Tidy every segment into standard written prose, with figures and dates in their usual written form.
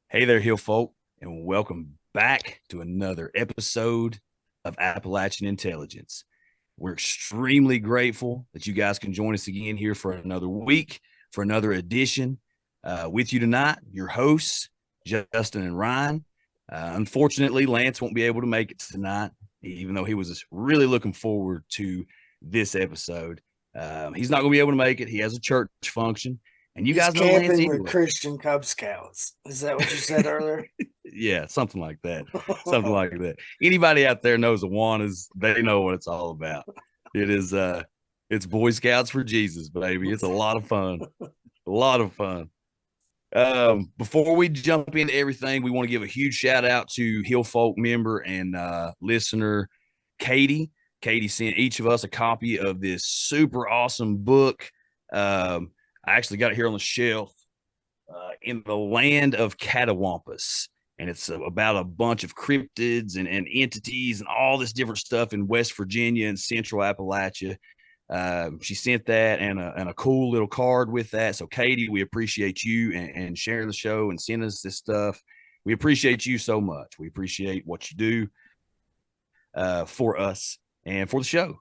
Hey there, Hill folk, and welcome back to another episode of Appalachian Intelligence. We're extremely grateful that you guys can join us again here for another week, for another edition. With you tonight, your hosts, Justin and Ryan. Unfortunately, Lance won't be able to make it tonight, even though he was really looking forward to this episode. He's not going to be able to make it. He has a church function. And you He's guys know Lance camping with anyway. Christian Cub Scouts. Is that what you said earlier? Yeah, something like that. Something like that. Anybody out there knows Awanas, they know what it's all about. It's Boy Scouts for Jesus, baby. It's a lot of fun. A lot of fun. Before we jump into everything, we want to give a huge shout out to Hill Folk member and listener Katie. Katie sent each of us a copy of this super awesome book. I actually got it here on the shelf. In the land of Catawampus. And it's about a bunch of cryptids and entities and all this different stuff in West Virginia and Central Appalachia. She sent that and a cool little card with that. So, Katie, we appreciate you and sharing the show and sending us this stuff. We appreciate you so much. We appreciate what you do for us and for the show.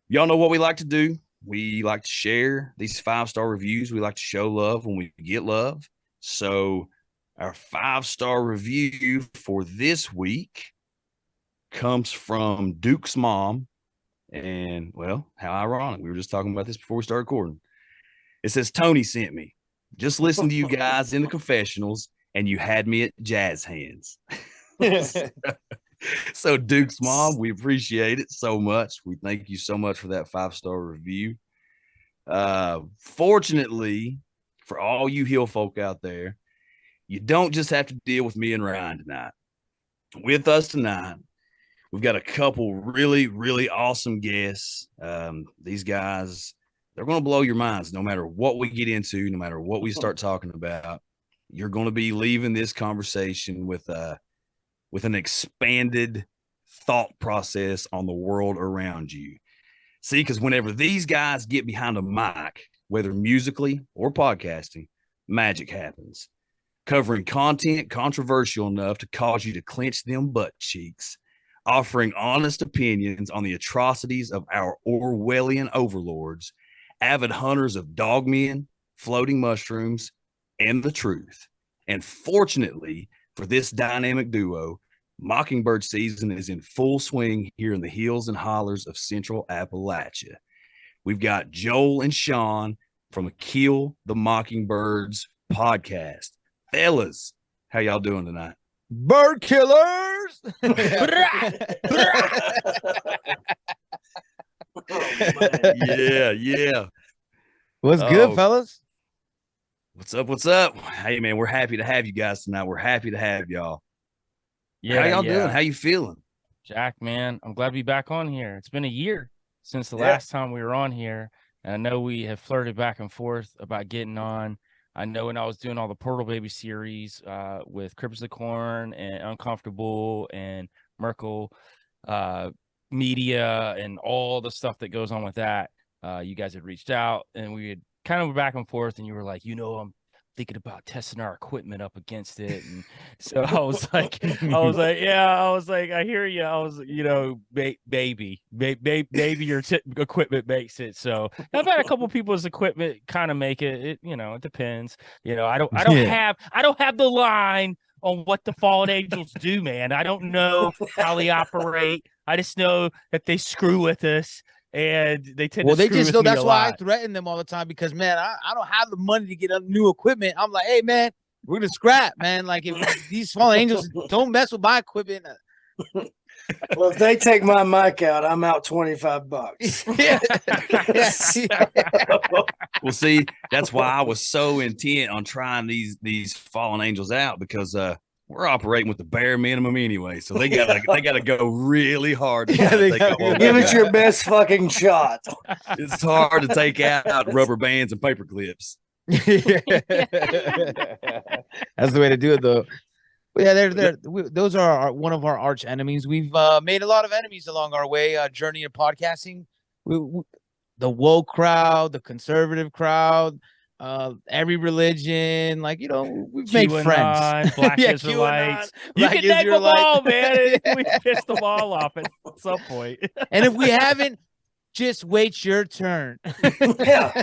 Y'all know what we like to do. We like to share these 5-star reviews. We like to show love when we get love. So our 5-star review for this week comes from Duke's mom. And, well, how ironic. We were just talking about this before we started recording. It says, Tony sent me. Just listen to you guys in the confessionals, and you had me at jazz hands. So, Duke's mom, we appreciate it so much. We thank you so much for that 5-star review. Fortunately, for all you Hill folk out there, you don't just have to deal with me and Ryan tonight. With us tonight, we've got a couple really, really awesome guests. These guys, they're going to blow your minds no matter what we get into, no matter what we start talking about. You're going to be leaving this conversation with an expanded thought process on the world around you. See, because whenever these guys get behind a mic, whether musically or podcasting, magic happens. Covering content controversial enough to cause you to clench them butt cheeks, offering honest opinions on the atrocities of our Orwellian overlords, avid hunters of dogmen, floating mushrooms, and the truth. And fortunately for this dynamic duo, Mockingbird season is in full swing here in the hills and hollers of Central Appalachia. We've got Joel and Sean from Kill The Mockingbirds podcast. Fellas, how y'all doing tonight? Bird killers. Yeah. What's good, fellas? What's up? What's up? Hey, man, we're happy to have you guys tonight. We're happy to have y'all. How y'all doing? How you feeling? Jack, man, I'm glad to be back on here. It's been a year since the last time we were on here. And I know we have flirted back and forth about getting on. I know when I was doing all the Portal Baby series with Cripples the Corn and Uncomfortable and Merkel Media and all the stuff that goes on with that, you guys had reached out and we had kind of back and forth, and you were like, I'm thinking about testing our equipment up against it. And so I was like, I hear you. I was, baby, your equipment makes it. So I've had a couple people's equipment kind of make it. It depends. I don't have the line on what the fallen angels do, man. I don't know how they operate. I just know that they screw with us. And they tend to they screw just with know me that's a why lot. I threaten them all the time because, man, I don't have the money to get new equipment. I'm like, hey, man, we're going to scrap, man. Like, if these fallen angels don't mess with my equipment. Well, if they take my mic out, I'm out $25. Well, see, that's why I was so intent on trying these fallen angels out, because we're operating with the bare minimum anyway. So they gotta go really hard to give it your best fucking shot. It's hard to take out rubber bands and paper clips. That's the way to do it, though. But yeah, those are one of our arch enemies. We've made a lot of enemies along our way, journey of podcasting. The woke crowd, the conservative crowd, every religion, like, you know, we've made friends. QAnon, Black Yeah, Israelites. QAnon, You Black can name them Israelites. all, man. We pissed them all off at some point. And if we haven't, just wait your turn. Yeah.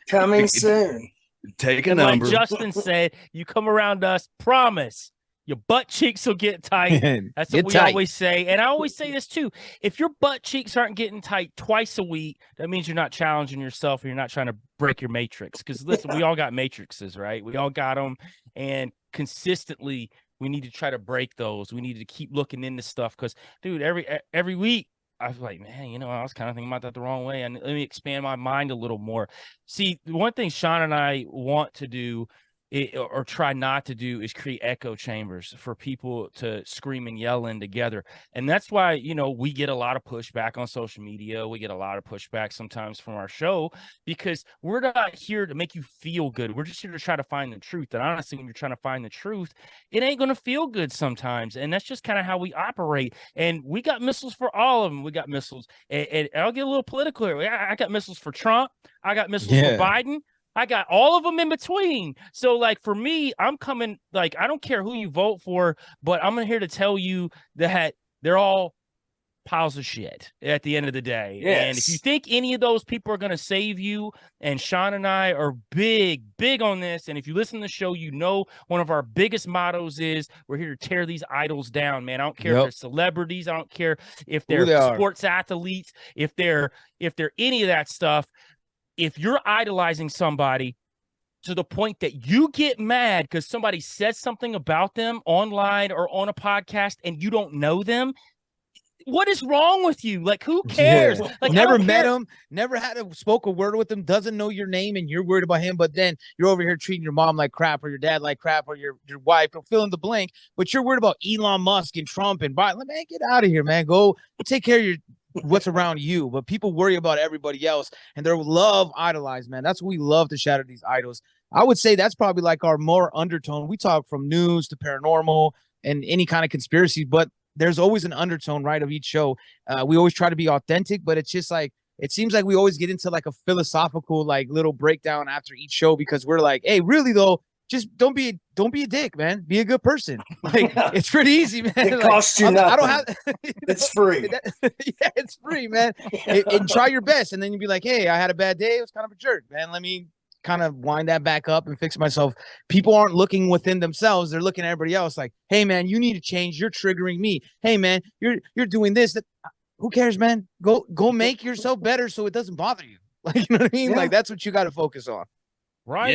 Coming soon. Take a And like number. Justin said, you come around us, promise your butt cheeks will get tight. That's what Get we tight. always say. And I always say this too. If your butt cheeks aren't getting tight twice a week, that means you're not challenging yourself and you're not trying to break your matrix. Because listen, we all got matrices, right? We all got them. And consistently, we need to try to break those. We need to keep looking into stuff. Because, dude, every week, I was like, man, you know, I was kind of thinking about that the wrong way. And let me expand my mind a little more. See, the one thing Sean and I want to do or try not to do is create echo chambers for people to scream and yell in together. And that's why, you know, we get a lot of pushback on social media. We get a lot of pushback sometimes from our show because we're not here to make you feel good. We're just here to try to find the truth. And honestly, when you're trying to find the truth, it ain't going to feel good sometimes. And that's just kind of how we operate. And we got missiles for all of them. We got missiles. And I'll get a little political here. I got missiles for Trump. I got missiles for Biden. I got all of them in between. So, like, for me, I'm coming, like, I don't care who you vote for, but I'm here to tell you that they're all piles of shit at the end of the day. Yes. And if you think any of those people are going to save you, and Sean and I are big on this, and if you listen to the show, you know one of our biggest mottos is we're here to tear these idols down, man. I don't care if they're celebrities. I don't care if they're sports athletes, if they're any of that stuff. If you're idolizing somebody to the point that you get mad because somebody says something about them online or on a podcast and you don't know them, what is wrong with you? Like, who cares? Yeah. Like, never met him, never spoke a word with him, doesn't know your name, and you're worried about him. But then you're over here treating your mom like crap, or your dad like crap, or your wife, or fill in the blank. But you're worried about Elon Musk and Trump and Biden. Man, get out of here, man. Go take care of your what's around you. But people worry about everybody else, and they love idolize, man. That's what we love to shatter these idols. I would say that's probably like our more undertone. We talk from news to paranormal and any kind of conspiracy, but there's always an undertone, right, of each show. We always try to be authentic, but it's just like, it seems like we always get into like a philosophical, like little breakdown after each show because we're like, hey, really though, just don't be a dick, man. Be a good person. Like, it's pretty easy, man. It like, costs you nothing. I don't have. It's free. Yeah, it's free, man. And try your best, and then you'd be like, hey, I had a bad day. It was kind of a jerk, man. Let me kind of wind that back up and fix myself. People aren't looking within themselves. They're looking at everybody else like, hey, man, you need to change. You're triggering me. Hey, man, you're doing this. Who cares, man? Go make yourself better so it doesn't bother you. Like, you know what I mean? Yeah. Like, that's what you got to focus on. Right.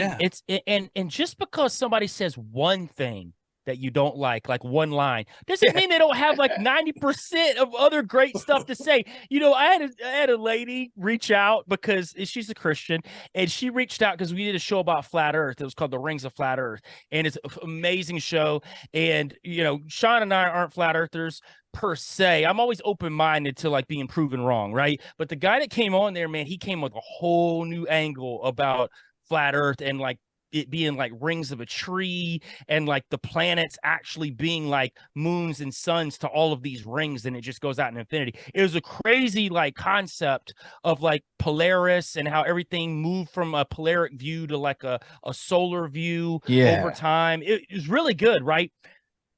Yeah. And just because somebody says one thing that you don't like one line, doesn't mean they don't have like 90% of other great stuff to say. You know, I had a lady reach out because she's a Christian, and she reached out because we did a show about flat earth. It was called The Rings of Flat Earth, and it's an amazing show. And, you know, Sean and I aren't flat earthers per se. I'm always open-minded to like being proven wrong, right? But the guy that came on there, man, he came with a whole new angle about flat earth and like it being like rings of a tree and like the planets actually being like moons and suns to all of these rings, and it just goes out in infinity. It was a crazy like concept of like Polaris and how everything moved from a polaric view to like a solar view over time. It was really good, right?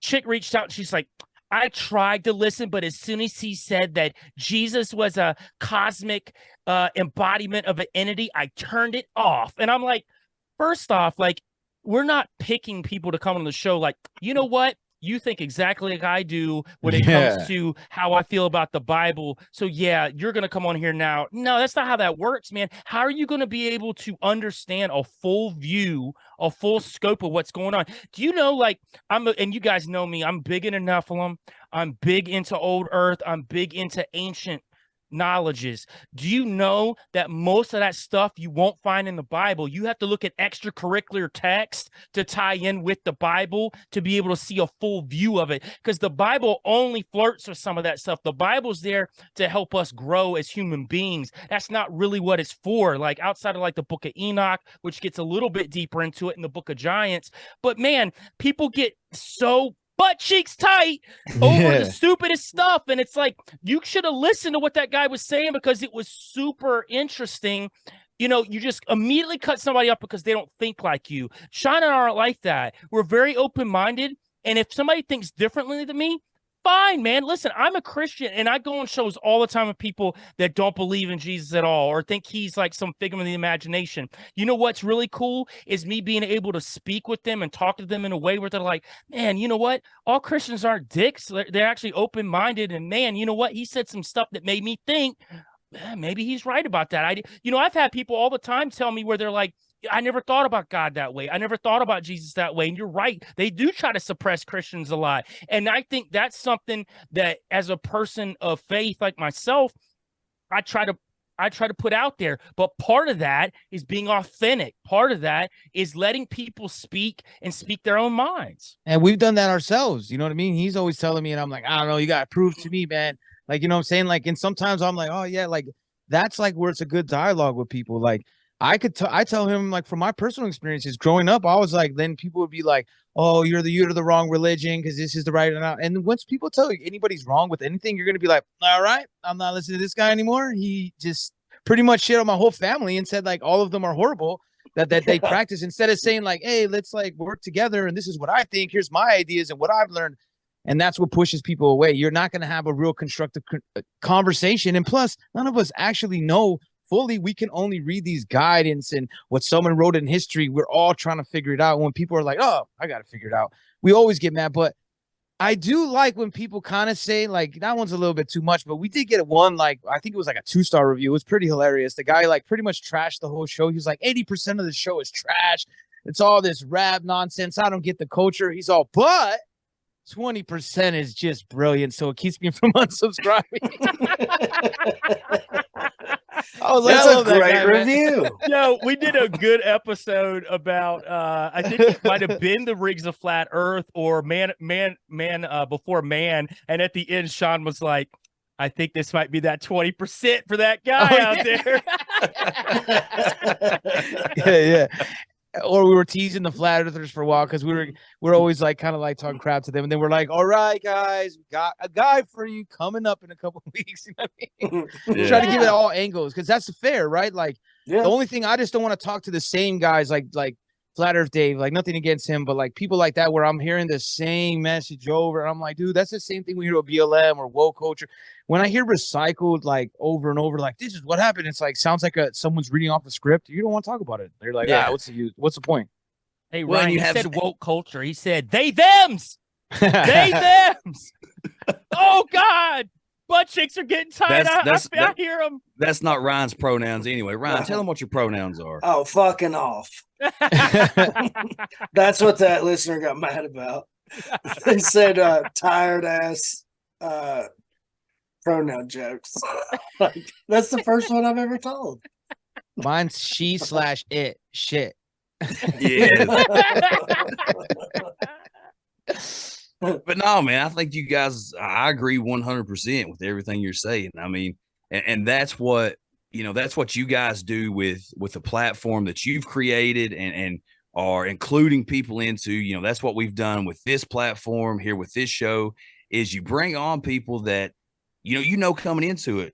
Chick reached out and she's like, I tried to listen, but as soon as he said that Jesus was a cosmic embodiment of an entity, I turned it off. And I'm like, first off, like, we're not picking people to come on the show. Like, you know what? You think exactly like I do when it comes to how I feel about the Bible. So yeah, you're going to come on here now. No, that's not how that works, man. How are you going to be able to understand a full view, a full scope of what's going on? Do you know, like, and you guys know me, I'm big into Nephilim. I'm big into old earth. I'm big into ancient knowledges. Do you know that most of that stuff you won't find in the Bible? You have to look at extracurricular text to tie in with the Bible to be able to see a full view of it, because the Bible only flirts with some of that stuff. The Bible's there to help us grow as human beings. That's not really what it's for, like outside of like the book of Enoch, which gets a little bit deeper into it, in the book of Giants. But man, people get so butt cheeks tight over the stupidest stuff. And it's like, you should have listened to what that guy was saying, because it was super interesting. you know, you just immediately cut somebody up because they don't think like you. Sean and I aren't like that. We're very open-minded. And if somebody thinks differently than me, fine, man. Listen, I'm a Christian and I go on shows all the time with people that don't believe in Jesus at all or think he's like some figment of the imagination. You know what's really cool is me being able to speak with them and talk to them in a way where they're like, man, you know what? All Christians aren't dicks. They're actually open-minded. And man, you know what? He said some stuff that made me think, maybe he's right about that. I've had people all the time tell me where they're like, I never thought about God that way. I never thought about Jesus that way. And you're right. They do try to suppress Christians a lot. And I think that's something that as a person of faith like myself, I try to put out there. But part of that is being authentic. Part of that is letting people speak and speak their own minds. And we've done that ourselves. You know what I mean? He's always telling me, and I'm like, I don't know, you got to prove to me, man. Like, you know what I'm saying? Like, and sometimes I'm like, oh yeah, like that's like where it's a good dialogue with people. Like I tell him, like, from my personal experiences growing up, I was like, then people would be like, oh, you're the wrong religion because this is the right. And once people tell you anybody's wrong with anything, you're going to be like, all right, I'm not listening to this guy anymore. He just pretty much shit on my whole family and said like all of them are horrible that they practice, instead of saying like, hey, let's like work together. And this is what I think. Here's my ideas and what I've learned. And that's what pushes people away. You're not going to have a real constructive conversation. And plus, none of us actually know fully. We can only read these guidance and what someone wrote in history. We're all trying to figure it out. When people are like, oh, I got to figure it out, we always get mad. But I do like when people kind of say, like, that one's a little bit too much, but we did get one, like, I think it was like a 2-star review. It was pretty hilarious. The guy like pretty much trashed the whole show. He was like, 80% of the show is trash. It's all this rap nonsense. I don't get the culture. He's all, but 20% is just brilliant. So it keeps me from unsubscribing. I was like, That's a great guy, review. Yo, we did a good episode about I think it might have been the Rigs of Flat Earth or man before man. And at the end, Sean was like, I think this might be that 20% for that guy out there. Yeah. Or we were teasing the flat earthers for a while because we're always like kind of like talking crap to them, and then we're like, all right, guys, we got a guy for you coming up in a couple of weeks. You know what I mean? Yeah. Try to give it all angles because that's fair, right? Like the only thing, I just don't want to talk to the same guys like Flat Earth Dave, like nothing against him, but like people like that where I'm hearing the same message over, and I'm like, dude, that's the same thing we hear about BLM or woke culture. When I hear recycled like over and over, like this is what happened, it's like sounds like someone's reading off a script. You don't want to talk about it. They're like, what's the point? Hey, Ryan, you said woke culture. He said they thems, they thems. Oh God. Butt cheeks are getting tight. I hear them. That's not Ryan's pronouns anyway. Ryan, tell them what your pronouns are. Oh, fucking off. That's what that listener got mad about. They said tired ass pronoun jokes. That's the first one I've ever told. Mine's she/it shit. Yeah. But no, man, I think you guys, I agree 100% with everything you're saying. I mean, and that's what, that's what you guys do with the platform that you've created and are including people into, that's what we've done with this platform here with this show is you bring on people that, coming into it,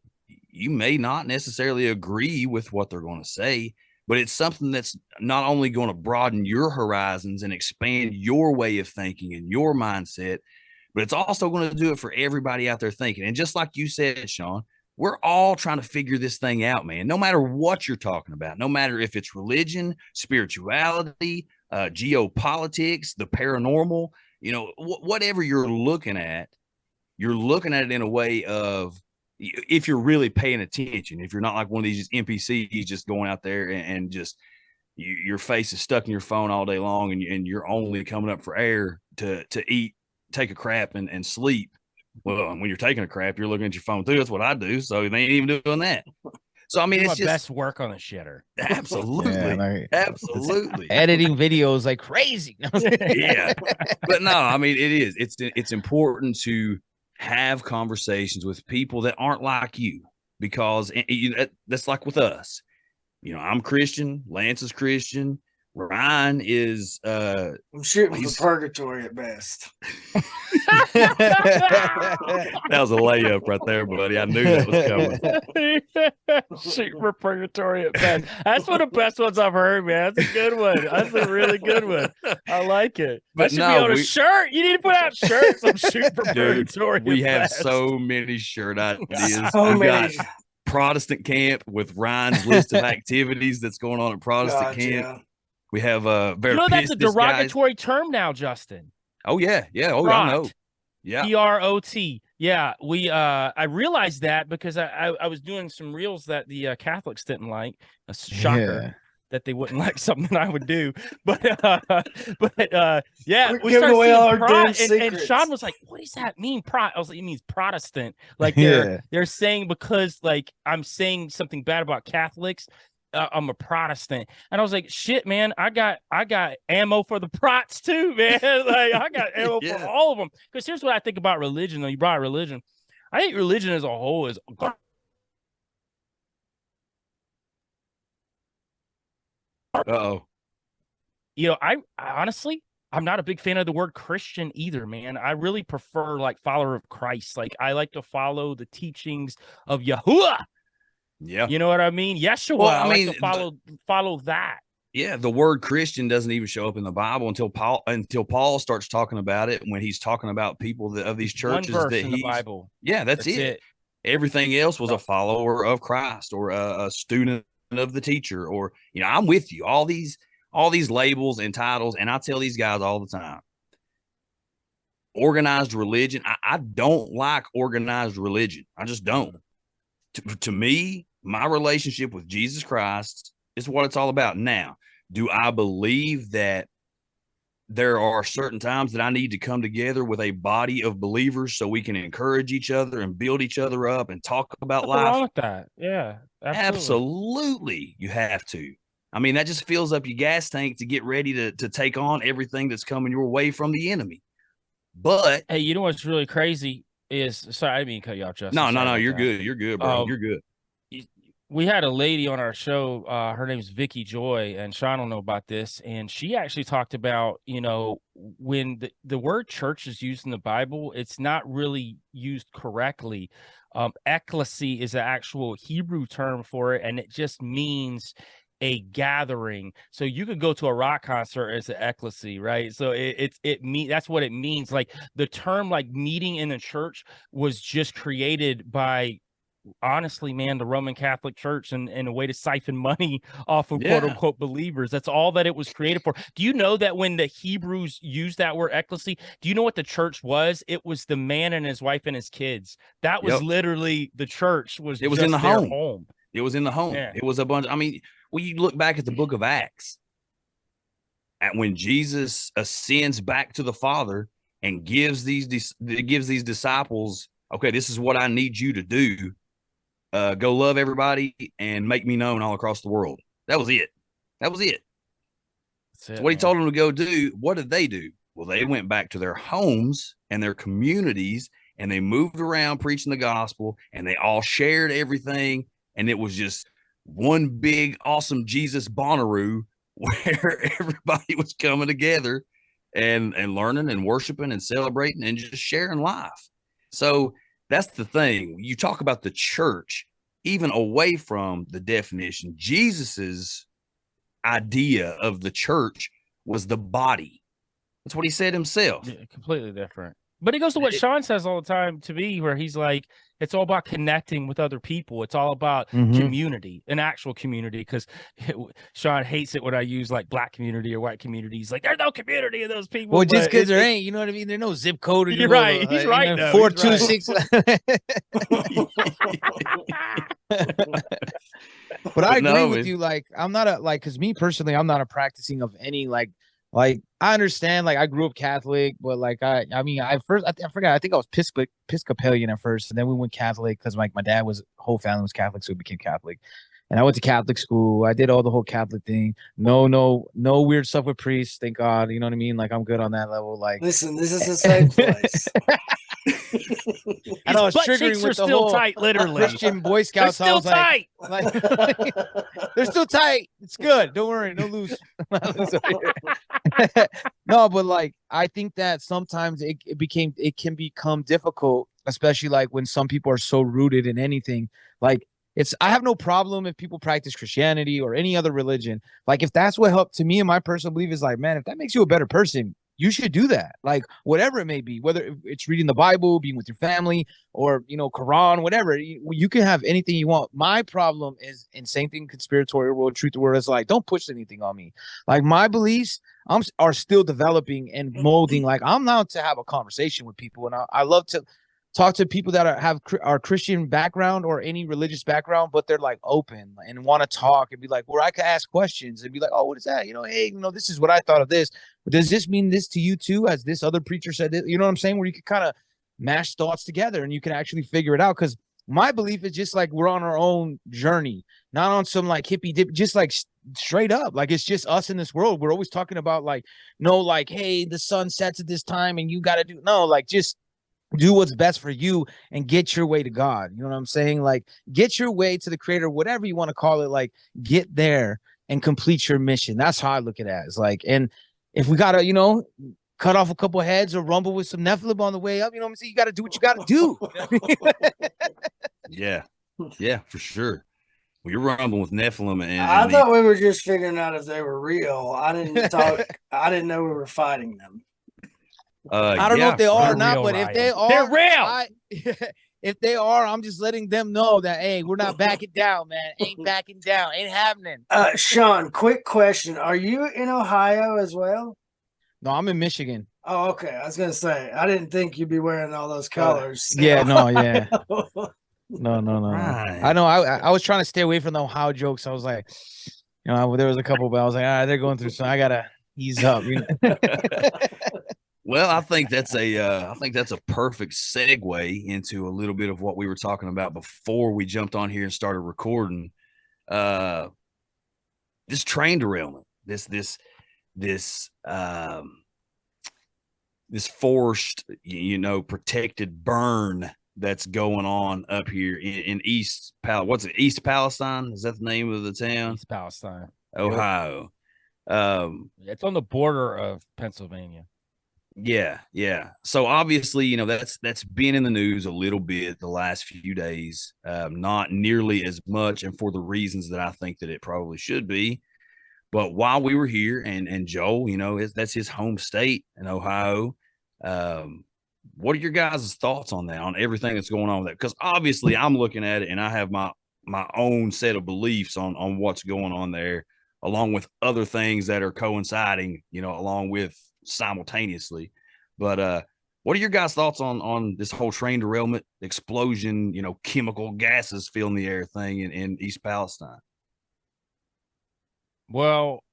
you may not necessarily agree with what they're going to say, but it's something that's not only going to broaden your horizons and expand your way of thinking and your mindset, but it's also going to do it for everybody out there thinking. And just like you said, Sean, we're all trying to figure this thing out, man, no matter what you're talking about, no matter if it's religion, spirituality, geopolitics, the paranormal, whatever you're looking at it in a way of, if you're really paying attention, if you're not like one of these NPCs just going out there and just your face is stuck in your phone all day long and you're only coming up for air to eat, take a crap and sleep. Well, when you're taking a crap, you're looking at your phone too. That's what I do. So they ain't even doing that. So, I mean, it's just best work on the shitter. Absolutely. Absolutely. Editing videos like crazy. Yeah. But no, I mean, it is. It's important to have conversations with people that aren't like you, because that's like with us. I'm Christian, Lance is Christian, Ryan is I'm shooting he's- for purgatory at best. that was a layup right there, buddy. I knew that was coming. Shoot for purgatory at best. That's one of the best ones I've heard, man. That's a good one. That's a really good one. I like it. But That should no, be on a we- shirt. You need to put out shirts. I'm shooting for Dude, purgatory. we at have best. so many shirt ideas. So We've many. got Protestant camp with Ryan's list of activities that's going on at Protestant God, camp. yeah. We have You know that's a derogatory term now, Justin. Oh yeah. Oh, I know. Yeah. Prot. Yeah, we I realized that because I was doing some reels that the Catholics didn't like. A shocker that they wouldn't like something I would do. But yeah, We're we giving started away seeing all our prot, damn and secrets. Sean was like, "What does that mean?" I was like, "It means Protestant." Like Yeah. they're saying because like I'm saying something bad about Catholics. I'm a Protestant, and I was like, "Shit, man! I got ammo for the prots too, man. Like I got ammo for all of them." Because here's what I think about religion. Though you brought religion, I think religion as a whole is. Uh-oh. You know, I honestly, I'm not a big fan of the word Christian either, man. I really prefer like follower of Christ. Like I like to follow the teachings of Yahuwah. Yeah. You know what I mean? Yeshua. Well, I mean, like to follow that. Yeah, the word Christian doesn't even show up in the Bible until Paul starts talking about it when he's talking about people of these churches One verse that in the Bible. Yeah, that's it. Everything else was a follower of Christ or a student of the teacher, or I'm with you. All these labels and titles, and I tell these guys all the time. Organized religion. I don't like organized religion. I just don't. To me, my relationship with Jesus Christ is what it's all about. Now, do I believe that there are certain times that I need to come together with a body of believers so we can encourage each other and build each other up and talk about What's life? wrong with that? Yeah, absolutely. You have to. I mean, that just fills up your gas tank to get ready to take on everything that's coming your way from the enemy. But hey, you know what's really crazy is sorry, I didn't mean to cut you off, Justin. No, you're good. You're good, bro. You're good. We had a lady on our show. Her name's Vicky Joy, and Sean will know about this. And she actually talked about, when the word church is used in the Bible, it's not really used correctly. Ecclesia is the actual Hebrew term for it, and it just means a gathering. So you could go to a rock concert as an ecclesia, right? So that's what it means. Like the term like meeting in the church was just created by, honestly, man, the Roman Catholic Church and a way to siphon money off of quote unquote believers. That's all that it was created for. Do you know that when the Hebrews used that word ecclesia, do you know what the church was? It was the man and his wife and his kids. That was literally the church. It was in the home. It was in the home. Yeah. It was a bunch. I mean, when you look back at the book of Acts, at when Jesus ascends back to the Father and gives these disciples, okay, this is what I need you to do. Go love everybody and make me known all across the world. That was it. So what he told them to go do, what did they do? Well, they went back to their homes and their communities, and they moved around preaching the gospel, and they all shared everything. And it was just one big, awesome Jesus Bonnaroo where everybody was coming together and learning and worshiping and celebrating and just sharing life. So that's the thing. You talk about the church, even away from the definition, Jesus's idea of the church was the body. That's what he said himself. Yeah, completely different. But it goes to what Sean says all the time to me, where he's like, it's all about connecting with other people. It's all about community, an actual community. Because Sean hates it when I use like black community or white community. He's like, there's no community of those people. Well, just because there ain't, you know what I mean? There's no zip code. Or you're right. He's right. 426. But I agree with you. Like, I'm not because me personally, I'm not a practicing of any like I understand, like I grew up Catholic, but like I forgot. I think I was Episcopalian at first, and then we went Catholic because like my dad whole family was Catholic, so we became Catholic. And I went to Catholic school. I did all the whole Catholic thing. No weird stuff with priests. Thank God. You know what I mean? Like I'm good on that level. Like, listen, this is a safe place. And I was butt triggering cheeks with are the still whole tight, literally. Christian Boy They're Scouts. I still was tight. like, they're still tight. It's good. Don't worry. No loose. No, but like I think that sometimes it can become difficult, especially like when some people are so rooted in anything. Like I have no problem if people practice Christianity or any other religion. Like if that's what helped to me and my personal belief is like, man, if that makes you a better person, you should do that. Like whatever it may be, whether it's reading the Bible, being with your family, or Quran, whatever. You can have anything you want. My problem is, and same thing, conspiratorial world, truth world, is like, don't push anything on me. Like my beliefs are still developing and molding. Like I'm now to have a conversation with people, and I love to talk to people that are Christian background or any religious background, but they're like open and want to talk and be like, where I can ask questions and be like, oh, what is that? Hey, this is what I thought of this. But does this mean this to you too? As this other preacher said, you know what I'm saying? Where you can kind of mash thoughts together and you can actually figure it out. Because my belief is just like we're on our own journey, not on some like hippie dip, just like straight up. Like it's just us in this world. We're always talking about like, no, like, hey, the sun sets at this time and you got to do like just do what's best for you and get your way to God. You know what I'm saying? Like get your way to the creator, whatever you want to call it, like get there and complete your mission. That's how I look at it. It's like, and if we got to, cut off a couple heads or rumble with some Nephilim on the way up, you know what I'm saying? You got to do what you got to do. Yeah. Yeah, for sure. Well, you're rumbling with Nephilim and I thought we were just figuring out if they were real. I didn't know we were fighting them. I don't know if they are or not, real, but Ryan. if they are, They're real. If they are, I'm just letting them know that, hey, we're not backing down, man. Ain't backing down. Ain't happening. Sean, quick question. Are you in Ohio as well? No, I'm in Michigan. Oh, okay. I was going to say, I didn't think you'd be wearing all those colors. Yeah, no, yeah. No. Right. I know. I was trying to stay away from the Ohio jokes. I was like, there was a couple, but I was like, all right, they're going through some. I gotta ease up. Well, I think that's a perfect segue into a little bit of what we were talking about before we jumped on here and started recording. This train derailment, this forced, protected burn that's going on up here in East East Palestine? Is that the name of the town? East Palestine, Ohio. It's on the border of Pennsylvania. Yeah. So obviously, that's been in the news a little bit the last few days. Not nearly as much, and for the reasons that I think that it probably should be. But while we were here, and Joel, that's his home state in Ohio. What are your guys' thoughts on that, on everything that's going on with that? Because obviously I'm looking at it and I have my own set of beliefs on what's going on there, along with other things that are coinciding, along with simultaneously. But what are your guys' thoughts on this whole train derailment, explosion, chemical gases filling the air thing in East Palestine? Well,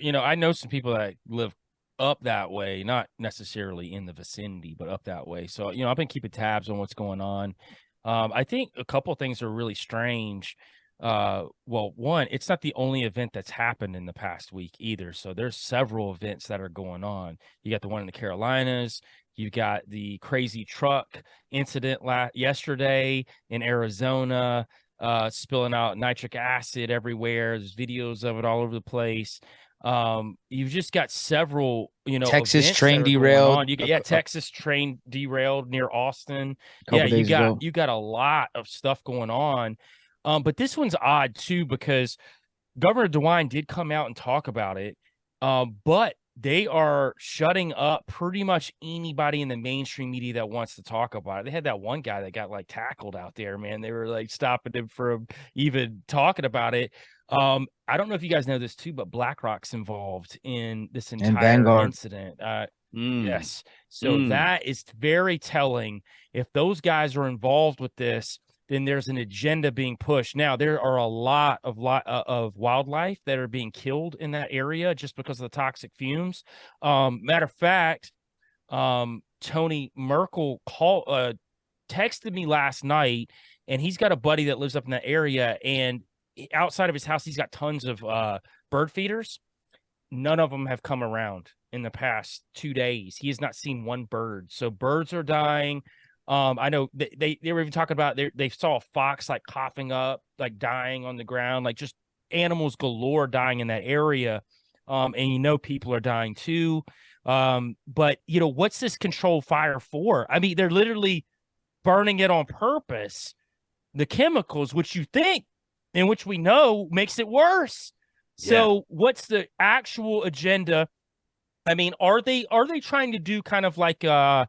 I know some people that live up that way, not necessarily in the vicinity, but up that way. So, I've been keeping tabs on what's going on. I think a couple of things are really strange. Well, one, it's not the only event that's happened in the past week either. So there's several events that are going on. You got the one in the Carolinas. You got the crazy truck incident yesterday in Arizona, spilling out nitric acid everywhere. There's videos of it all over the place. You've just got several, Texas train derailed. You got Texas train derailed near Austin. You got a lot of stuff going on. But this one's odd too, because Governor DeWine did come out and talk about it. But they are shutting up pretty much anybody in the mainstream media that wants to talk about it. They had that one guy that got tackled out there, man. They were stopping him from even talking about it. I don't know if you guys know this too, but BlackRock's involved in this entire incident. Yes. So that is very telling. If those guys are involved with this, then there's an agenda being pushed. Now, there are a lot of wildlife that are being killed in that area just because of the toxic fumes. Matter of fact, Tony Merkel texted me last night, and he's got a buddy that lives up in that area, and outside of his house, he's got tons of bird feeders. None of them have come around in the past 2 days. He has not seen one bird. So birds are dying. I know they were even talking about they saw a fox like coughing up, like dying on the ground, like just animals galore dying in that area. And people are dying too. But what's this controlled fire for? I mean, they're literally burning it on purpose, the chemicals, which you think and which we know makes it worse. So what's the actual agenda? I mean, are they trying to do kind of like lockdown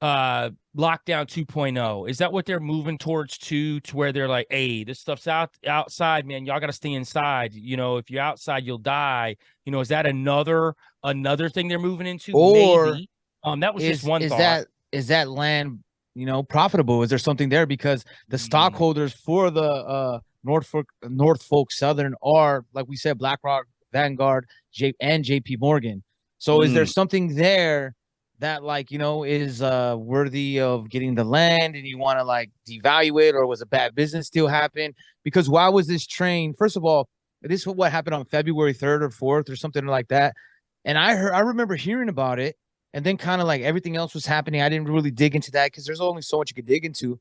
2.0? Is that what they're moving towards to where they're like, hey, this stuff's outside, man, y'all got to stay inside, if you're outside you'll die? Is that another thing they're moving into? Or maybe that was just one thought. Is that land profitable? Is there something there? Because the stockholders for the Norfolk Southern are, like we said, BlackRock, Vanguard, and JP Morgan. So is there something there that is worthy of getting the land, and you want to devalue it, or was a bad business deal happen? Because why was this train? First of all, this is what happened on February 3rd or 4th or something like that. And I remember hearing about it, and then kind of everything else was happening. I didn't really dig into that because there's only so much you could dig into.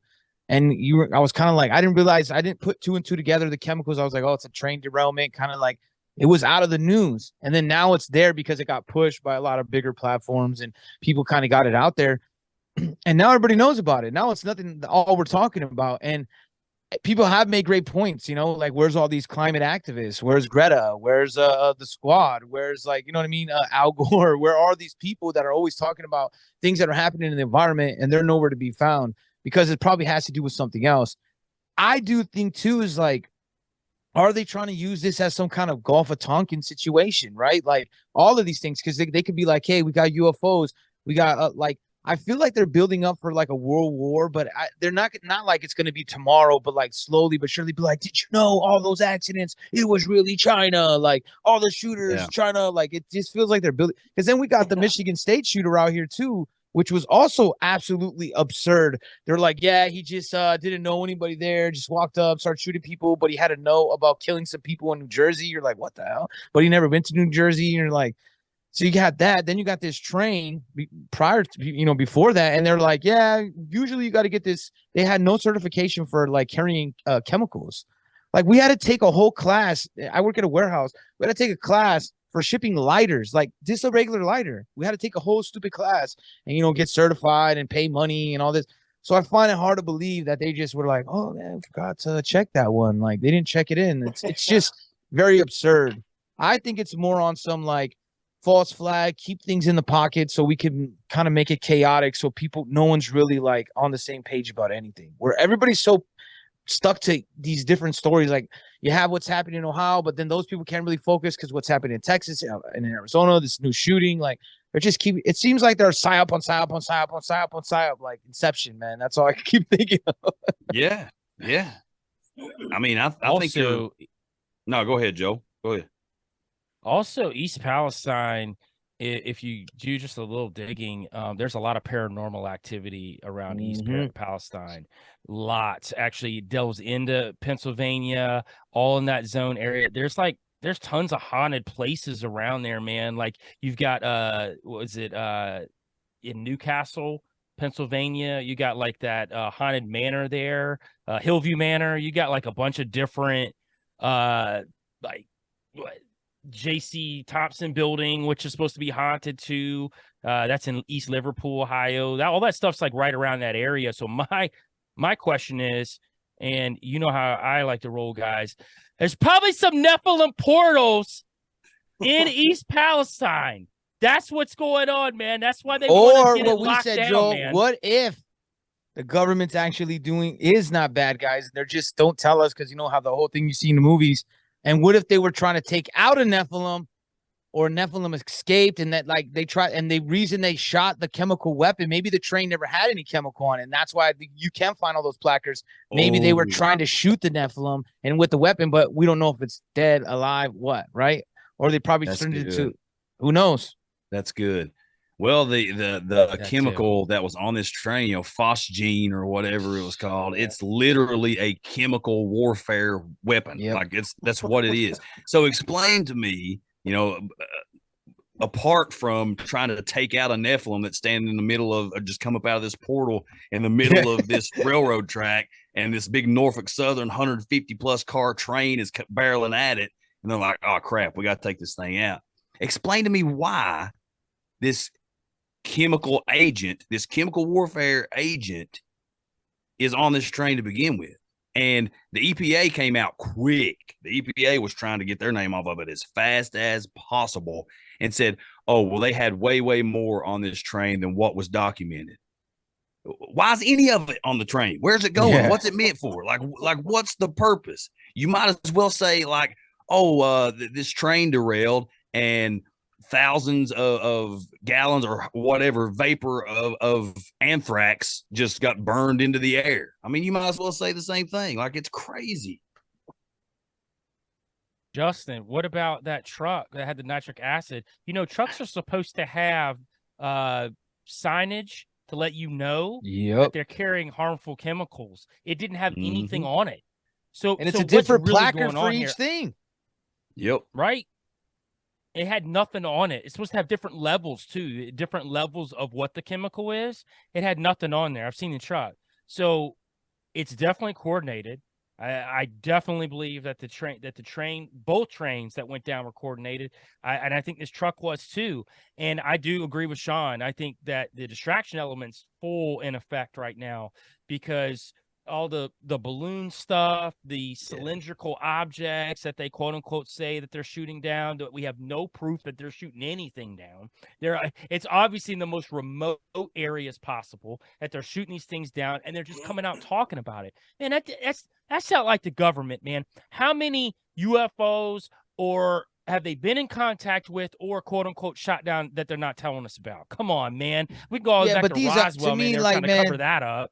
And I was kind of I didn't realize, I didn't put two and two together, the chemicals. I was like, oh, it's a train derailment, kind of it was out of the news. And then now it's there because it got pushed by a lot of bigger platforms and people kind of got it out there. And now everybody knows about it. Now it's nothing, all we're talking about. And people have made great points, where's all these climate activists? Where's Greta? Where's the squad? Where's Al Gore? Where are these people that are always talking about things that are happening in the environment, and they're nowhere to be found? Because it probably has to do with something else. I do think too is are they trying to use this as some kind of Gulf of Tonkin situation, right? All of these things, because they could be hey, we got UFOs, we got I feel like they're building up for a world war, but they're not it's going to be tomorrow, but slowly but surely be did you know all those accidents? It was really China, all the shooters, China, it just feels like they're building. Because then we got the Michigan State shooter out here too, which was also absolutely absurd. They're yeah, he just didn't know anybody there, just walked up, started shooting people, but he had to know about killing some people in New Jersey. You're what the hell? But he never been to New Jersey. And you're so you got that. Then you got this train prior to, before that. And they're yeah, usually you got to get this. They had no certification for carrying chemicals. We had to take a whole class. I work at a warehouse. We had to take a class for shipping lighters, just a regular lighter. We had to take a whole stupid class and, get certified and pay money and all this. So I find it hard to believe that they just were oh man, I forgot to check that one. They didn't check it in. It's just very absurd. I think it's more on some false flag, keep things in the pocket so we can kind of make it chaotic. So no one's really on the same page about anything, where everybody's so stuck to these different stories. You have what's happening in Ohio, but then those people can't really focus because what's happening in Texas and in Arizona, this new shooting, they're just it seems like they're psyop on psyop on psyop on psyop on psyop, Inception, man. That's all I keep thinking of. Yeah. I mean, I think you're... No, go ahead, Joe. Go ahead. Also, East Palestine, if you do just a little digging, there's a lot of paranormal activity around East Palestine. Lots. Actually, it delves into Pennsylvania, all in that zone area. There's tons of haunted places around there, man. You've got in Newcastle, Pennsylvania, you got that haunted manor there, Hillview Manor. You got a bunch of different JC Thompson building, which is supposed to be haunted too. That's in East Liverpool, Ohio. All that stuff's right around that area. So my question is, and you know how I like to roll, guys, there's probably some Nephilim portals in East Palestine. That's what's going on, man. That's why they want to get it locked down, Joe, man. What if the government's actually is not bad guys? They're just don't tell us, because you know how the whole thing you see in the movies. And what if they were trying to take out a Nephilim, or Nephilim escaped, and that they tried, and the reason they shot the chemical weapon, maybe the train never had any chemical on it, and that's why you can find all those placards. Maybe they were trying to shoot the Nephilim and with the weapon, but we don't know if it's dead, alive, what, right? Or they probably turned it to, who knows? That's good. Well, the chemical that was on this train, phosgene or whatever it was called, it's literally a chemical warfare weapon. Yep. That's what it is. So explain to me, apart from trying to take out a Nephilim that's standing in the middle of, or just come up out of this portal in the middle of this railroad track, and this big Norfolk Southern 150 plus car train is barreling at it. And they're like, oh crap, we got to take this thing out. Explain to me why this chemical agent, this chemical warfare agent is on this train to begin with. And the EPA came out quick. The EPA was trying to get their name off of it as fast as possible and said, oh, well, they had way, way more on this train than what was documented. Why is any of it on the train? Where's it going? Yeah. What's it meant for? Like what's the purpose? You might as well say like, oh, this train derailed and thousands of gallons or whatever vapor of anthrax just got burned into the air. I mean, you might as well say the same thing. Like, it's crazy. Justin, what about that truck that had the nitric acid? You know, trucks are supposed to have signage to let you know that they're carrying harmful chemicals. It didn't have anything on it. So, and it's so a different really placard for each here? thing. Yep. Right. It had nothing on it. It's supposed to have different levels too, different levels of what the chemical is. It had nothing on there. I've seen the truck. So it's definitely coordinated. I definitely believe that the train, both trains that went down were coordinated. And I think this truck was too. And I do agree with Sean. I think that the distraction element's full in effect right now because all the balloon stuff, the cylindrical objects that they quote unquote say that they're shooting down, that we have no proof that they're shooting anything down. It's obviously in the most remote areas possible that they're shooting these things down, and they're just coming out talking about it. Man, that's not like the government, man. How many UFOs or have they been in contact with or quote unquote shot down that they're not telling us about? Come on, man. We go all back to Roswell, man. They're trying to cover that up.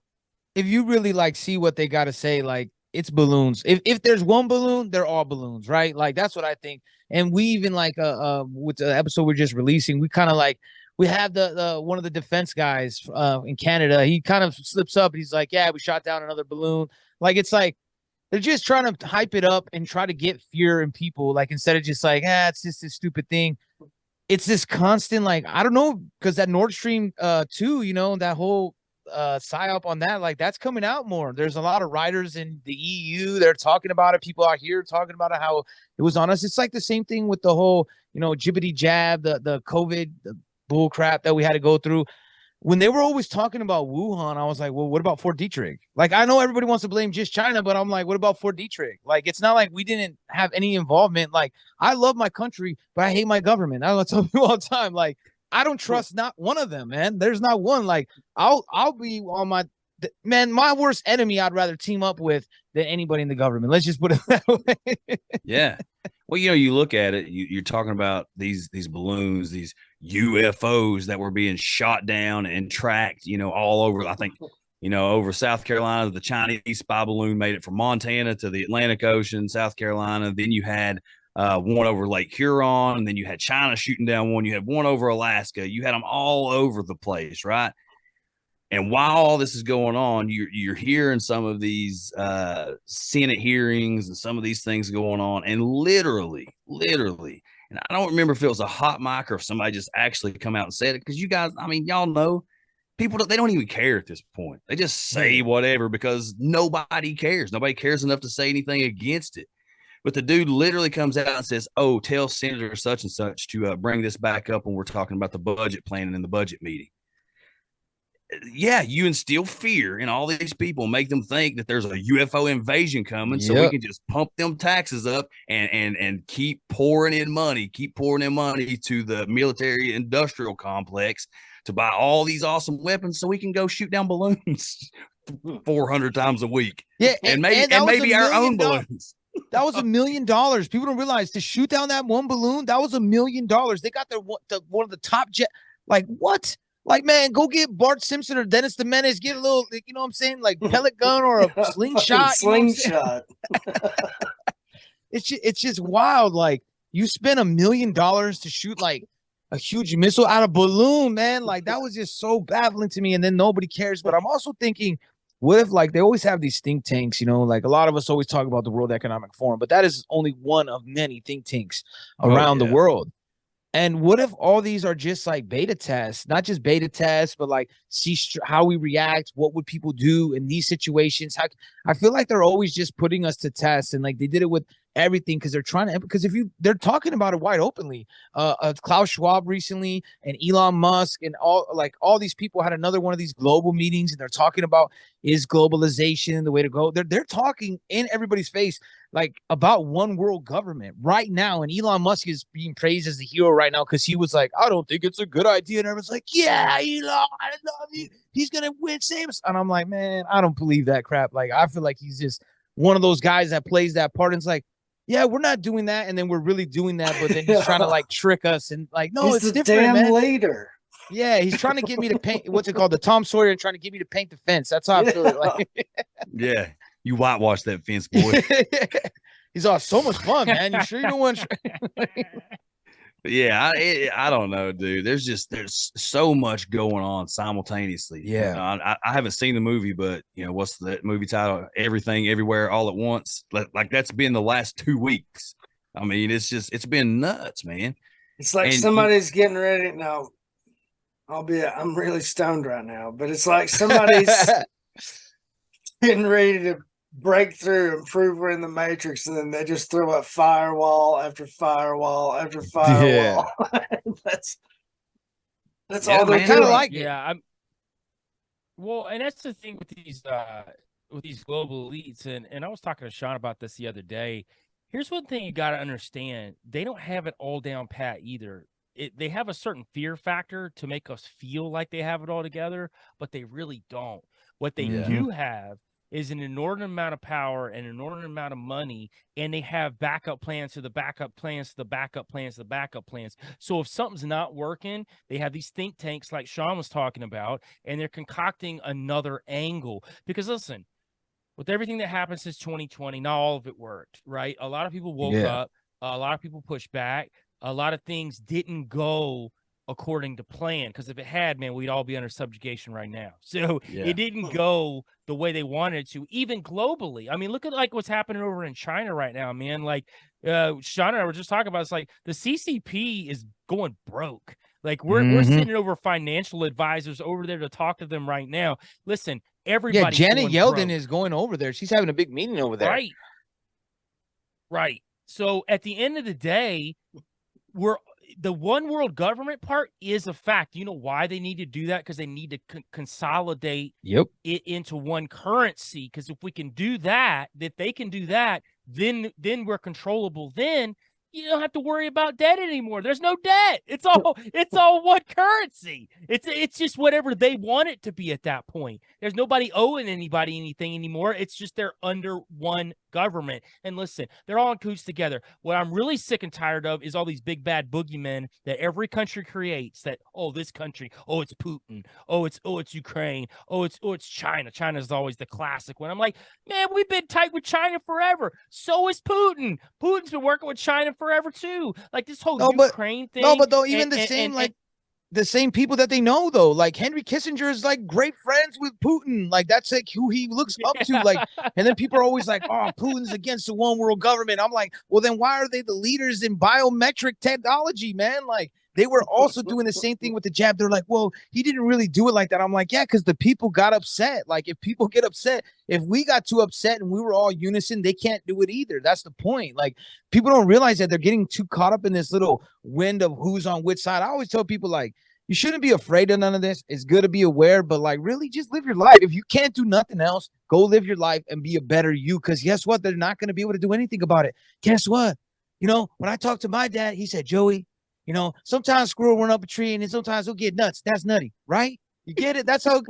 If you really like see what they got to say, like it's balloons. If there's one balloon, they're all balloons, right? Like that's what I think. And we even like with the episode we're just releasing, we kind of like we have the one of the defense guys in Canada. He kind of slips up and he's like, yeah, we shot down another balloon. Like it's like they're just trying to hype it up and try to get fear in people. Like instead of just like, it's just this stupid thing. It's this constant like I don't know, because that Nord Stream 2, you know, that whole psyop on that, like that's coming out more. There's a lot of writers in the EU, they're talking about it. People out here talking about it, how it was on us. It's like the same thing with the whole, you know, jibbity jab, the COVID, the bull crap that we had to go through. When they were always talking about Wuhan, I was like, well, what about Fort Detrick? Like, I know everybody wants to blame just China, but I'm like, what about Fort Detrick? Like, it's not like we didn't have any involvement. Like, I love my country, but I hate my government. I tell you all the time, like, I don't trust not one of them, man. There's not one. Like, I'll be on my my worst enemy I'd rather team up with than anybody in the government. Let's just put it that way. Yeah. Well, you know, you look at it, you're talking about these balloons, these UFOs that were being shot down and tracked, you know, all over. I think, you know, over South Carolina, the Chinese spy balloon made it from Montana to the Atlantic Ocean, South Carolina. Then you had one over Lake Huron, and then you had China shooting down one. You had one over Alaska. You had them all over the place, right? And while all this is going on, you're hearing some of these Senate hearings and some of these things going on, and literally, and I don't remember if it was a hot mic or if somebody just actually come out and said it, because you guys, I mean, y'all know, people, they don't even care at this point. They just say whatever because nobody cares. Nobody cares enough to say anything against it. But the dude literally comes out and says, oh, tell Senator such and such to bring this back up when we're talking about the budget planning in the budget meeting. Yeah, you instill fear in all these people, make them think that there's a UFO invasion coming, so we can just pump them taxes up and keep pouring in money to the military industrial complex to buy all these awesome weapons so we can go shoot down balloons 400 times a week. Yeah, and maybe our own balloons. That was $1 million. People don't realize to shoot down that one balloon, that was $1 million. They got one of the top jet. Like, what? Like, man, go get Bart Simpson or Dennis the Menace. Get a little, you know what I'm saying? Like pellet gun or a slingshot. Slingshot. It's just wild. Like, you spend $1 million to shoot like a huge missile out of a balloon, man. Like, that was just so baffling to me. And then nobody cares. But I'm also thinking, what if, like, they always have these think tanks, you know, like a lot of us always talk about the World Economic Forum, but that is only one of many think tanks around the world. And what if all these are just like beta tests, not just beta tests, but like see how we react? What would people do in these situations? I feel like they're always just putting us to test, and like they did it with everything because they're trying to. Because they're talking about it wide openly. Klaus Schwab recently, and Elon Musk, and all these people had another one of these global meetings, and they're talking about is globalization the way to go. They're talking in everybody's face like about one world government right now. And Elon Musk is being praised as the hero right now because he was like, I don't think it's a good idea. And everyone's like, yeah, Elon, I love you. He's going to win. Same. And I'm like, man, I don't believe that crap. Like, I feel like he's just one of those guys that plays that part. And it's like, yeah, we're not doing that. And then we're really doing that. But then he's trying to like trick us. And like, no, he's it's the different, damn man. leader. Yeah, he's trying to get me to paint. What's it called? The Tom Sawyer, and trying to get me to paint the fence. That's how I feel it. Like, Yeah, you whitewash that fence, boy. He's all so much fun, man. You sure you don't want? Yeah, I don't know, dude. There's so much going on simultaneously. Yeah. I haven't seen the movie, but what's that movie title? Everything, Everywhere, All at Once. Like that's been the last 2 weeks. I mean, it's been nuts, man. It's like somebody's getting ready now. I'm really stoned right now, but it's like somebody's getting ready to break through and prove we're in the Matrix, and then they just throw up firewall after firewall after firewall. Yeah. that's all they're kind of doing. like. Yeah, well, and that's the thing with these global elites, and I was talking to Sean about this the other day. Here's one thing you got to understand: they don't have it all down pat either. They have a certain fear factor to make us feel like they have it all together, but they really don't. What they do have is an inordinate amount of power and an inordinate amount of money, and they have backup plans to the backup plans to the backup plans to the backup plans. So if something's not working, they have these think tanks like Sean was talking about, and they're concocting another angle. Because listen, with everything that happened since 2020, not all of it worked, right? A lot of people woke up, a lot of people pushed back, a lot of things didn't go according to plan, because if it had, man, we'd all be under subjugation right now. So it didn't go the way they wanted to, even globally. I mean, look at like what's happening over in China right now, man. Like Sean and I were just talking about, it's like the CCP is going broke. Like we're sending over financial advisors over there to talk to them right now. Listen, everybody. Yeah, Janet Yellen is going over there. She's having a big meeting over there. Right. So at the end of the day, the one world government part is a fact. You know why they need to do that? Because they need to consolidate it into one currency. Because if we can do that, if they can do that, then we're controllable. Then you don't have to worry about debt anymore. There's no debt. It's all one currency. It's just whatever they want it to be at that point. There's nobody owing anybody anything anymore. It's just they're under one government. And listen, they're all in cahoots together. What I'm really sick and tired of is all these big bad boogeymen that every country creates. That this country, it's Putin, it's Ukraine, it's China. China's always the classic one. I'm like, man, we've been tight with China forever. So is Putin. Putin's been working with China forever too. Like this whole Ukraine thing. No, but though even the same people that they know though, like Henry Kissinger is like great friends with Putin. Like that's like who he looks up to. Like, and then people are always like, oh, Putin's against the one world government. I'm like, well, then why are they the leaders in biometric technology, man? Like they were also doing the same thing with the jab. They're like, well, he didn't really do it like that. I'm like, yeah, because the people got upset. Like if people get upset, if we got too upset and we were all unison, they can't do it either. That's the point. Like people don't realize that they're getting too caught up in this little wind of who's on which side. I always tell people like, you shouldn't be afraid of none of this. It's good to be aware, but like really just live your life. If you can't do nothing else, go live your life and be a better you. Because guess what? They're not going to be able to do anything about it. Guess what? When I talked to my dad, he said, Joey, sometimes squirrel run up a tree and then sometimes he'll get nuts. That's nutty, right? You get it? That's how.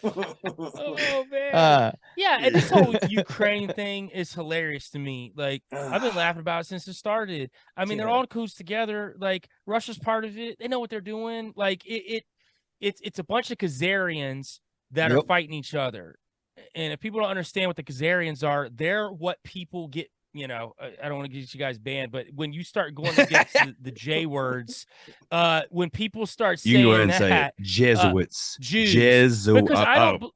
Oh man, yeah, and this whole Ukraine thing is hilarious to me. Like I've been laughing about it since it started. I mean, they're all in cahoots together. Like Russia's part of it. They know what they're doing. Like it's a bunch of Khazarians that are fighting each other. And if people don't understand what the Khazarians are, they're what people get. I don't want to get you guys banned, but when you start going against the J words, when people start saying you go ahead and that, say it. Jesuits, Jews, Jesuits. because I don't.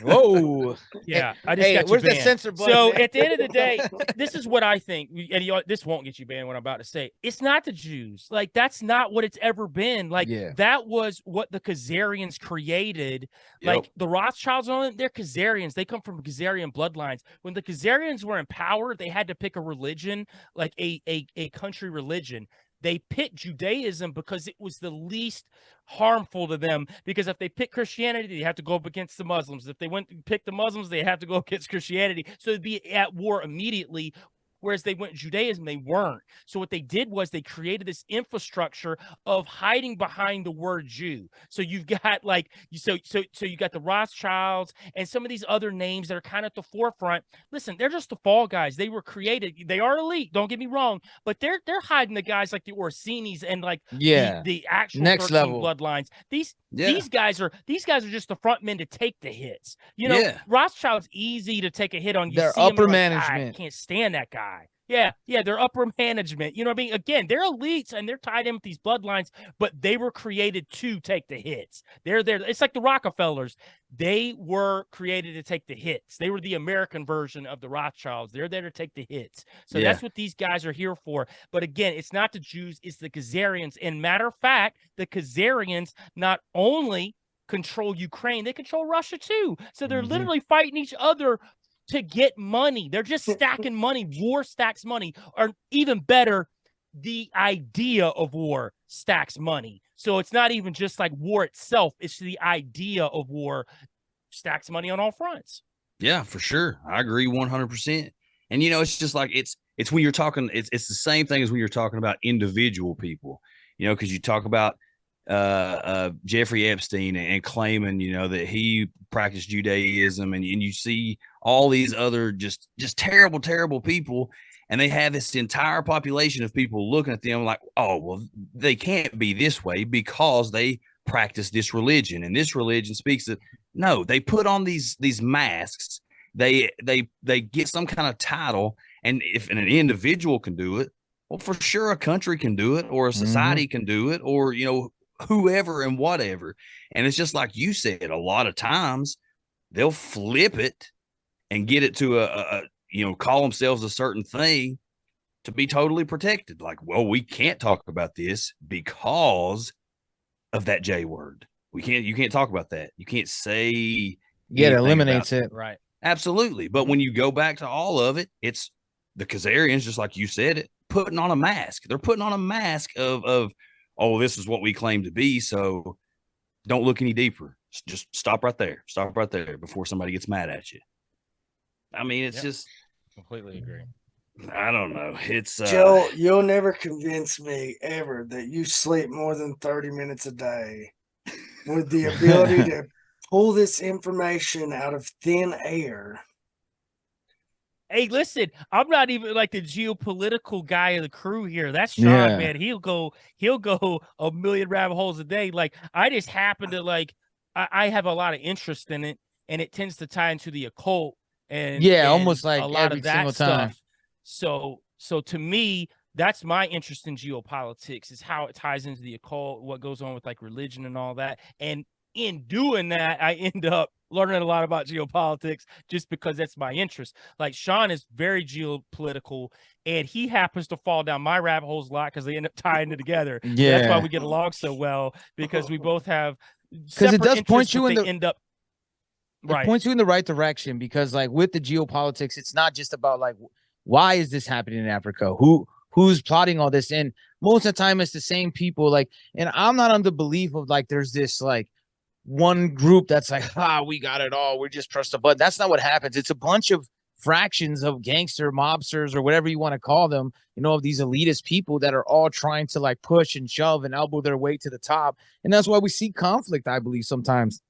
Whoa. Yeah, I just Hey, got you where's that banned. censor button? So man? at the end of the day, this is what I think, and this won't get you banned. What I'm about to say, it's not the Jews. Like that's not what it's ever been. Like that was what the Khazarians created. Like the Rothschilds, they're Khazarians. They come from Khazarian bloodlines. When the Khazarians were in power, they had to pick a religion, like a country religion. They picked Judaism because it was the least harmful to them. Because if they picked Christianity, they have to go up against the Muslims. If they went and picked the Muslims, they have to go against Christianity. So they'd be at war immediately. Whereas they went Judaism, they weren't. So what they did was they created this infrastructure of hiding behind the word Jew. So you've got like so you got the Rothschilds and some of these other names that are kind of at the forefront. Listen, they're just the fall guys. They were created. They are elite. Don't get me wrong, but they're hiding the guys like the Orsinis and like the actual next 13 level bloodlines. These guys are just the front men to take the hits. You know, Rothschild's easy to take a hit on. You They're see him, upper like, management. I can't stand that guy. Yeah, they're upper management. You know what I mean? Again, they're elites and they're tied in with these bloodlines, but they were created to take the hits. They're there. It's like the Rockefellers. They were created to take the hits. They were the American version of the Rothschilds. They're there to take the hits. So that's what these guys are here for. But again, it's not the Jews, it's the Khazarians. And matter of fact, the Khazarians not only control Ukraine, they control Russia too. So they're literally fighting each other to get money. They're just stacking money. War stacks money. Or even better, the idea of war stacks money. So it's not even just like war itself. It's the idea of war stacks money on all fronts. Yeah, for sure. I agree 100%. And, you know, it's just like it's when you're talking, it's the same thing as when you're talking about individual people, you know, because you talk about Jeffrey Epstein and claiming, you know, that he practiced Judaism, and you see all these other just terrible people, and they have this entire population of people looking at them like, oh, well, they can't be this way because they practice this religion, and this religion speaks that no, they put on these masks, they get some kind of title, and if an individual can do it, well, for sure a country can do it, or a society can do it, or, you know, whoever and whatever. And it's just like you said, a lot of times they'll flip it and get it to a you know, call themselves a certain thing to be totally protected. Like, well, we can't talk about this because of that J word. You can't talk about that. You can't say it eliminates it. Right. Absolutely. But when you go back to all of it, it's the Khazarians, just like you said it, putting on a mask. They're putting on a mask of oh, this is what we claim to be, so don't look any deeper. Just stop right there. Stop right there before somebody gets mad at you. I mean, it's just completely agree. I don't know. It's Joe, you'll never convince me ever that you sleep more than 30 minutes a day with the ability to pull this information out of thin air. Hey, listen, I'm not even like the geopolitical guy of the crew here. That's Sean, man. He'll go a million rabbit holes a day. Like, I just happen to like, I have a lot of interest in it, and it tends to tie into the occult and almost like a lot every of that single time. stuff. So to me, that's my interest in geopolitics, is how it ties into the occult, what goes on with like religion and all that. And in doing that, I end up learning a lot about geopolitics just because that's my interest. Like, Sean is very geopolitical, and he happens to fall down my rabbit holes a lot because they end up tying it together. So that's why we get along so well, because we both have, because it does point you in the end up It points you in the right direction, because like with the geopolitics, it's not just about like, why is this happening in Africa? Who's plotting all this? And most of the time it's the same people. Like, and I'm not under belief of like there's this like one group that's like, we got it all, we're just press the button. That's not what happens. It's a bunch of fractions of gangster mobsters or whatever you want to call them, you know, of these elitist people that are all trying to like push and shove and elbow their way to the top. And that's why we see conflict, I believe. Sometimes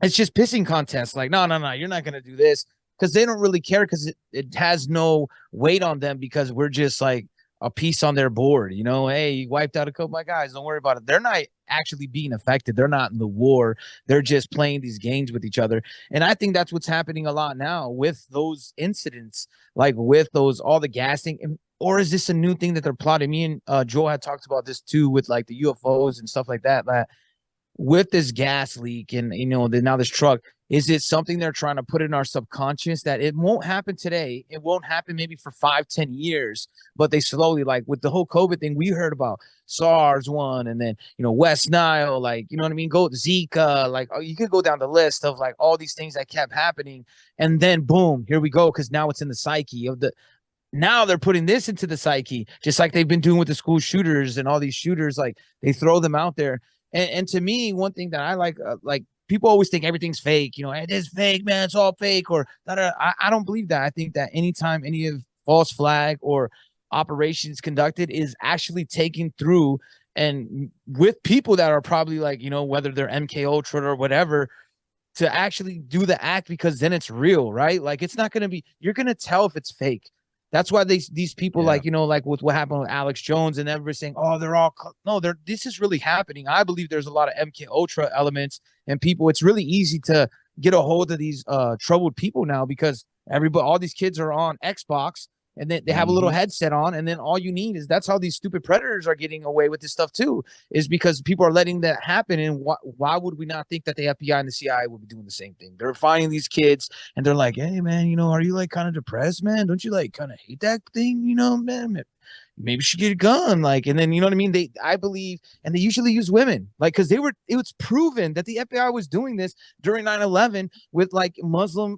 it's just pissing contests. Like, no, you're not going to do this, because they don't really care, because it has no weight on them, because we're just like a piece on their board. You know, hey, you wiped out a couple of my guys, don't worry about it. They're not actually being affected. They're not in the war. They're just playing these games with each other. And I think that's what's happening a lot now with those incidents, like with those, all the gassing. Or is this a new thing that they're plotting? Me and Joel had talked about this too, with like the UFOs and stuff like that, that with this gas leak and now this truck, is it something they're trying to put in our subconscious that it won't happen today? It won't happen maybe for 5-10 years, but they slowly, like with the whole COVID thing, we heard about SARS one, and then West Nile, like what I mean, go Zika, like you could go down the list of like all these things that kept happening, and then boom, here we go, because now it's in the psyche of the. Now they're putting this into the psyche, just like they've been doing with the school shooters and all these shooters. Like they throw them out there, and to me, one thing that I like people always think everything's fake. It is fake, man. It's all fake. Or I don't believe that. I think that anytime any of false flag or operations conducted is actually taken through and with people that are probably like, whether they're MK Ultra or whatever, to actually do the act, because then it's real, right? Like it's not going to be, you're going to tell if it's fake. That's why these people, like, like with what happened with Alex Jones and everybody saying, oh, they're all, no, this is really happening. I believe there's a lot of MK Ultra elements and people. It's really easy to get a hold of these troubled people now, because all these kids are on Xbox, and then they have a little headset on, and then all you need is, that's how these stupid predators are getting away with this stuff too, is because people are letting that happen. And why would we not think that the FBI and the CIA would be doing the same thing? They're finding these kids and they're like, hey man, are you like kind of depressed, man? Don't you like kind of hate that thing, man? Maybe you should get a gun, like, and then what I mean, I believe, and they usually use women, like, because it was proven that the FBI was doing this during 9/11 with like Muslim,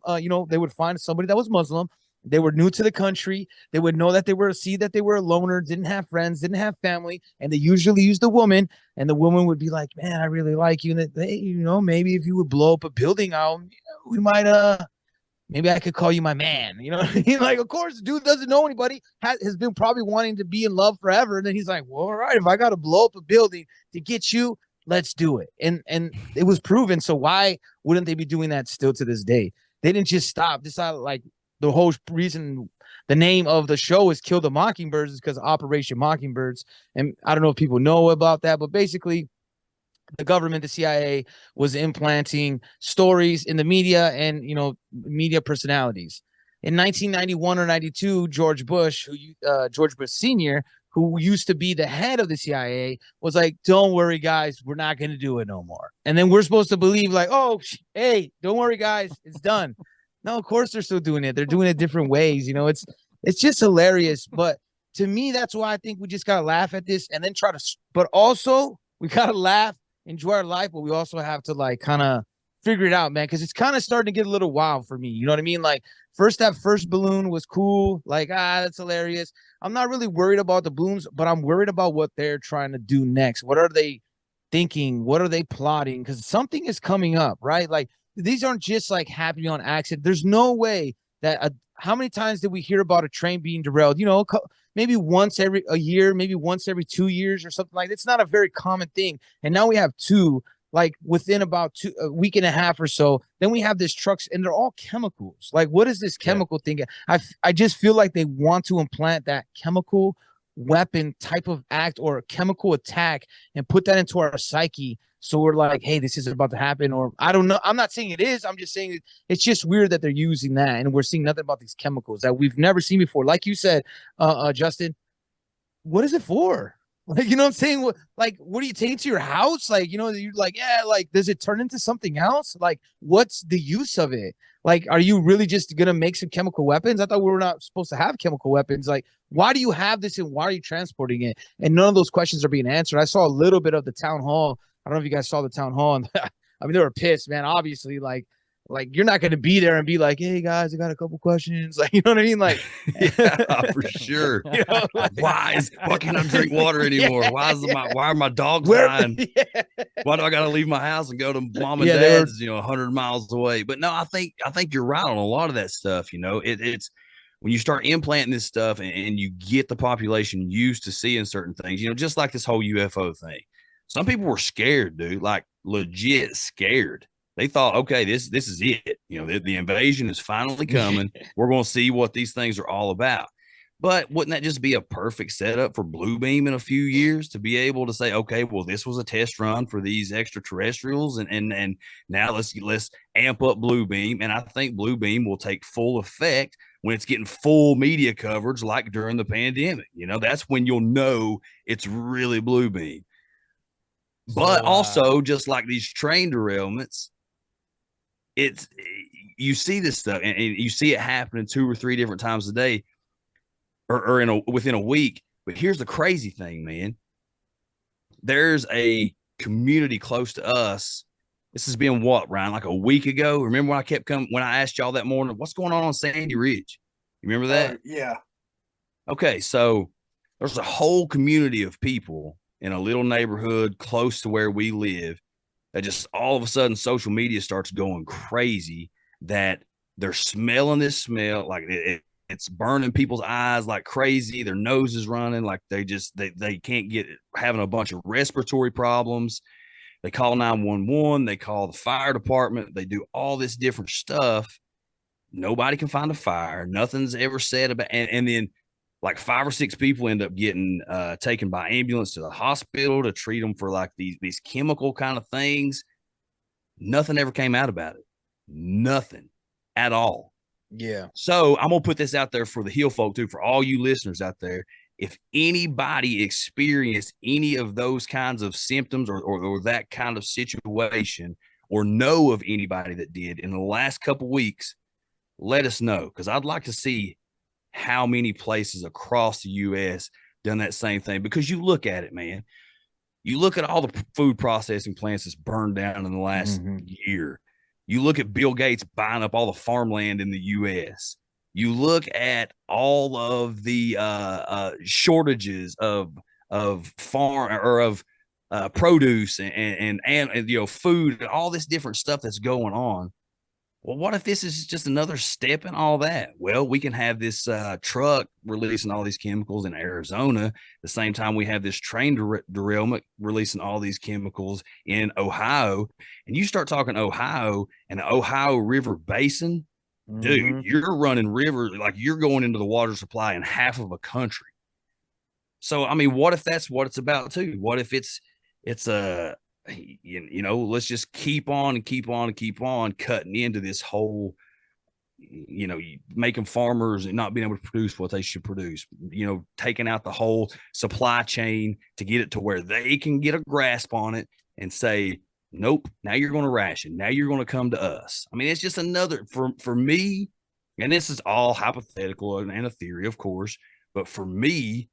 they would find somebody that was Muslim. They were new to the country. They would know that they were a loner, didn't have friends, didn't have family, and they usually used a woman. And the woman would be like, "Man, I really like you." And they, maybe if you would blow up a building out, we might, maybe I could call you my man. You know what I mean? Like, of course, the dude doesn't know anybody, has been probably wanting to be in love forever. And then he's like, well, all right, if I got to blow up a building to get you, let's do it. And it was proven. So why wouldn't they be doing that still to this day? They didn't just stop. Decided, like, the whole reason the name of the show is Kill the Mockingbirds is because of Operation Mockingbirds. And I don't know if people know about that, but basically the government, the CIA, was implanting stories in the media and, media personalities. In 1991 or 92, George Bush Sr., who used to be the head of the CIA, was like, don't worry, guys, we're not going to do it no more. And then we're supposed to believe like, oh, hey, don't worry, guys, it's done. No, of course they're still doing it. They're doing it different ways. It's just hilarious. But to me, that's why I think we just got to laugh at this and then but also we got to laugh, enjoy our life, but we also have to like kind of figure it out, man. Cause it's kind of starting to get a little wild for me. You know what I mean? Like that first balloon was cool. Like, that's hilarious. I'm not really worried about the balloons, but I'm worried about what they're trying to do next. What are they thinking? What are they plotting? Cause something is coming up, right? Like, these aren't just like happening on accident. There's no way that how many times did we hear about a train being derailed? Maybe once every a year, maybe once every 2 years or something like that. It's not a very common thing. And now we have two, like within about a week and a half or so. Then we have this trucks, and they're all chemicals. Like, what is this chemical thing? I just feel like they want to implant that chemical weapon type of act or chemical attack and put that into our psyche. So we're like, hey, this is about to happen. Or I don't know. I'm not saying it is. I'm just saying it's just weird that they're using that. And we're seeing nothing about these chemicals that we've never seen before. Like you said, Justin, what is it for? Like, what I'm saying? What do you take to your house? Like, you're like, yeah, like, does it turn into something else? Like, what's the use of it? Like, are you really just going to make some chemical weapons? I thought we were not supposed to have chemical weapons. Like, why do you have this and why are you transporting it? And none of those questions are being answered. I saw a little bit of the town hall. I don't know if you guys saw the town hall. And I mean, they were pissed, man. Obviously, like you're not going to be there and be like, hey guys, I got a couple questions. Like, you know what I mean? Like, yeah, for sure. Why can't I drink water anymore? Why are my dogs dying? Why do I got to leave my house and go to mom and dad's, 100 miles away? But no, I think you're right on a lot of that stuff. It's when you start implanting this stuff and you get the population used to seeing certain things, just like this whole UFO thing. Some people were scared, dude, like legit scared. They thought, okay, this is it. The invasion is finally coming. We're going to see what these things are all about. But wouldn't that just be a perfect setup for Blue Beam in a few years to be able to say, okay, well, this was a test run for these extraterrestrials, and now let's amp up Blue Beam. And I think Blue Beam will take full effect when it's getting full media coverage, like during the pandemic. That's when you'll know it's really Blue Beam. But So, also, just like these train derailments, it's you see this stuff and you see it happening 2 or 3 different times a day, or within a week. But here's the crazy thing, man. There's a community close to us. This has been what, Ryan, like a week ago? Remember when I kept coming when I asked y'all that morning, what's going on Sandy Ridge? You remember that? Yeah. Okay, so there's a whole community of people in a little neighborhood close to where we live that just all of a sudden social media starts going crazy, that they're smelling this smell like it's burning people's eyes like crazy. Their nose is running like they can't get having a bunch of respiratory problems. They call 911. They call the fire department. They do all this different stuff. Nobody can find a fire. Nothing's ever said about, and then like 5 or 6 people end up getting taken by ambulance to the hospital to treat them for like these chemical kind of things. Nothing ever came out about it. Nothing at all. Yeah. So I'm gonna put this out there for the Hill folk too, for all you listeners out there. If anybody experienced any of those kinds of symptoms or that kind of situation, or know of anybody that did in the last couple weeks, let us know, because I'd like to see how many places across the U.S. done that same thing. Because you look at it, man. You look at all the food processing plants that's burned down in the last year. You look at Bill Gates buying up all the farmland in the U.S. You look at all of the shortages of farm or of produce and you know, food and all this different stuff that's going on. Well, what if this is just another step in all that? Well, we can have this truck releasing all these chemicals in Arizona the same time we have this train derailment releasing all these chemicals in Ohio. And you start talking Ohio and the Ohio River Basin, dude, you're running rivers like you're going into the water supply in half of a country. So, I mean, what if that's what it's about too? What if it's a you know, let's just keep on and keep on and keep on cutting into this whole, you know, making farmers and not being able to produce what they should produce, you know, taking out the whole supply chain to get it to where they can get a grasp on it and say, nope, now you're going to ration. Now you're going to come to us. I mean, it's just another for me, and this is all hypothetical and a theory, of course, but for me,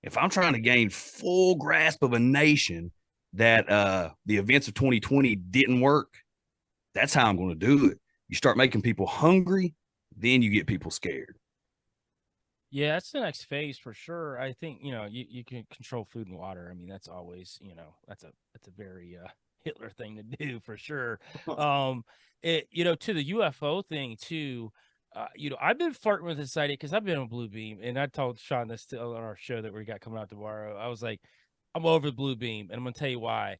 if I'm trying to gain full grasp of a nation that the events of 2020 didn't work, that's how I'm going to do it. You start making people hungry, then you get people scared. Yeah, that's the next phase for sure. I think, you know, you can control food and water. I mean, that's always, you know, that's a very Hitler thing to do for sure. You know, to the UFO thing too, you know, I've been flirting with this idea because I've been on Blue Beam, and I told Sean this on our show that we got coming out tomorrow. I was like, I'm over the Blue Beam, and I'm going to tell you why.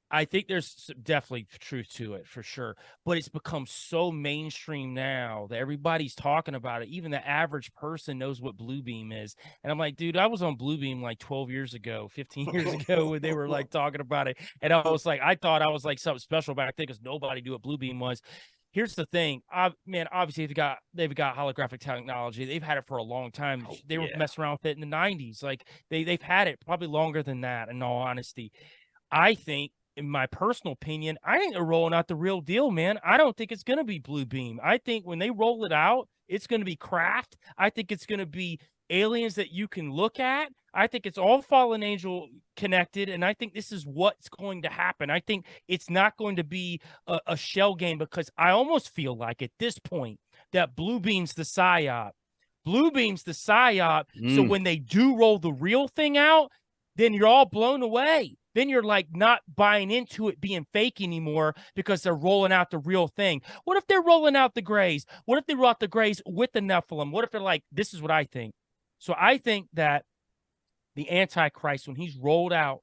I think there's definitely truth to it for sure, but it's become so mainstream now that everybody's talking about it. Even the average person knows what Blue Beam is. And I'm like, dude, I was on Blue Beam like 12 years ago, 15 years ago when they were like talking about it. And I was like, I thought I was like something special back then because nobody knew what Blue Beam was. Here's the thing, man. Obviously, they've got holographic technology. They've had it for a long time. They were messing around with it in the 90s. Like they've had it probably longer than that. In all honesty, I think, in my personal opinion, I think they're rolling out the real deal, man. I don't think it's going to be Blue Beam. I think when they roll it out, it's going to be craft. I think it's going to be aliens that you can look at. I think it's all fallen angel connected, and I think this is what's going to happen. I think it's not going to be a shell game, because I almost feel like at this point that Blue Beam's the psyop. Blue Beam's the psyop. So when they do roll the real thing out, then you're all blown away. Then you're like not buying into it being fake anymore because they're rolling out the real thing. What if they're rolling out the Greys? What if they roll out the Greys with the Nephilim? What if they're like, this is what I think. So I think that the Antichrist, when he's rolled out,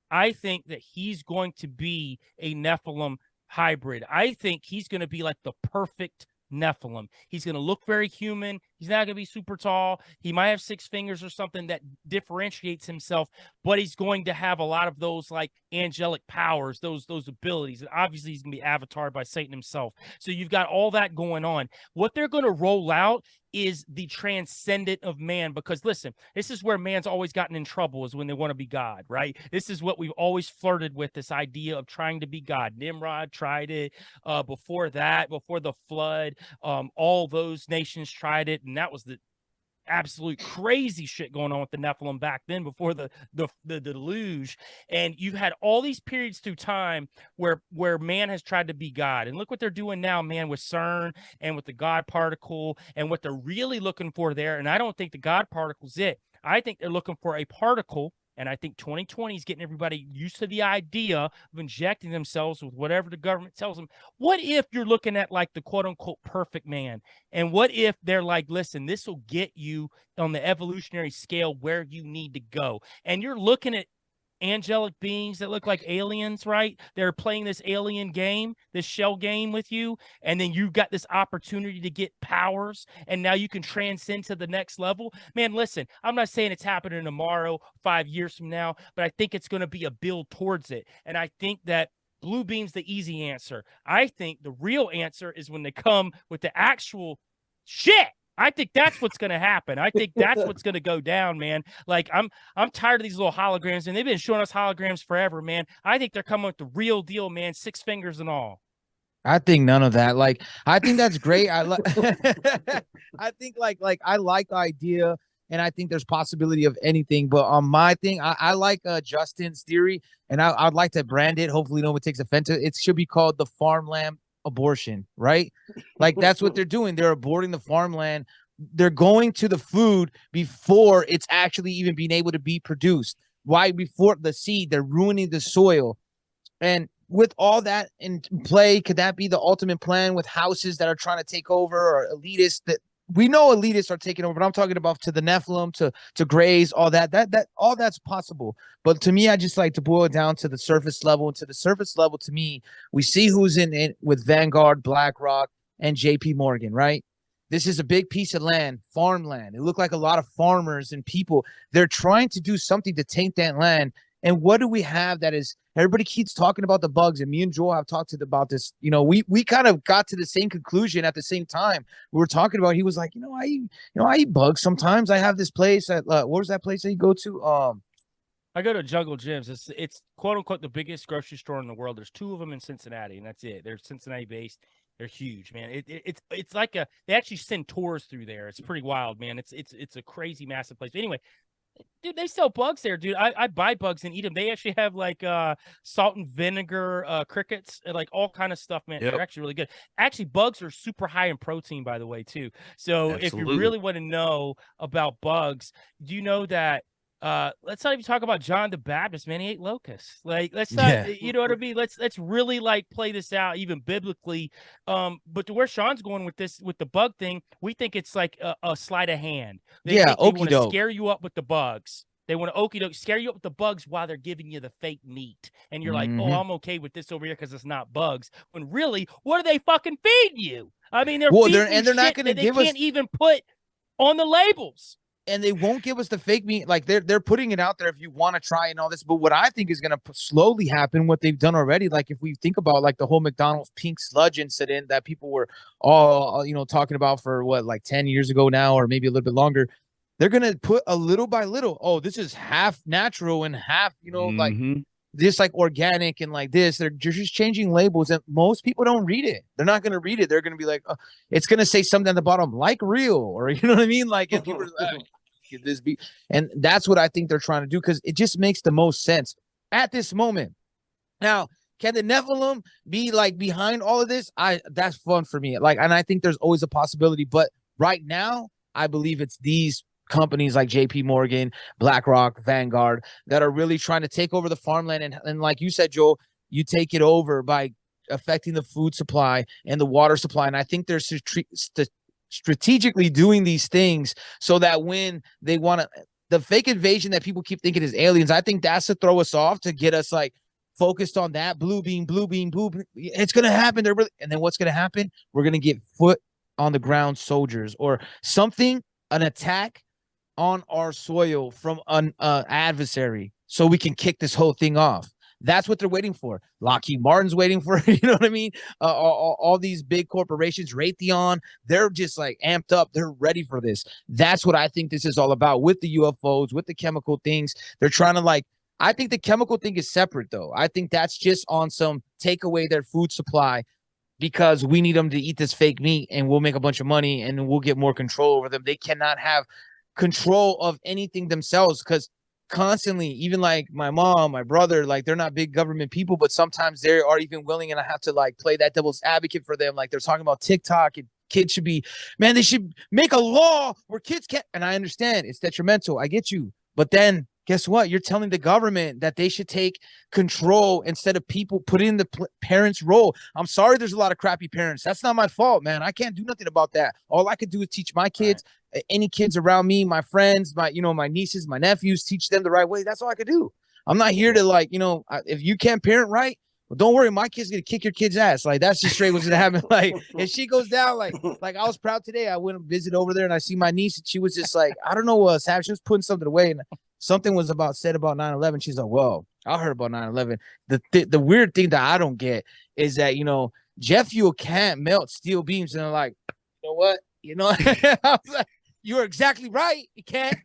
I think that he's going to be a Nephilim hybrid. I think he's going to be like the perfect Nephilim. He's going to look very human. He's He's not going to be super tall. He might have 6 fingers or something that differentiates himself, but he's going to have a lot of those like angelic powers, those abilities. And obviously he's going to be avatared by Satan himself. So you've got all that going on. What they're going to roll out is the transcendent of man, because listen, this is where man's always gotten in trouble, is when they want to be God, right? This is what we've always flirted with, this idea of trying to be God. Nimrod tried it before that, before the flood. All those nations tried it, and that was the absolute crazy shit going on with the Nephilim back then before the deluge. And you've had all these periods through time where man has tried to be God. And look what they're doing now, man, with CERN and with the God particle, and what they're really looking for there. And I don't think the God particle's it. I think they're looking for a particle. And I think 2020 is getting everybody used to the idea of injecting themselves with whatever the government tells them. What if you're looking at like the quote unquote perfect man? And what if they're like, listen, this will get you on the evolutionary scale where you need to go? And you're looking at angelic beings that look like aliens, right? They're playing this alien game, this shell game with you, and then you've got this opportunity to get powers, and now you can transcend to the next level. Man, listen, I'm not saying it's happening tomorrow, 5 years from now, but I think it's going to be a build towards it. And I think that blue beam's the easy answer. I think the real answer is when they come with the actual shit. I think that's what's going to happen. I think that's what's going to go down, man. Like, I'm tired of these little holograms, and they've been showing us holograms forever, man. I think they're coming with the real deal, man, 6 fingers and all. I think none of that. Like, I think that's great. I think like I like the idea, and I think there's possibility of anything. But on my thing, I like Justin's theory, and I'd like to brand it. Hopefully, no one takes offense to it. It should be called the farmland abortion, right? Like, that's what they're doing. They're aborting the farmland. They're going to the food before it's actually even being able to be produced. Why? Before the seed, they're ruining the soil. And with all that in play, could that be the ultimate plan with houses that are trying to take over, or elitists that we know elitists are taking over? But I'm talking about to the Nephilim, to Greys, all that all that's possible. But to me, I just like to boil it down to the surface level. And to the surface level, to me, we see who's in it with Vanguard, BlackRock, and JP Morgan, right? This is a big piece of land, farmland. It looked like a lot of farmers and people. They're trying to do something to taint that land. And what do we have that is, everybody keeps talking about the bugs, and me and Joel have talked about this. You know, we kind of got to the same conclusion at the same time. We were talking about, he was like, I eat bugs sometimes. I have this place at what was that place that you go to? I go to Jungle Gyms. It's quote unquote the biggest grocery store in the world. There's 2 of them in Cincinnati, and that's it. They're Cincinnati based. They're huge, man. It's like they actually send tours through there. It's pretty wild, man. It's a crazy, massive place. But anyway, dude, they sell bugs there, dude. I buy bugs and eat them. They actually have like salt and vinegar crickets and like all kind of stuff, man. Yep. They're actually really good. Actually, bugs are super high in protein, by the way, too. So Absolutely. if you really want to know about bugs, do you know that let's not even talk about John the Baptist, man. He ate locusts. Like, let's not, you know what I mean? Let's really like play this out even biblically. But to where Sean's going with this, with the bug thing, we think it's like a sleight of hand. They want to scare you up with the bugs. They want to okey doke scare you up with the bugs while they're giving you the fake meat. And you're like, oh, I'm okay with this over here because it's not bugs. When really, what are they fucking feeding you? I mean, they're not going to give us, they can't even put on the labels. And they won't give us the fake meat. Like, they're putting it out there if you want to try and all this. But what I think is going to slowly happen, what they've done already, like if we think about like the whole McDonald's pink sludge incident that people were all, talking about for what, like 10 years ago now, or maybe a little bit longer, they're going to put a little by little, oh, this is half natural and half, like this, like organic and like this. They're just changing labels, and most people don't read it. They're not going to read it. They're going to be like, oh, it's going to say something at the bottom, like real, or you know what I mean? Like, if people are like, this be, and that's what I think they're trying to do, because it just makes the most sense at this moment. Now, can the Nephilim be like behind all of this? That's fun for me. Like, and I think there's always a possibility, but right now, I believe it's these companies like JP Morgan, BlackRock, Vanguard that are really trying to take over the farmland. And like you said, Joel, you take it over by affecting the food supply and the water supply. And I think they're strategically doing these things so that when they want to, the fake invasion that people keep thinking is aliens, I think that's to throw us off, to get us like focused on that blue beam. It's going to happen. And then what's going to happen? We're going to get foot on the ground soldiers or something, an attack on our soil from an adversary so we can kick this whole thing off. That's what they're waiting for. Lockheed Martin's waiting for, you know what I mean? All these big corporations, Raytheon, they're just like amped up. They're ready for this. That's what I think this is all about with the UFOs, with the chemical things. They're trying to like, I think the chemical thing is separate though. I think that's just on some take away their food supply because we need them to eat this fake meat and we'll make a bunch of money and we'll get more control over them. They cannot have control of anything themselves because constantly, even like my mom, my brother, like they're not big government people, but sometimes they are even willing, and I have to like play that devil's advocate for them. Like they're talking about TikTok and kids should be, man, they should make a law where kids can't. And I understand it's detrimental. I get you. But then guess what? You're telling the government that they should take control instead of people putting in the parents' role. I'm sorry, there's a lot of crappy parents. That's not my fault, man. I can't do nothing about that. All I could do is teach my kids, any kids around me, my friends, my nieces, my nephews, teach them the right way. That's all I could do. I'm not here to like, if you can't parent right, well, don't worry, my kid's gonna kick your kid's ass. Like that's just straight what's gonna happen. Like if she goes down, like I was proud today. I went and visit over there and I see my niece and she was just like, I don't know what's happening. She was putting something away and something was said about 9/11. She's like, whoa, I heard about 9/11. The weird thing that I don't get is that jet fuel can't melt steel beams, and they're like, you know what? I was like, you're exactly right. You can't.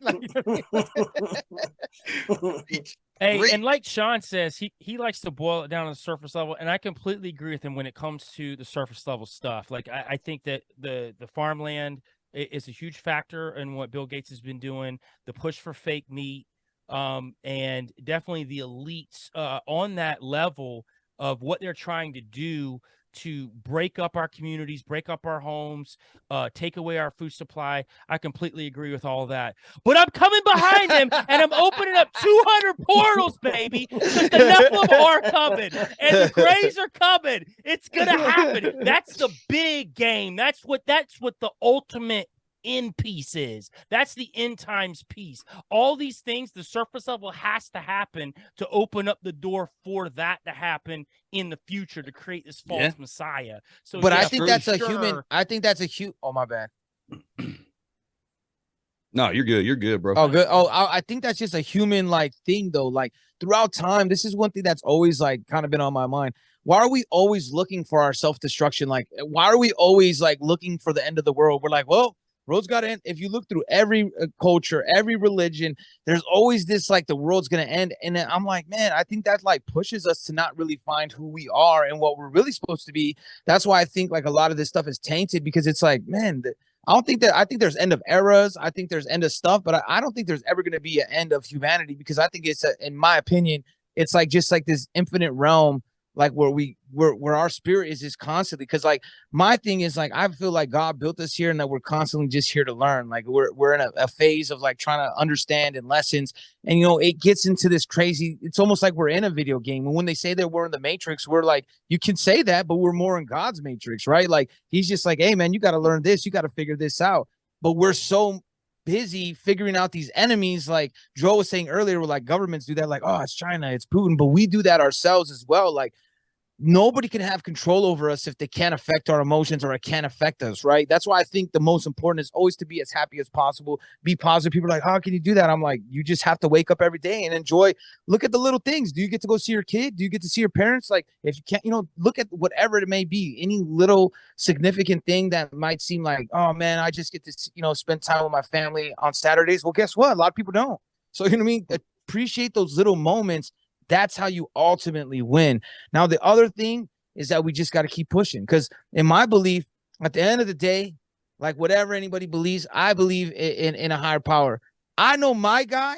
Hey, and like Sean says, he likes to boil it down on the surface level, and I completely agree with him when it comes to the surface level stuff. Like I think that the farmland is a huge factor in what Bill Gates has been doing, the push for fake meat, and definitely the elites on that level of what they're trying to do to break up our communities, break up our homes, take away our food supply. I completely agree with all that. But I'm coming behind them and I'm opening up 200 portals, baby. Because the Nephilim are coming and the Greys are coming. It's gonna happen. That's the big game. That's what the ultimate end piece is. That's the end times piece. All these things, the surface level has to happen to open up the door for that to happen in the future to create this false messiah. So, but I think that's a human. I think that's a huge. Oh, my bad. No, you're good. You're good, bro. Oh, good. Oh, I think that's just a human like thing, though. Like throughout time, this is one thing that's always like kind of been on my mind. Why are we always looking for our self-destruction? Like, why are we always like looking for the end of the world? We're like, well, world's got to end. If you look through every culture, every religion, there's always this like the world's gonna end. And then I'm like, man, I think that like pushes us to not really find who we are and what we're really supposed to be. That's why I think like a lot of this stuff is tainted because it's like, man, I think there's end of eras. I think there's end of stuff, but I don't think there's ever going to be an end of humanity because I think in my opinion, it's like just like this infinite realm, like where our spirit is just constantly. Because like my thing is like I feel like God built us here and that we're constantly just here to learn. Like we're in a phase of like trying to understand and lessons, and it gets into this crazy. It's almost like we're in a video game. And when they say that we're in the Matrix, we're like, you can say that, but we're more in God's Matrix, right? Like He's just like, hey man, you got to learn this, you got to figure this out. But we're so busy figuring out these enemies, like Joe was saying earlier, where like governments do that, like, oh, it's China, it's Putin, but we do that ourselves as well. Like nobody can have control over us if they can't affect our emotions or it can't affect us, right? That's why I think the most important is always to be as happy as possible, be positive. People are like, how can you do that? I'm like, you just have to wake up every day and enjoy. Look at the little things. Do you get to go see your kid? Do you get to see your parents? Like if you can't, look at whatever it may be, any little significant thing that might seem like, oh man, I just get to, spend time with my family on Saturdays. Well, guess what? A lot of people don't. So, you know what I mean? Appreciate those little moments. That's how you ultimately win. Now, the other thing is that we just got to keep pushing because in my belief, at the end of the day, like whatever anybody believes, I believe in a higher power. I know my guy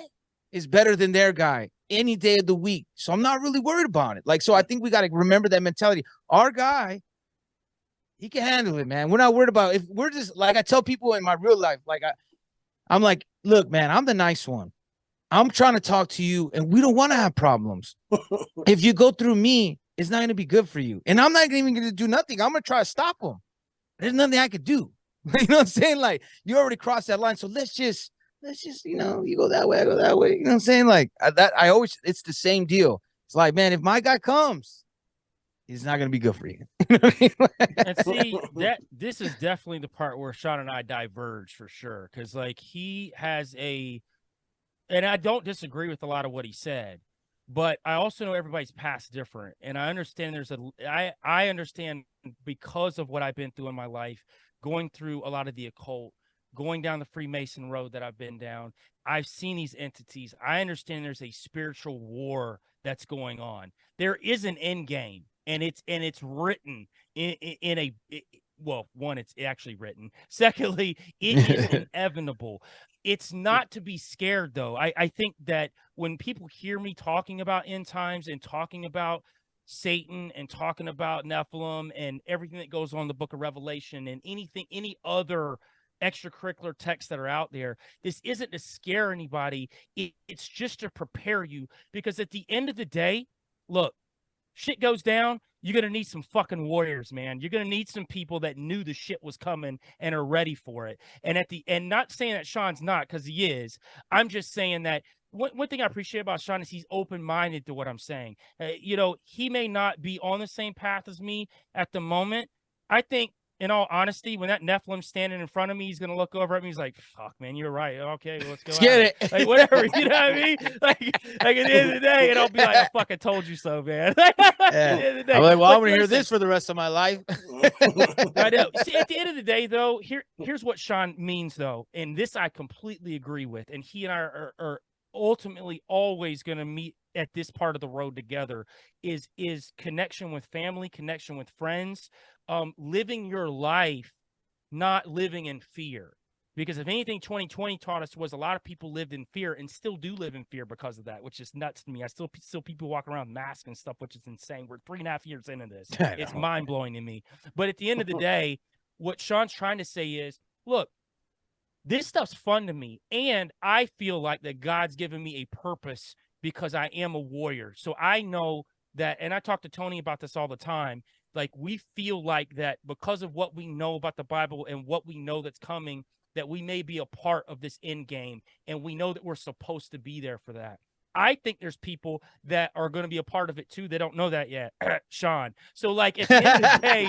is better than their guy any day of the week. So I'm not really worried about it. Like, so I think we got to remember that mentality. Our guy, he can handle it, man. We're not worried about it. If we're just like, I tell people in my real life, like I'm like, look, man, I'm the nice one. I'm trying to talk to you and we don't want to have problems. If you go through me, it's not going to be good for you. And I'm not even going to do nothing. I'm going to try to stop them. There's nothing I could do. You know what I'm saying? Like you already crossed that line. So let's just, you go that way, I go that way. You know what I'm saying? Like it's the same deal. It's like, man, if my guy comes, it's not going to be good for you. And see that this is definitely the part where Sean and I diverge for sure. Cause like he has and I don't disagree with a lot of what he said, but I also know everybody's past different. And I understand I understand because of what I've been through in my life, going through a lot of the occult, going down the Freemason road that I've been down. I've seen these entities. I understand there's a spiritual war that's going on. There is an end game, and it's written in a well, one, it's actually written. Secondly, it is inevitable. It's not to be scared, though. I think that when people hear me talking about end times and talking about Satan and talking about Nephilim and everything that goes on in the book of Revelation and any other extracurricular texts that are out there, this isn't to scare anybody. It's just to prepare you, because at the end of the day, look, shit goes down, you're going to need some fucking warriors, man. You're going to need some people that knew the shit was coming and are ready for it. And not saying that Sean's not, because he is. I'm just saying that one thing I appreciate about Sean is he's open-minded to what I'm saying. He may not be on the same path as me at the moment. I think, in all honesty, when that Nephilim's standing in front of me, he's going to look over at me. He's like, fuck, man, you're right. Okay, well, let's go. Get it. Like, whatever. You know what I mean? Like at the end of the day, and I'll be like, I fucking told you so, man. Yeah. I'm like, well, I'm going to hear this for the rest of my life. I know. See, at the end of the day, though, here's what Sean means, though. And this I completely agree with. And he and I are ultimately always going to meet at this part of the road together, is connection with family, connection with friends, living your life, not living in fear. Because if anything 2020 taught us was a lot of people lived in fear and still do live in fear because of that, which is nuts to me. I still people walk around with masks and stuff, which is insane. We're 3.5 years into this. It's mind-blowing to me. But at the end of the day, what Sean's trying to say is, look, this stuff's fun to me, and I feel like that God's given me a purpose because I am a warrior. So I know that, and I talk to Tony about this all the time, like we feel like that because of what we know about the Bible and what we know that's coming, that we may be a part of this end game, and we know that we're supposed to be there for that. I think there's people that are going to be a part of it too. They don't know that yet, Sean. So like at the end of the day,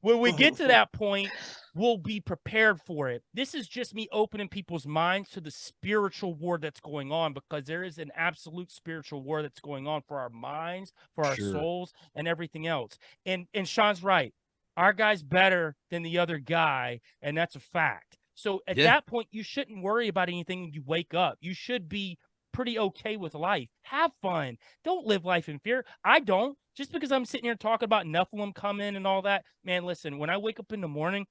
when we get to that point, we'll be prepared for it. This is just me opening people's minds to the spiritual war that's going on, because there is an absolute spiritual war that's going on for our minds, for our souls, and everything else. And Sean's right. Our guy's better than the other guy, and that's a fact. So at that point, you shouldn't worry about anything when you wake up. You should be pretty okay with life. Have fun. Don't live life in fear. I don't. Just because I'm sitting here talking about Nephilim coming and all that, man, listen, when I wake up in the morning,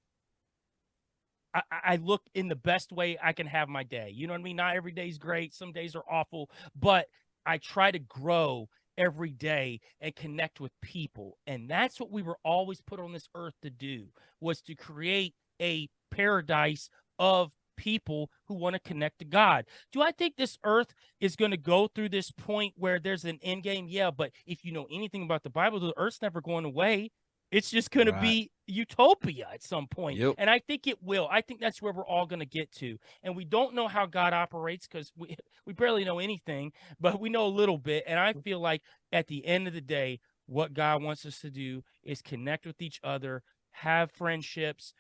I look in the best way I can have my day. You know what I mean? Not every day's great. Some days are awful, but I try to grow every day and connect with people. And that's what we were always put on this earth to do, was to create a paradise of people who want to connect to God. Do I think this earth is going to go through this point where there's an end game? Yeah, but if you know anything about the Bible, the earth's never going away. It's just going to be utopia at some point. Yep. And I think it will. I think that's where we're all going to get to. And we don't know how God operates because we barely know anything, but we know a little bit. And I feel like at the end of the day, what God wants us to do is connect with each other, have friendships,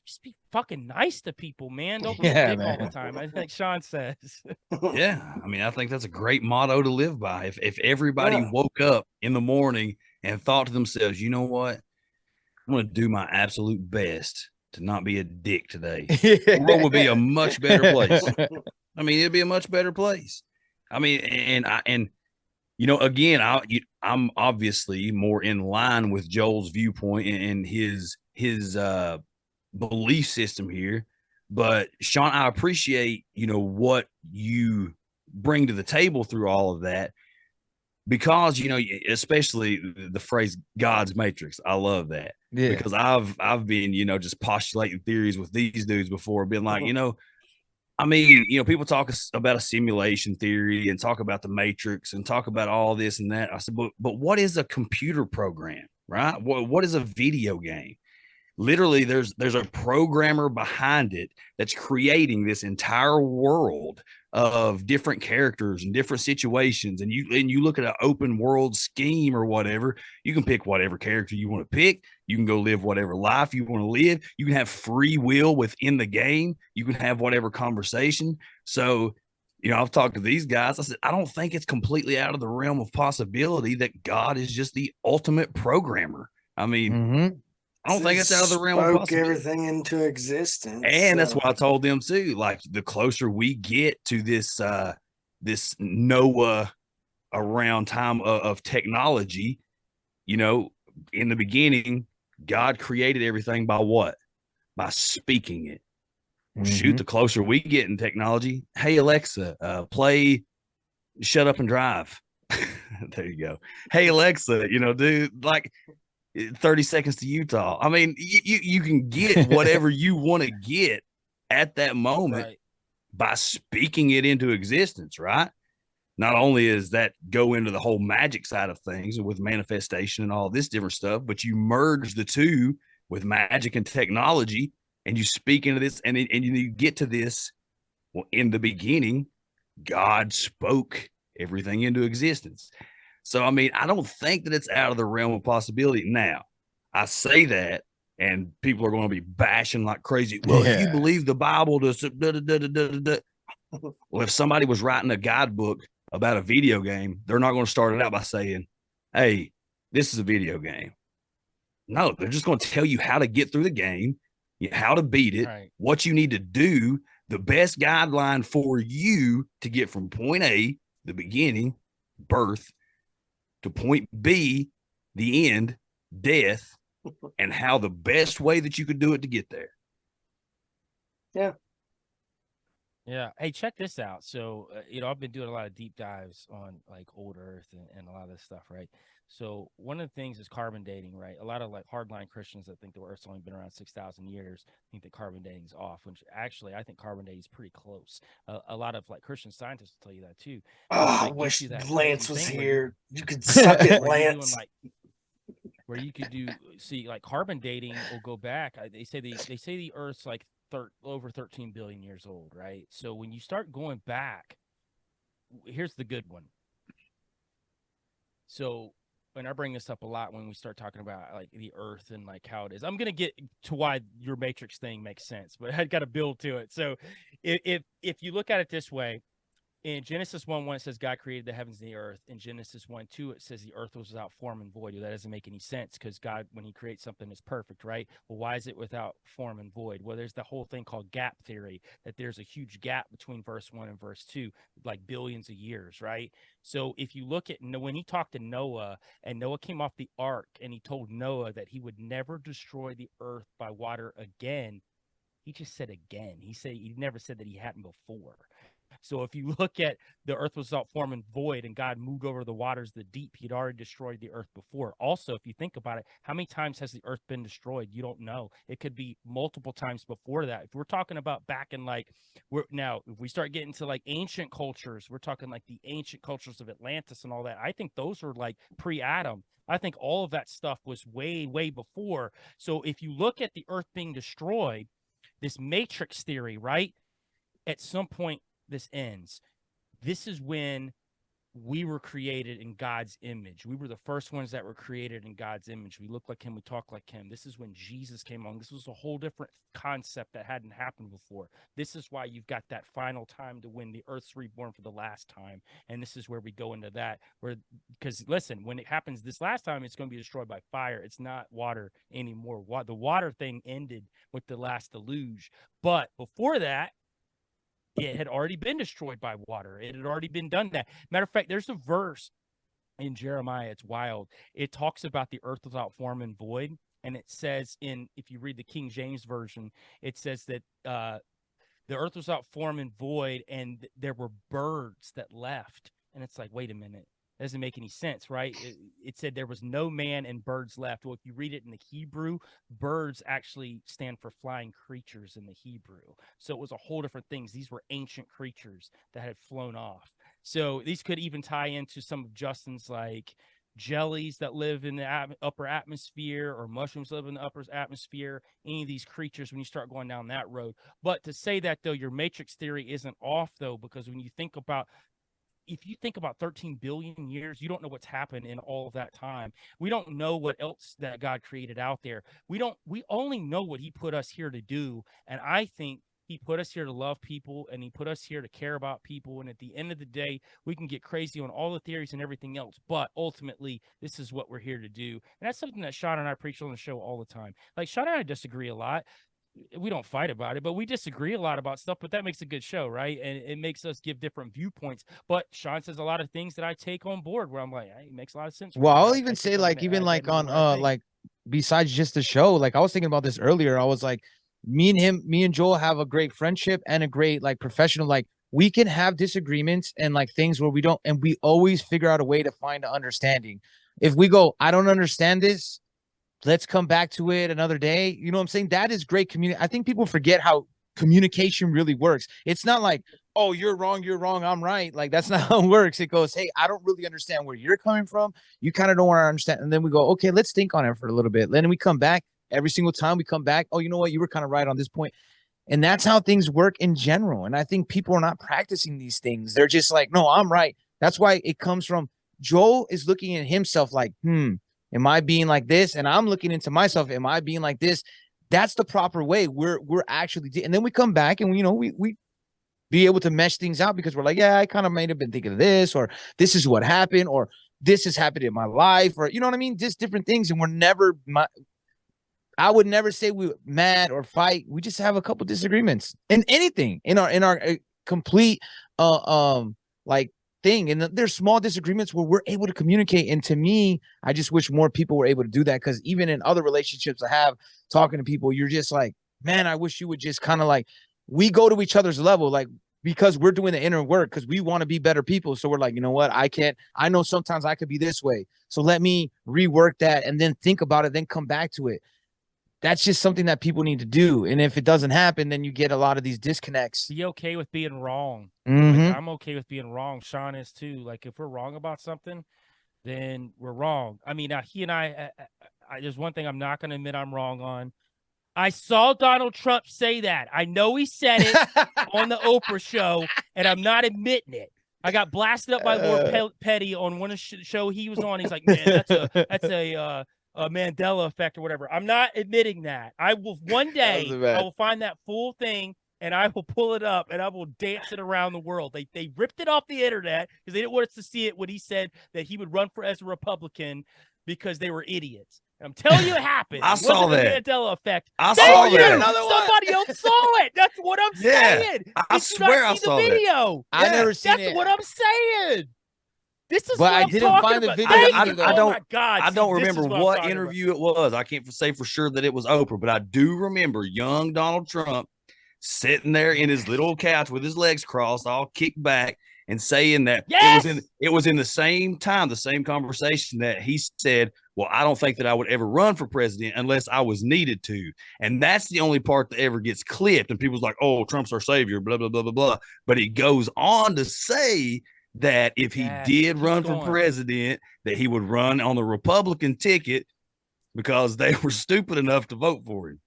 just be fucking nice to people, man. Don't be a dick all the time. I think Sean says. Yeah. I mean, I think that's a great motto to live by. If everybody woke up in the morning and thought to themselves, you know what? I'm going to do my absolute best to not be a dick today. The world would be a much better place. I mean, it'd be a much better place. I mean, and you know, again, I'm obviously more in line with Joel's viewpoint and his belief system here. But Sean, I appreciate, you know, what you bring to the table through all of that, because, you know, especially the phrase God's matrix. I love that because I've been, you know, just postulating theories with these dudes before, been like, you know, I mean, you know, people talk about a simulation theory and talk about the matrix and talk about all this and that. I said, but what is a computer program, right? What is a video game? literally there's a programmer behind it that's creating this entire world of different characters and different situations. And you look at an open world scheme or whatever, you can pick whatever character you want to pick. You can go live whatever life you want to live. You can have free will within the game. You can have whatever conversation. So, I've talked to these guys. I said, I don't think it's completely out of the realm of possibility that God is just the ultimate programmer. I mean, I don't think it's out of the realm of Spoke possibility. everything into existence. And that's what I told them too. Like, the closer we get to this Noah around time of technology, in the beginning, God created everything by what? By speaking it. Well, shoot, the closer we get in technology, hey Alexa, play Shut Up and Drive. There you go. Hey Alexa, dude, like 30 seconds to Utah. I mean, you can get whatever you want to get at that moment by speaking it into existence, right? Not only is that go into the whole magic side of things with manifestation and all this different stuff, but you merge the two with magic and technology, and you speak into this, and you get to this. Well, in the beginning, God spoke everything into existence. So, I mean, I don't think that it's out of the realm of possibility. Now, I say that, and people are going to be bashing like crazy. Well, if you believe the Bible, well, if somebody was writing a guidebook about a video game, they're not going to start it out by saying, hey, this is a video game. No, they're just going to tell you how to get through the game, how to beat it, what you need to do, the best guideline for you to get from point A, the beginning, birth, to point B, the end, death, and how the best way that you could do it to get there. Yeah. Yeah. Hey, check this out. So, I've been doing a lot of deep dives on like old Earth and a lot of this stuff, right? So one of the things is carbon dating, right? A lot of like hardline Christians that think the Earth's only been around 6,000 years think that carbon dating's off, which actually I think carbon dating is pretty close. A lot of like Christian scientists will tell you that too. Oh, I wish Lance was here. You could suck it, Lance. Where you could see like carbon dating will go back. They say the Earth's like over 13 billion years old, right? So when you start going back, here's the good one. So, and I bring this up a lot when we start talking about like the Earth and like how it is. I'm gonna get to why your Matrix thing makes sense, but I got to build to it. So, if you look at it this way, in Genesis 1:1, it says God created the heavens and the earth. In Genesis 1:2, it says the earth was without form and void. Well, that doesn't make any sense because God, when he creates something, is perfect, right? Well, why is it without form and void? Well, there's the whole thing called gap theory, that there's a huge gap between verse 1 and verse 2, like billions of years, right? So if you look at when he talked to Noah, and Noah came off the ark, and he told Noah that he would never destroy the earth by water again, he just said again. He never said that he hadn't before. So if you look at the earth was without form and void, and God moved over the waters, the deep, he'd already destroyed the earth before. Also, if you think about it, how many times has the earth been destroyed? You don't know. It could be multiple times before that. If we're talking about back in like, if we start getting to like ancient cultures, we're talking like the ancient cultures of Atlantis and all that. I think those are like pre-Adam. I think all of that stuff was way, way before. So if you look at the earth being destroyed, this matrix theory, right? At some point, this ends. This is when we were created in God's image. We were the first ones that were created in God's image. We look like him. We talk like him. This is when Jesus came along. This was a whole different concept that hadn't happened before. This is why you've got that final time to when the earth's reborn for the last time. And this is where we go into that. Because listen, when it happens this last time, it's going to be destroyed by fire. It's not water anymore. The water thing ended with the last deluge. But before that, it had already been destroyed by water. It had already been done that. Matter of fact, there's a verse in Jeremiah. It's wild. It talks about the earth without form and void. And it says if you read the King James Version, it says that the earth was without form and void, and there were birds that left. And it's like, wait a minute. That doesn't make any sense, right? It said there was no man and birds left. Well, if you read it in the Hebrew, birds actually stand for flying creatures in the Hebrew. So it was a whole different things. These were ancient creatures that had flown off. So these could even tie into some of Justin's like jellies that live in the upper atmosphere or mushrooms live in the upper atmosphere, any of these creatures when you start going down that road. But to say that, though, your matrix theory isn't off, though, because when you think about, if you think about 13 billion years, you don't know what's happened in all of that time. We don't know what else that God created out there. We only know what he put us here to do. And I think he put us here to love people, and he put us here to care about people. And at the end of the day, we can get crazy on all the theories and everything else, but ultimately, this is what we're here to do. And that's something that Sean and I preach on the show all the time. Like, Sean and I disagree a lot. We don't fight about it, but we disagree a lot about stuff, but that makes a good show, right? And it makes us give different viewpoints. But Sean says a lot of things that I take on board where I'm like, hey, it makes a lot of sense. Well, I'll even say, like, even like on like besides just the show, like I was thinking about this earlier. I was like, me and Joel have a great friendship and a great like professional, like we can have disagreements and like things where we don't, and we always figure out a way to find an understanding. If we go, I don't understand this, let's come back to it another day. You know what I'm saying? That is great community. I think people forget how communication really works. It's not like, oh, you're wrong, I'm right. Like, that's not how it works. It goes, hey, I don't really understand where you're coming from. You kind of don't want to understand. And then we go, okay, let's think on it for a little bit. Then we come back. Every single time we come back, oh, you know what? You were kind of right on this point. And that's how things work in general. And I think people are not practicing these things. They're just like, no, I'm right. That's why it comes from Joel is looking at himself like, am I being like this? And I'm looking into myself. Am I being like this? That's the proper way. We're actually, and then we come back and we be able to mesh things out because we're like, yeah, I kind of might have been thinking of this, or this is what happened, or this has happened in my life, or you know what I mean? Just different things. And we're never, I would never say we were mad or fight. We just have a couple disagreements in anything in our complete like thing. And there's small disagreements where we're able to communicate. And to me, I just wish more people were able to do that, because even in other relationships I have talking to people, you're just like, man, I wish you would just kind of like, we go to each other's level, like, because we're doing the inner work, because we want to be better people. So we're like, you know what? I know sometimes I could be this way. So let me rework that and then think about it, then come back to it. That's just something that people need to do. And if it doesn't happen, then you get a lot of these disconnects. Be okay with being wrong. Mm-hmm. Like, I'm okay with being wrong. Sean is too. Like, if we're wrong about something, then we're wrong. I mean, he and I there's one thing I'm not going to admit I'm wrong on. I saw Donald Trump say that. I know he said it on the Oprah show, and I'm not admitting it. I got blasted up by Lord Petty on one show he was on. He's like, man, that's a Mandela effect or whatever. I'm not admitting that. I will one day, I will find that full thing and I will pull it up and I will dance it around the world. They ripped it off the internet because they didn't want us to see it when he said that he would run for as a Republican because they were idiots. I'm telling you, it happened. I saw that. The Mandela effect. I saw that. Somebody else saw it. That's what I'm saying. I swear I saw the video. That. I never seen it. That's what I'm saying. This is but what I I'm didn't find the video. I don't remember what interview it was. I can't say for sure that it was Oprah, but I do remember young Donald Trump sitting there in his little couch with his legs crossed, all kicked back, and saying that it was in the same time, the same conversation that he said, well, I don't think that I would ever run for president unless I was needed to. And that's the only part that ever gets clipped. And people's like, oh, Trump's our savior, blah, blah, blah, blah, blah. But he goes on to say that if he did run for president, that he would run on the Republican ticket because they were stupid enough to vote for him.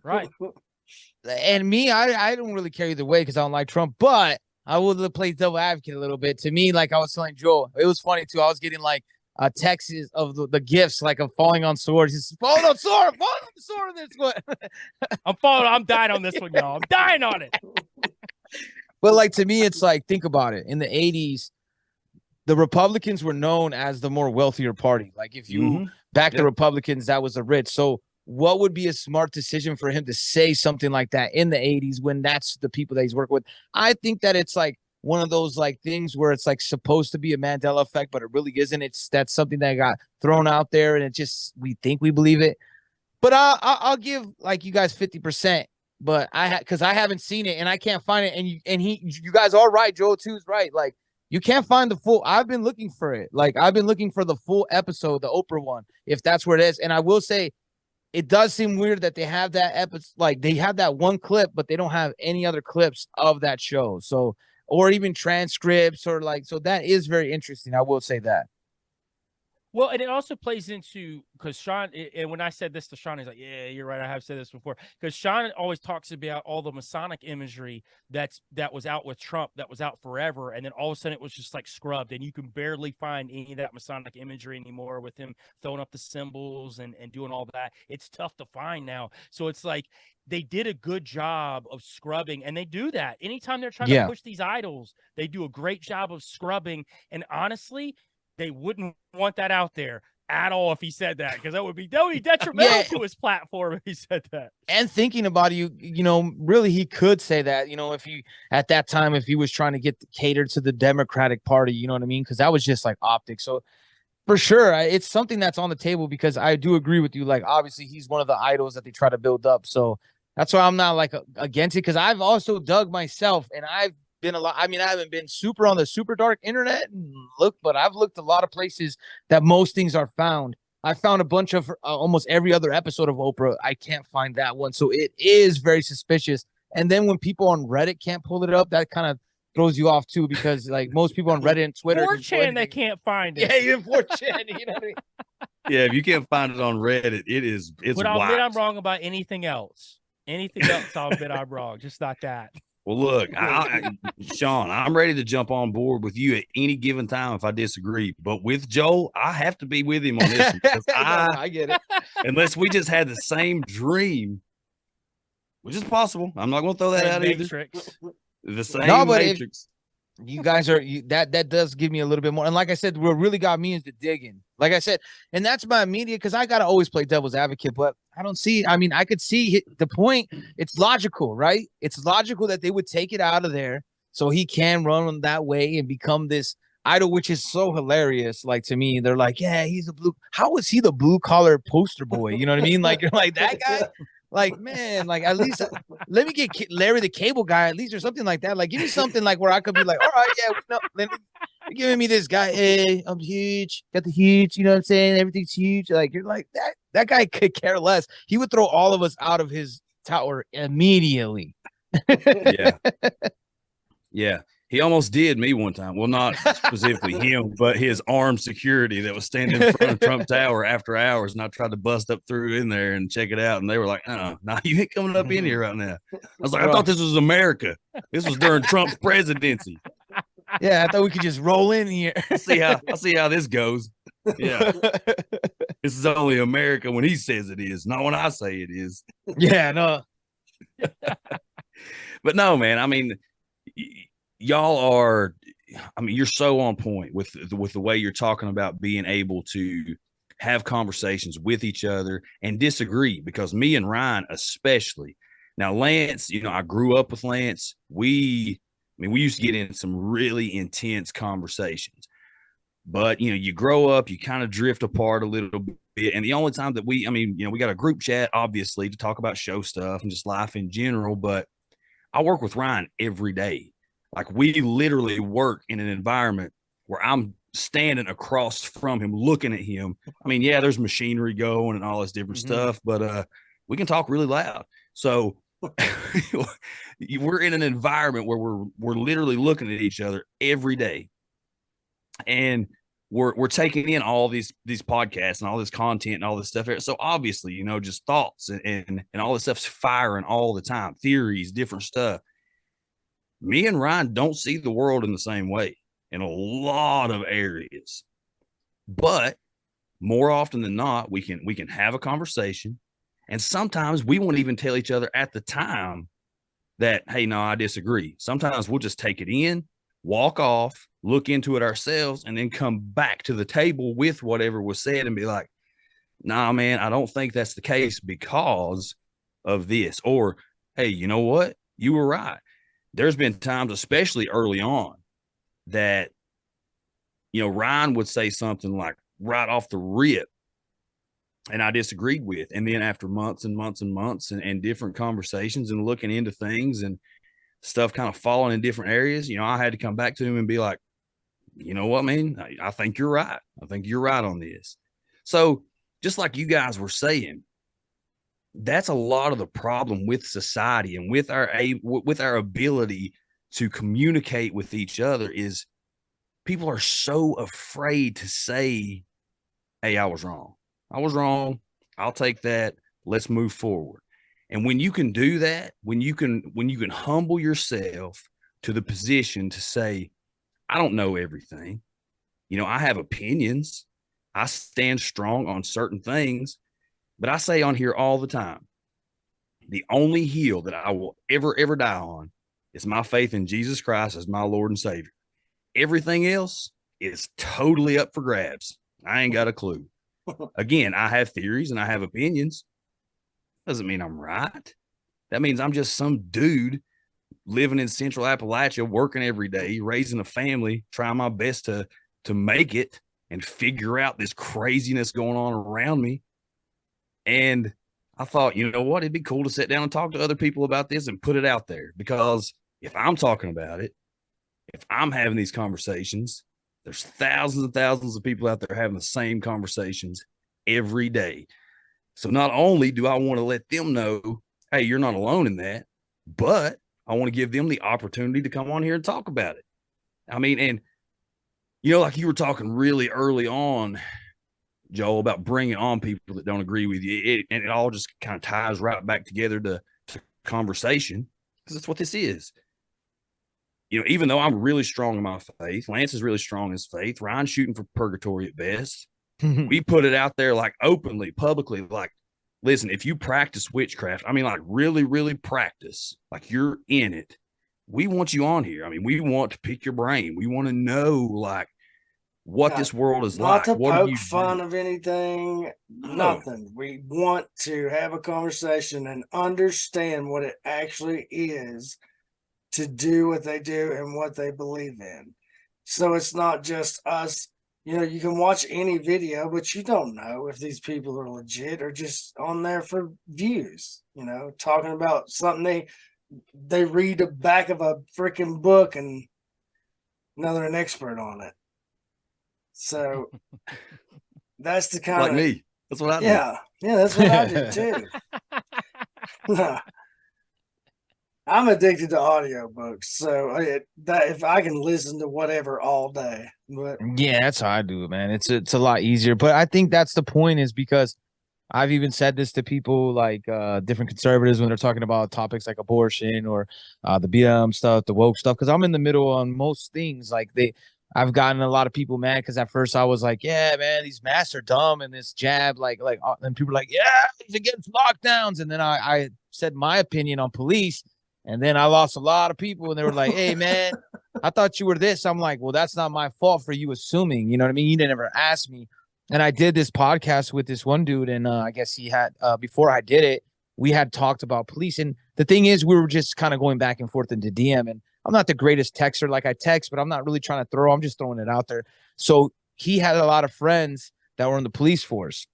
Right. And me, I don't really care either way because I don't like Trump, but I will play devil advocate a little bit. To me, like I was telling Joel, it was funny too. I was getting like texts of the gifts, like of falling on swords. He's falling on sword, falling on the sword. This one. I'm dying on this one, y'all. I'm dying on it. But like to me, it's like, think about it. In the 80s, the Republicans were known as the more wealthier party. Like if you back the Republicans, that was the rich. So what would be a smart decision for him to say something like that in the 80s when that's the people that he's working with? I think that it's like one of those like things where it's like supposed to be a Mandela effect, but it really isn't. That's something that got thrown out there, and it just, we think we believe it. But I'll give like you guys 50%. But because I haven't seen it and I can't find it, and you guys are right. Joel too is right. Like you can't find the full. I've been looking for it. Like I've been looking for the full episode, the Oprah one, if that's where it is. And I will say, it does seem weird that they have that episode. Like they have that one clip, but they don't have any other clips of that show. So, or even transcripts or like. So that is very interesting. I will say that. Well, and it also plays into because Sean, and when I said this to Sean, he's like, "Yeah, you're right. I have said this before." Because Sean always talks about all the Masonic imagery that was out with Trump, that was out forever, and then all of a sudden it was just like scrubbed, and you can barely find any of that Masonic imagery anymore with him throwing up the symbols and doing all that. It's tough to find now. So it's like they did a good job of scrubbing, and they do that anytime they're trying to push these idols. They do a great job of scrubbing, and honestly, they wouldn't want that out there at all if he said that, because that would be detrimental to his platform if he said that. And thinking about really he could say that, if he at that time, if he was trying to cater to the Democratic Party, you know what I mean? Because that was just like optics. So for sure, it's something that's on the table, because I do agree with you. Like, obviously, he's one of the idols that they try to build up. So that's why I'm not like against it, because I've also dug myself, and I've been a lot. I mean, I haven't been super on the super dark internet but I've looked a lot of places that most things are found. I found a bunch of almost every other episode of Oprah. I can't find that one. So it is very suspicious. And then when people on Reddit can't pull it up, that kind of throws you off too, because like most people on Reddit and Twitter, 4chan, they can't find it. Yeah, even 4chan. You know what I mean? Yeah, if you can't find it on Reddit, it's But I'll wild. admit I'm wrong about anything else. Anything else, I'll admit I'm wrong. Just not that. Well, look, Sean, I'm ready to jump on board with you at any given time if I disagree. But with Joel, I have to be with him on this one, because I get it. Unless we just had the same dream, which is possible. I'm not going to throw that out Matrix. either. The same Matrix. You guys are that does give me a little bit more. And like I said, what really got me is the digging. Like I said, and that's my immediate, because I gotta always play devil's advocate, but I don't see. I mean, I could see the point. It's logical, right? It's logical that they would take it out of there so he can run that way and become this idol, which is so hilarious. Like, to me, they're like, yeah, he's a blue. How is he the blue collar poster boy? You know what I mean? Like, you're like, that guy. Like, man, like, at least let me get Larry the Cable Guy at least, or something like that. Like, give me something like where I could be like, all right, yeah, no, you're giving me this guy. Hey, I'm huge. Got the huge. You know what I'm saying? Everything's huge. Like, you're like, that guy could care less. He would throw all of us out of his tower immediately. Yeah. Yeah. He almost did me one time. Well, not specifically him, but his armed security that was standing in front of Trump Tower after hours. And I tried to bust up through in there and check it out. And they were like, no, you ain't coming up in here right now. I was like, I thought this was America. This was during Trump's presidency. Yeah, I thought we could just roll in here. I'll see how this goes. Yeah. This is only America when he says it is, not when I say it is. Yeah, no. But no, man, I mean, y'all are, I mean, you're so on point with the way you're talking about being able to have conversations with each other and disagree, because me and Ryan, especially now, Lance, I grew up with Lance. We used to get in some really intense conversations, but you grow up, you kind of drift apart a little bit. And the only time that we got a group chat, obviously, to talk about show stuff and just life in general. But I work with Ryan every day. Like, we literally work in an environment where I'm standing across from him, looking at him. I mean, yeah, there's machinery going and all this different stuff, but we can talk really loud. So we're in an environment where we're literally looking at each other every day, and we're taking in all these podcasts and all this content and all this stuff. So obviously, just thoughts and all this stuff's firing all the time, theories, different stuff. Me and Ryan don't see the world in the same way in a lot of areas, but more often than not, we can have a conversation, and sometimes we won't even tell each other at the time that, hey, no, I disagree. Sometimes we'll just take it in, walk off, look into it ourselves, and then come back to the table with whatever was said and be like, nah, man, I don't think that's the case because of this. Or, hey, you know what? You were right. There's been times, especially early on, that, Ryan would say something like right off the rip, and I disagreed with. And then after months and months and months and different conversations and looking into things and stuff kind of falling in different areas, I had to come back to him and be like, you know what, man? I think you're right. I think you're right on this. So just like you guys were saying, that's a lot of the problem with society and with our ability to communicate with each other is people are so afraid to say hey, I was wrong. I was wrong. I'll take that. Let's move forward. And when you can do that, when you can humble yourself to the position to say, I don't know everything. You know, I have opinions. I stand strong on certain things, but I say on here all the time, the only hill that I will ever die on is my faith in Jesus Christ as my Lord and Savior. Everything else is totally up for grabs. I ain't got a clue. Again, I have theories and I have opinions. Doesn't mean I'm right. That means I'm just some dude living in Central Appalachia, working every day, raising a family, trying my best to make it and figure out this craziness going on around me. And I thought, you know what? It'd be cool to sit down and talk to other people about this and put it out there, because if I'm talking about it, if I'm having these conversations, there's thousands and thousands of people out there having the same conversations every day. So not only do I want to let them know, hey, you're not alone in that, but I want to give them the opportunity to come on here and talk about it. I mean, and, you know, like you were talking really early on, Joel, about bringing on people that don't agree with you. And it all just kind of ties right back together to conversation, because that's what this is. You know, even though I'm really strong in my faith, Lance is really strong in his faith, Ryan's shooting for purgatory at best. We put it out there like openly, publicly, like, listen, if you practice witchcraft, I mean, like really, really practice, like you're in it, we want you on here. I mean, we want to pick your brain. We want to know, like, what this world is like. Not to what poke fun of anything, No. nothing. We want to have a conversation and understand what it actually is to do what they do and what they believe in. So it's not just us. You know, you can watch any video, but you don't know if these people are legit or just on there for views, you know, talking about something they read the back of a freaking book and now they're an expert on it. So that's the kind like of me. That's what I do. Yeah, that's what I do too. I'm addicted to audiobooks, so that if I can listen to whatever all day, but Yeah, that's how I do it, man. It's a lot easier. But I think that's the point, is because I've even said this to people like different conservatives when they're talking about topics like abortion or the BLM stuff, the woke stuff, because I'm in the middle on most things. Like I've gotten a lot of people mad because at first I was like, yeah, man, these masks are dumb, and this jab, and people are like, yeah, he's against lockdowns. And then I said my opinion on police, and then I lost a lot of people, and they were like, hey, man, I thought you were this. I'm like, well, that's not my fault for you assuming, you know what I mean? You didn't ever ask me. And I did this podcast with this one dude, and I guess he had, before I did it, we had talked about police. And the thing is, we were just kind of going back and forth into DM, and I'm not the greatest texter. Like, I text, but I'm not really trying to I'm just throwing it out there. So he had a lot of friends that were in the police force.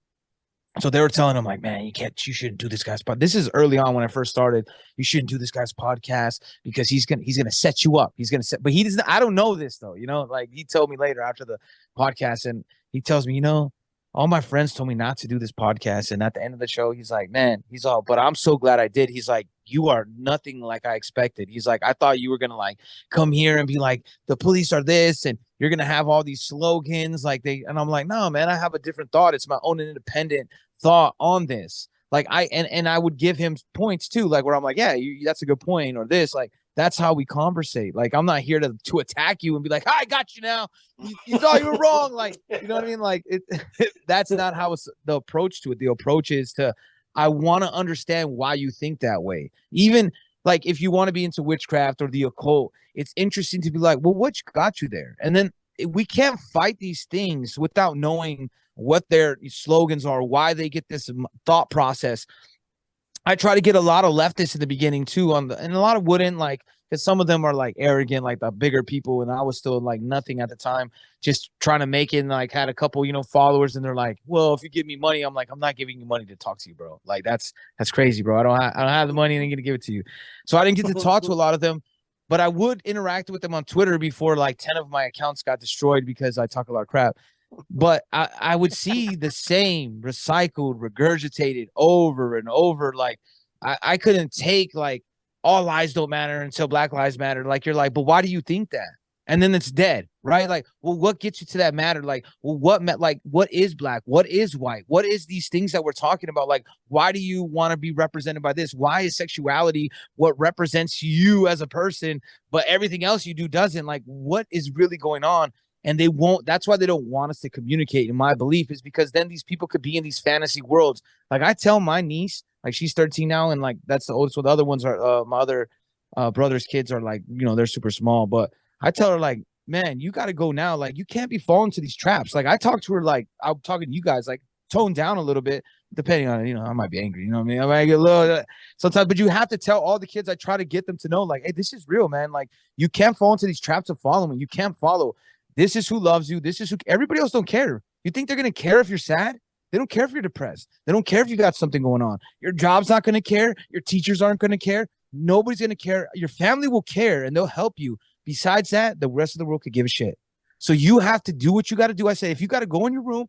So they were telling him, like, man, you shouldn't do this guy's podcast. This is early on when I first started. You shouldn't do this guy's podcast because he's gonna set you up. But he doesn't. I don't know this though. You know, like, he told me later after the podcast, and he tells me, you know, all my friends told me not to do this podcast. And at the end of the show, he's like, man, but I'm so glad I did. He's like, you are nothing like I expected. He's like, I thought you were going to like come here and be like, the police are this, and you're going to have all these slogans and I'm like, no, man, I have a different thought. It's my own independent thought on this. Like I would give him points too, like where I'm like, yeah, that's a good point, or this, like, that's how we conversate. Like, I'm not here to attack you and be like, I got you now. You thought you were wrong. Like, you know what I mean? Like, that's not how it's the approach to it. The approach is I want to understand why you think that way. Even like if you want to be into witchcraft or the occult, it's interesting to be like, well, what got you there? And then we can't fight these things without knowing what their slogans are, why they get this thought process. I try to get a lot of leftists in the beginning too, and a lot of wouldn't, like, because some of them are like arrogant, like the bigger people, and I was still like nothing at the time, just trying to make it, and like had a couple, followers, and they're like, well, if you give me money, I'm like, I'm not giving you money to talk to you, bro. Like, that's crazy, bro. I don't have the money, and I'm gonna give it to you. So I didn't get to talk to a lot of them, but I would interact with them on Twitter before like 10 of my accounts got destroyed because I talk a lot of crap. But I would see the same recycled, regurgitated over and over. Like, I couldn't take like all lives don't matter until Black Lives Matter. Like, you're like, but why do you think that? and then it's dead, right? Like, well, what gets you to that matter? Like, well, what is black? What is white? What is these things that we're talking about? Like, why do you want to be represented by this? Why is sexuality what represents you as a person, but everything else you do doesn't? Like, what is really going on? And they won't. That's why they don't want us to communicate. In my belief, is because then these people could be in these fantasy worlds. Like, I tell my niece, like, she's 13 now, and like that's the oldest. So the other ones are my other brother's kids are like, they're super small, but I tell her, like, man, you got to go now. Like, you can't be falling to these traps. Like, I talk to her, like, I'm talking to you guys, like, tone down a little bit, depending on, I might be angry. You know what I mean? I might get a little sometimes, but you have to tell all the kids. I try to get them to know, like, hey, this is real, man. Like, you can't fall into these traps of following. You can't follow. This is who loves you. This is who everybody else don't care. You think they're going to care if you're sad? They don't care if you're depressed. They don't care if you got something going on. Your job's not going to care. Your teachers aren't going to care. Nobody's going to care. Your family will care and they'll help you. Besides that, the rest of the world could give a shit. So you have to do what you got to do. I say, if you got to go in your room,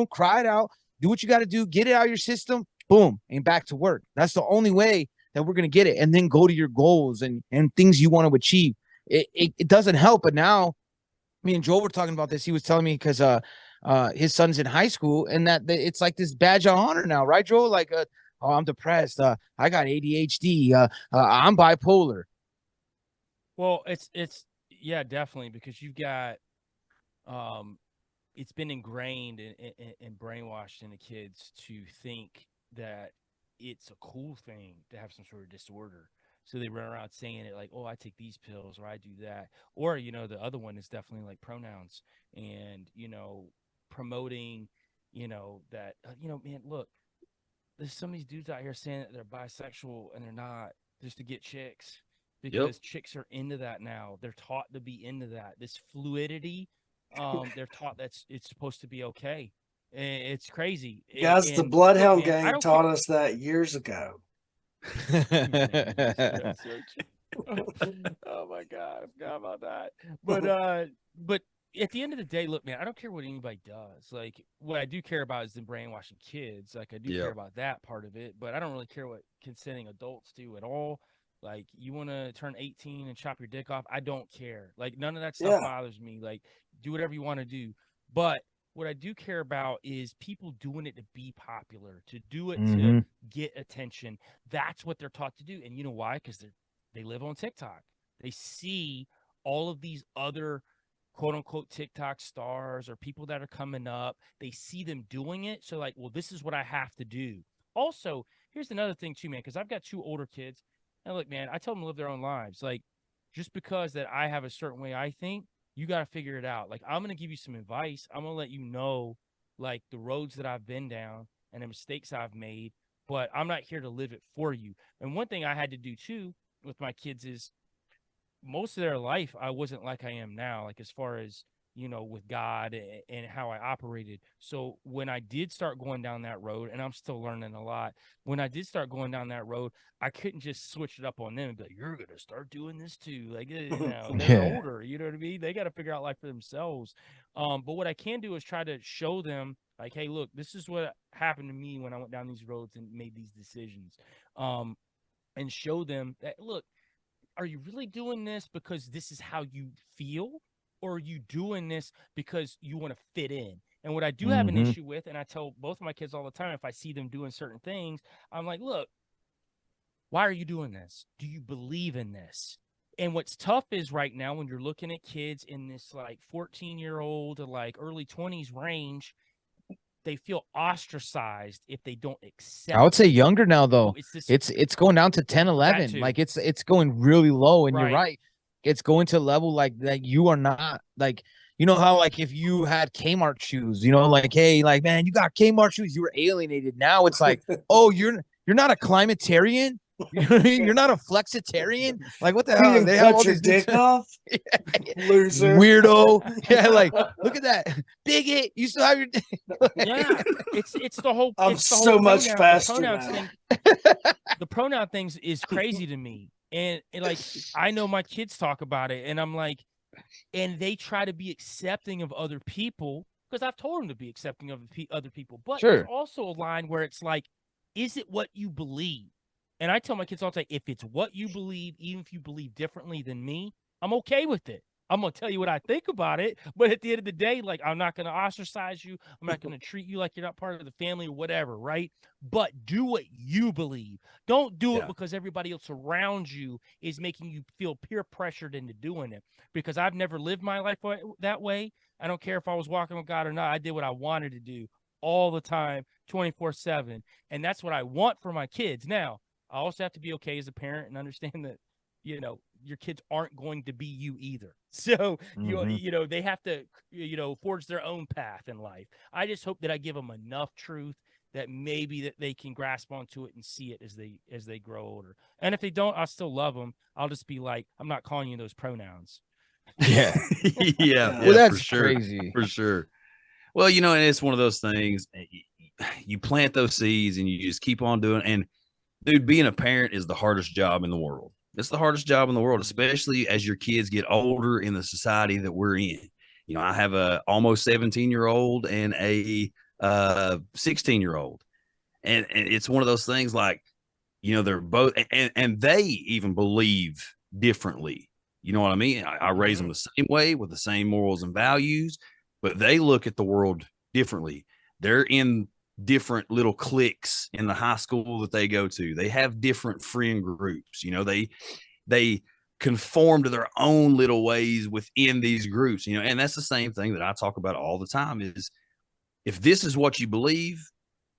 cry it out, do what you got to do, get it out of your system, boom, and back to work. That's the only way that we're going to get it. And then go to your goals and things you want to achieve. It doesn't help. But now, me and Joel were talking about this. He was telling me because his son's in high school and that it's like this badge of honor now, right, Joel? Like, oh, I'm depressed. I got ADHD. I'm bipolar. Well, it's yeah, definitely, because you've got it's been ingrained and brainwashed in the kids to think that it's a cool thing to have some sort of disorder. So they run around saying it like, oh, I take these pills or I do that. Or, the other one is definitely like pronouns and, promoting, that, man, look, there's some of these dudes out here saying that they're bisexual and they're not, just to get chicks. Because chicks are into that now. They're taught to be into that. This fluidity, they're taught it's supposed to be okay. And it's crazy. Guys, the Bloodhound Gang taught us that years ago. Oh my God, I forgot about that. But at the end of the day, look, man, I don't care what anybody does. Like, what I do care about is the brainwashing kids. Like, I do care about that part of it, but I don't really care what consenting adults do at all. Like, you want to turn 18 and chop your dick off? I don't care. Like, none of that stuff bothers me. Like, do whatever you want to do. But what I do care about is people doing it to be popular, to do it to get attention. That's what they're taught to do. And you know why? Because they live on TikTok. They see all of these other quote unquote TikTok stars or people that are coming up. They see them doing it. So like, well, this is what I have to do. Also, here's another thing too, man, because I've got 2 older kids. And look, man, I tell them to live their own lives. Like, just because that I have a certain way I think, you got to figure it out. Like, I'm going to give you some advice. I'm going to let you know, like, the roads that I've been down and the mistakes I've made, but I'm not here to live it for you. And one thing I had to do, too, with my kids is most of their life, I wasn't like I am now, like, as far as, with God and how I operated. So when I did start going down that road, and I'm still learning a lot, when I did start going down that road, I couldn't just switch it up on them and be like, you're going to start doing this too. Like, they're older, you know what I mean? They got to figure out life for themselves. But what I can do is try to show them, like, hey, look, this is what happened to me when I went down these roads and made these decisions. And show them that, look, are you really doing this because this is how you feel? Or are you doing this because you want to fit in? And what I do have an issue with, and I tell both of my kids all the time, if I see them doing certain things, I'm like, look, why are you doing this? Do you believe in this? And what's tough is right now when you're looking at kids in this like 14-year-old to like early 20s range, they feel ostracized if they don't accept. I would say younger now, though. It's going down to 10, 11. Like, it's going really low, and you're right. It's going to a level like that you are not, like, how, like, if you had Kmart shoes, like, hey, like, man, you got Kmart shoes, you were alienated. Now it's like, oh, you're not a climatarian. You're not a flexitarian. Like, what the hell? They have all your these dick off, loser, weirdo. Yeah, like, look at that, bigot. You still have your dick. Yeah, it's the whole. I'm it's the so whole much pronoun, faster the now. thing. The pronoun things is crazy to me, and like I know my kids talk about it, and I'm like, and they try to be accepting of other people because I've told them to be accepting of other people, but there's also a line where it's like, is it what you believe? And I tell my kids all the time, if it's what you believe, even if you believe differently than me, I'm okay with it. I'm gonna tell you what I think about it. But at the end of the day, like, I'm not gonna ostracize you. I'm not gonna treat you like you're not part of the family or whatever, right? But do what you believe. Don't do it because everybody else around you is making you feel peer pressured into doing it. Because I've never lived my life that way. I don't care if I was walking with God or not. I did what I wanted to do all the time, 24/7. And that's what I want for my kids. Now, I also have to be okay as a parent and understand that, your kids aren't going to be you either. So, they have to, forge their own path in life. I just hope that I give them enough truth that maybe that they can grasp onto it and see it as they grow older. And if they don't, I'll still love them. I'll just be like, I'm not calling you those pronouns. Yeah. Well, that's for sure. crazy. For sure. Well, and it's one of those things, you plant those seeds and you just keep on doing. And dude, being a parent is the hardest job in the world. It's the hardest job in the world, especially as your kids get older in the society that we're in. I have a almost 17-year-old and a 16-year-old. And it's one of those things like, they're both, and they even believe differently. You know what I mean? I raise them the same way with the same morals and values, but they look at the world differently. They're in different little cliques in the high school that they go to. They have different friend groups. They conform to their own little ways within these groups, and that's the same thing that I talk about all the time is if this is what you believe,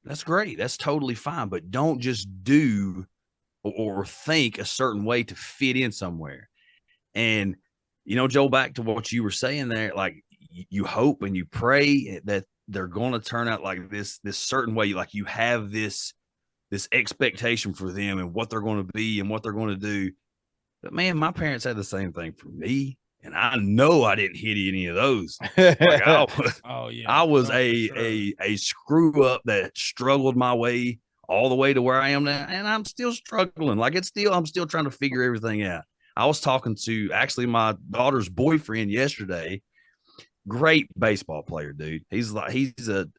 that's great. That's totally fine. But don't just do or think a certain way to fit in somewhere. And, Joel, back to what you were saying there, like you hope and you pray that they're going to turn out like this certain way. Like you have this expectation for them and what they're going to be and what they're going to do. But man, my parents had the same thing for me. And I know I didn't hit any of those. Like I was a screw up that struggled my way all the way to where I am now. And I'm still struggling. Like I'm still trying to figure everything out. I was talking to actually my daughter's boyfriend yesterday. Great baseball player, dude. He's an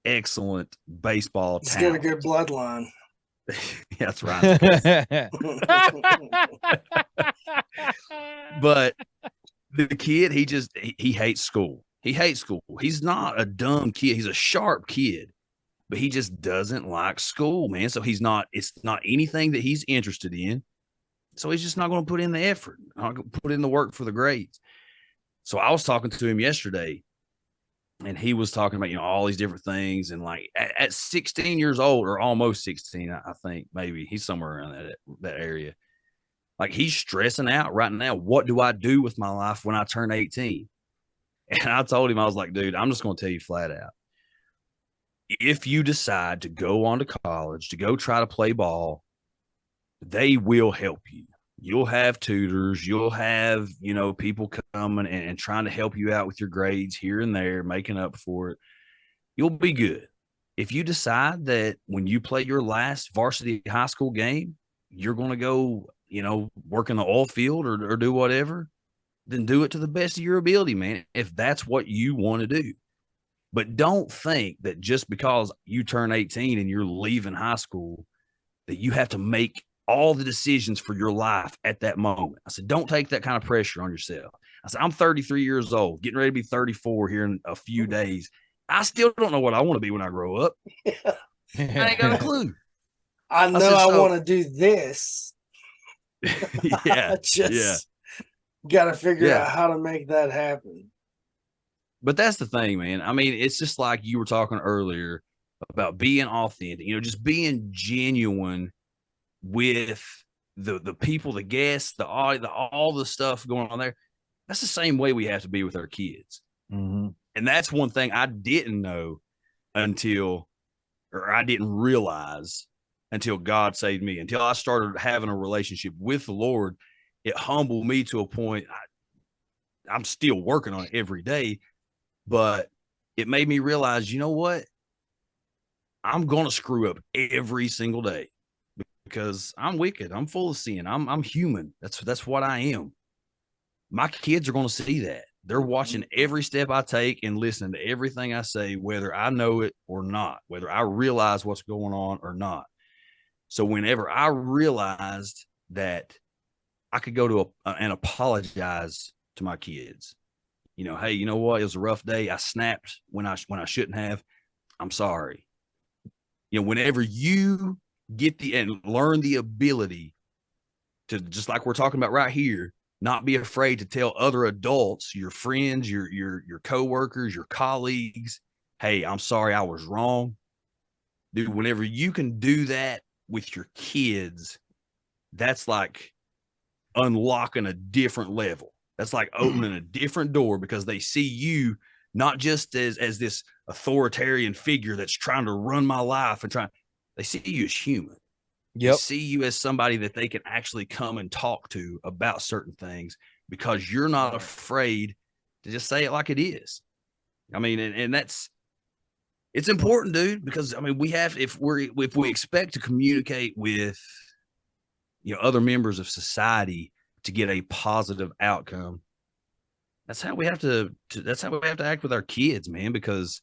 excellent baseball talent. He's got a good bloodline. That's right. But the kid, he hates school. He hates school. He's not a dumb kid. He's a sharp kid, but he just doesn't like school, man. So it's not anything that he's interested in. So he's just not going to put in the effort, not going to put in the work for the grades. So I was talking to him yesterday, and he was talking about, all these different things. And like at 16 years old, or almost 16, I think maybe he's somewhere around that area. Like he's stressing out right now. What do I do with my life when I turn 18? And I told him, I was like, dude, I'm just going to tell you flat out. If you decide to go on to college, to go try to play ball, they will help you. You'll have tutors. You'll have, people coming and trying to help you out with your grades here and there, making up for it. You'll be good. If you decide that when you play your last varsity high school game, you're going to go, work in the oil field or do whatever, then do it to the best of your ability, man, if that's what you want to do. But don't think that just because you turn 18 and you're leaving high school, that you have to make all the decisions for your life at that moment. I said, don't take that kind of pressure on yourself. I said, I'm 33 years old, getting ready to be 34 here in a few days. I still don't know what I want to be when I grow up. I ain't got a clue. I know I want to do this. Yeah. Got to figure out how to make that happen. But that's the thing, man. I mean, it's just like you were talking earlier about being authentic, just being genuine with the people, the guests, all the stuff going on there. That's the same way we have to be with our kids. Mm-hmm. And that's one thing I didn't know I didn't realize until God saved me, until I started having a relationship with the Lord. It humbled me to a point. I'm still working on it every day, but it made me realize, you know what? I'm going to screw up every single day because I'm wicked. I'm full of sin. I'm human. That's what I am. My kids are going to see that. They're watching every step I take and listening to everything I say, whether I know it or not, whether I realize what's going on or not. So whenever I realized that I could go to and apologize to my kids. You know, hey, you know what? It was a rough day. I snapped when I shouldn't have. I'm sorry. You know, whenever you get and learn the ability to, just like we're talking about right here, not be afraid to tell other adults, your friends, your coworkers, your colleagues, hey, I'm sorry, I was wrong. Dude, whenever you can do that with your kids, that's like unlocking a different level. That's like opening a different door, because they see you not just as this authoritarian figure that's trying to run my life and they see you as human. They see you as somebody that they can actually come and talk to about certain things, because you're not afraid to just say it like it is. I mean, and it's important, dude, because I mean, if we expect to communicate with, you know, other members of society to get a positive outcome, that's how we have to act with our kids, man, because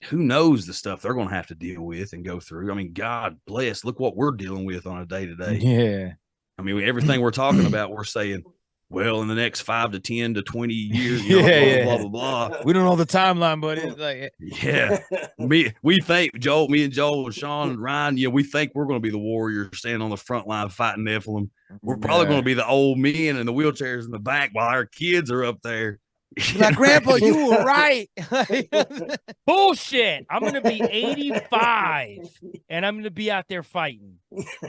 who knows the stuff they're going to have to deal with and go through. I mean, God bless, look what we're dealing with on a day-to-day. Yeah. I mean, everything we're talking about, we're saying, well, in the next 5 to 10 to 20 years, you know, blah, blah, blah, blah. We don't know the timeline, but it's like, yeah, we think me and Joel and Sean and Ryan, you know, we think we're going to be the warriors standing on the front line fighting Nephilim. We're probably going to be the old men and the wheelchairs in the back while our kids are up there. like, Grandpa, you were right. Bullshit. I'm going to be 85 and I'm going to be out there fighting.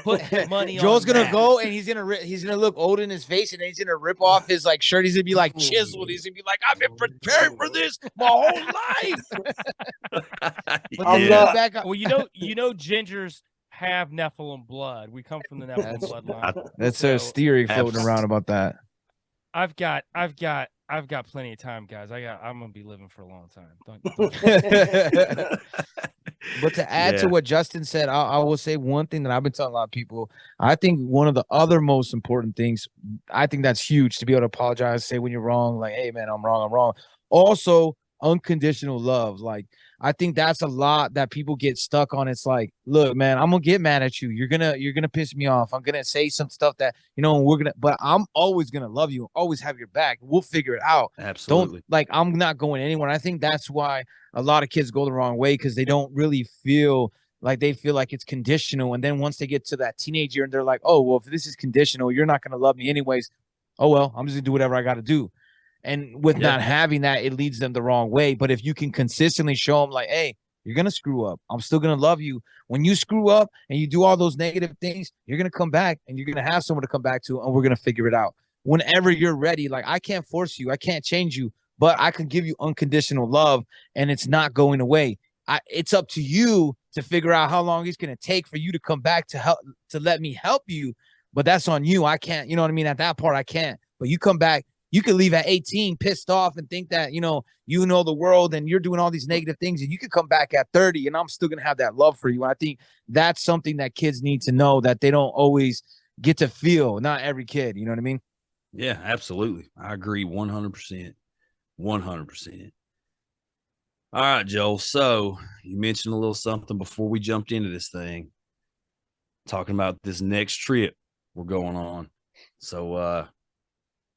Put money Joel's on gonna that. go and he's gonna look old in his face, and then he's gonna rip off his like shirt. He's gonna be like chiseled. He's gonna be like, I've been preparing for this my whole life. Well, you know, gingers have Nephilim blood. We come from the Nephilim bloodline. That's a theory floating around about that. I've got plenty of time, guys. I'm gonna be living for a long time. Don't But to add to what Justin said, I will say one thing that I've been telling a lot of people. I think one of the other most important things, I think that's huge, to be able to apologize, say when you're wrong, like, hey man, I'm wrong. Also, unconditional love. Like, I think that's a lot that people get stuck on. It's like, look, man, I'm gonna get mad at you. You're gonna piss me off. I'm gonna say some stuff that, you know, but I'm always gonna love you, always have your back. We'll figure it out. Absolutely. I'm not going anywhere. I think that's why a lot of kids go the wrong way, because they don't really feel like it's conditional. And then once they get to that teenage year and they're like, oh, well, if this is conditional, you're not gonna love me anyways. Oh well, I'm just gonna do whatever I gotta do. And with not having that, it leads them the wrong way. But if you can consistently show them, like, hey, you're going to screw up, I'm still going to love you. When you screw up and you do all those negative things, you're going to come back and you're going to have someone to come back to, and we're going to figure it out. Whenever you're ready, like, I can't force you, I can't change you, but I can give you unconditional love, and it's not going away. It's up to you to figure out how long it's going to take for you to come back to let me help you. But that's on you. I can't, you know what I mean? At that part, I can't. But you come back. You could leave at 18 pissed off and think that, you know the world and you're doing all these negative things, and you could come back at 30 and I'm still going to have that love for you. And I think that's something that kids need to know, that they don't always get to feel. Not every kid, you know what I mean? Yeah, absolutely. I agree 100%. 100%. All right, Joel. So you mentioned a little something before we jumped into this thing, talking about this next trip we're going on. So,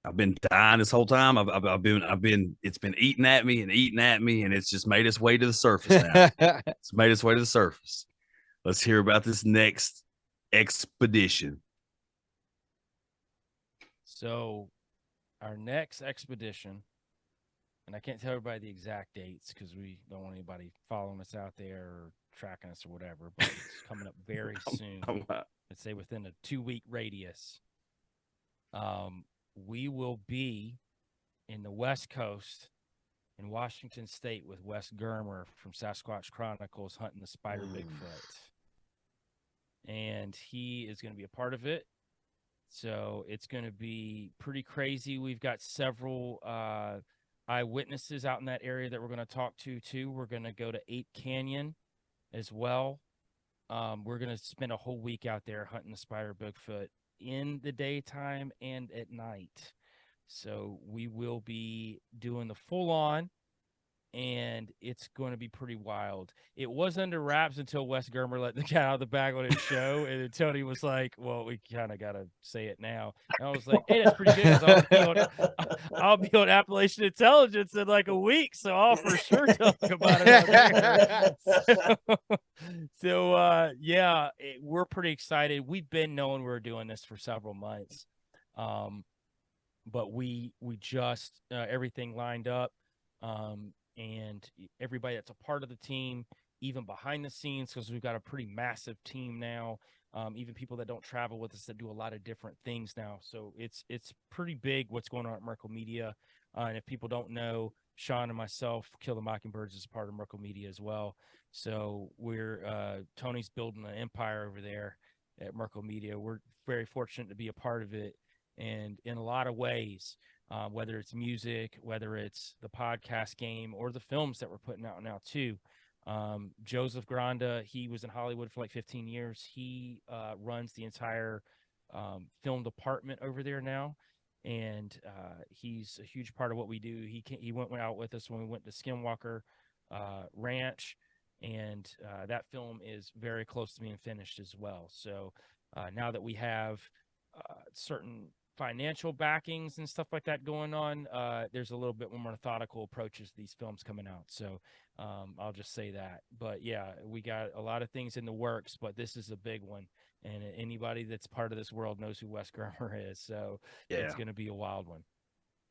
I've been dying this whole time. It's been eating at me, and it's just made its way to the surface now. It's made its way to the surface. Let's hear about this next expedition. So, our next expedition, and I can't tell everybody the exact dates because we don't want anybody following us out there or tracking us or whatever, but it's coming up very soon. Let's say within a 2-week radius. We will be in the West Coast in Washington State with Wes Germer from Sasquatch Chronicles hunting the spider Bigfoot. And he is going to be a part of it. So it's going to be pretty crazy. We've got several eyewitnesses out in that area that we're going to talk to, too. We're going to go to 8 Canyon as well. We're going to spend a whole week out there hunting the spider Bigfoot in the daytime and at night. So we will be doing the full on and it's going to be pretty wild. It was under wraps until Wes Germer let the cat out of the bag on his show, and then Tony was like, "Well, we kind of got to say it now." And I was like, "Hey, that's pretty good. 'Cause I'll be on Appalachian Intelligence in like a week, so I'll for sure talk about it on there." Yeah, we're pretty excited. We've been knowing we were doing this for several months, but we just everything lined up. And everybody that's a part of the team, even behind the scenes, because we've got a pretty massive team now, even people that don't travel with us that do a lot of different things now. So it's pretty big what's going on at Merkle Media. And if people don't know, Sean and myself, Kill the Mockingbirds, is part of Merkle Media as well. So we're Tony's building an empire over there at Merkle Media. We're very fortunate to be a part of it. And in a lot of ways, whether it's music, whether it's the podcast game, or the films that we're putting out now too. Joseph Granda, he was in Hollywood for like 15 years. He runs the entire film department over there now, and he's a huge part of what we do. He went out with us when we went to Skinwalker Ranch, and that film is very close to being finished as well. So now that we have certain financial backings and stuff like that going on, there's a little bit more methodical approaches to these films coming out. So I'll just say that. But yeah, we got a lot of things in the works, but this is a big one. And anybody that's part of this world knows who Wes Germer is. So it's going to be a wild one.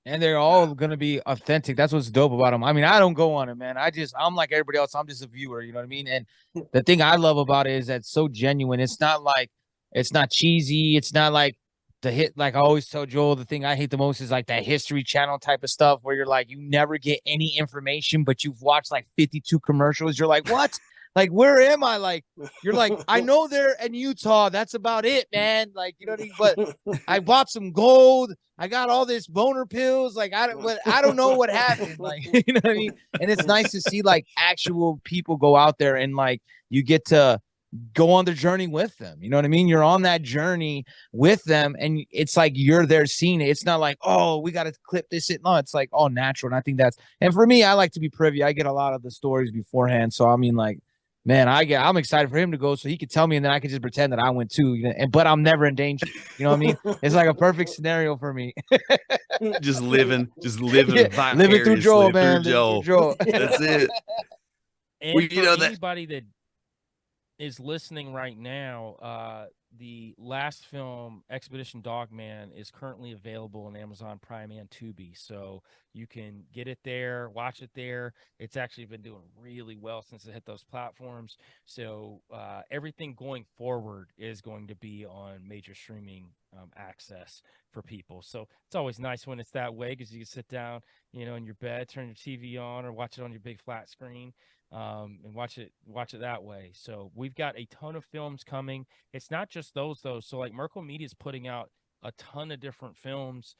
And they're all going to be authentic. That's what's dope about them. I mean, I don't go on it, man. I'm like everybody else. I'm just a viewer. You know what I mean? And the thing I love about it is that it's so genuine. It's not cheesy. It's not like the hit. Like I always tell Joel, the thing I hate the most is like that History Channel type of stuff where you're like, you never get any information, but you've watched like 52 commercials. You're like, what? Like, where am I? Like, you're like, I know they're in Utah. That's about it, man. Like, you know what I mean? But I bought some gold. I got all this boner pills. Like, I don't know what happened. Like, you know what I mean? And it's nice to see like actual people go out there and like you get to go on the journey with them. You know what I mean? You're on that journey with them, and it's like you're there seeing it. It's not like, oh, we got to clip this. No, it's like all natural. And I think and for me, I like to be privy. I get a lot of the stories beforehand. So I mean, like, man, I'm excited for him to go so he could tell me, and then I could just pretend that I went too. You know, but I'm never in danger. You know what I mean? It's like a perfect scenario for me. just living living through Joel, man. Through Joel. That's it. And well, you know, anybody that is listening right now, the last film, Expedition Dogman, is currently available on Amazon Prime and Tubi. So you can get it there, watch it there. It's actually been doing really well since it hit those platforms. So everything going forward is going to be on major streaming access for people. So it's always nice when it's that way, because you can sit down, you know, in your bed, turn your TV on, or watch it on your big flat screen. And watch it that way. So we've got a ton of films coming. It's not just those though. So like Merkle Media is putting out a ton of different films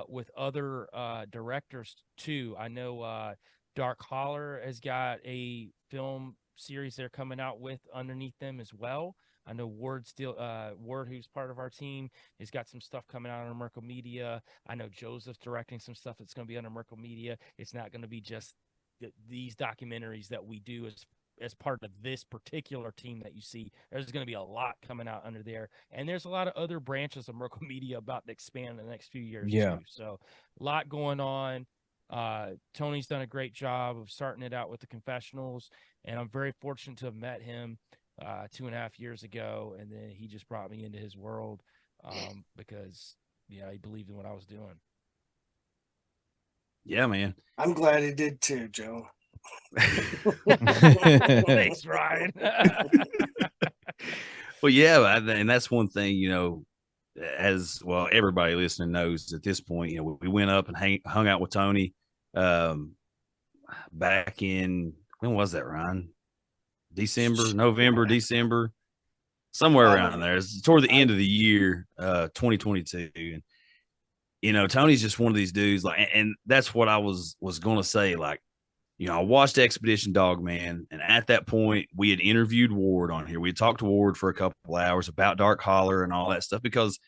with other directors too. I know Dark Holler has got a film series they're coming out with underneath them as well. I know Ward, who's part of our team, has got some stuff coming out on Merkle Media. I know Joseph's directing some stuff that's going to be under Merkle Media. It's not going to be just these documentaries that we do as part of this particular team that you see. There's going to be a lot coming out under there, and there's a lot of other branches of Merkle Media about to expand in the next few years too. So a lot going on. Tony's done a great job of starting it out with the confessionals, and I'm very fortunate to have met him 2.5 years ago, and then he just brought me into his world because he believed in what I was doing. Yeah, man. I'm glad he did too, Joe. Thanks, Ryan. Well, yeah, and that's one thing, you know, as well, everybody listening knows at this point, you know, we went up and hung out with Tony back in, when was that, Ryan? November, December, somewhere around there. It's toward the end of the year, 2022. And you know, Tony's just one of these dudes, like, and that's what I was going to say. Like, you know, I watched Expedition Dogman, and at that point, we had interviewed Ward on here. We had talked to Ward for a couple hours about Dark Holler and all that stuff because,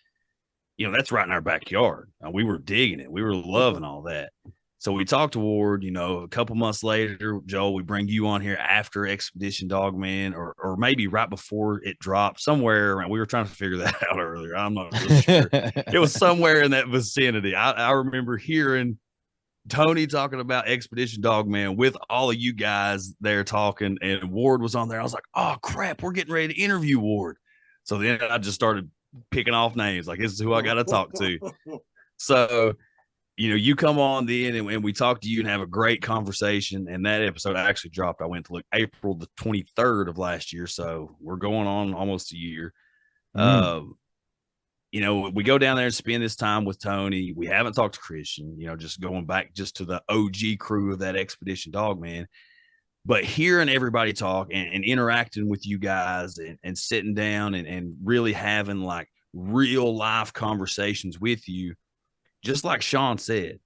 you know, that's right in our backyard. We were digging it. We were loving all that. So we talked to Ward, you know, a couple months later. Joel, we bring you on here after Expedition Dogman, or maybe right before it dropped somewhere. And we were trying to figure that out earlier. I'm not real sure. It was somewhere in that vicinity. I remember hearing Tony talking about Expedition Dogman with all of you guys there talking, and Ward was on there. I was like, oh crap, we're getting ready to interview Ward. So then I just started picking off names, like, this is who I got to talk to. So, you know, you come on then, and we talk to you and have a great conversation. And that episode actually dropped, I went to look, April the 23rd of last year. So we're going on almost a year. You know, we go down there and spend this time with Tony. We haven't talked to Christian, you know, just going back just to the OG crew of that Expedition Dogman. But hearing everybody talk and interacting with you guys and sitting down and really having like real life conversations with you, just like Sean said,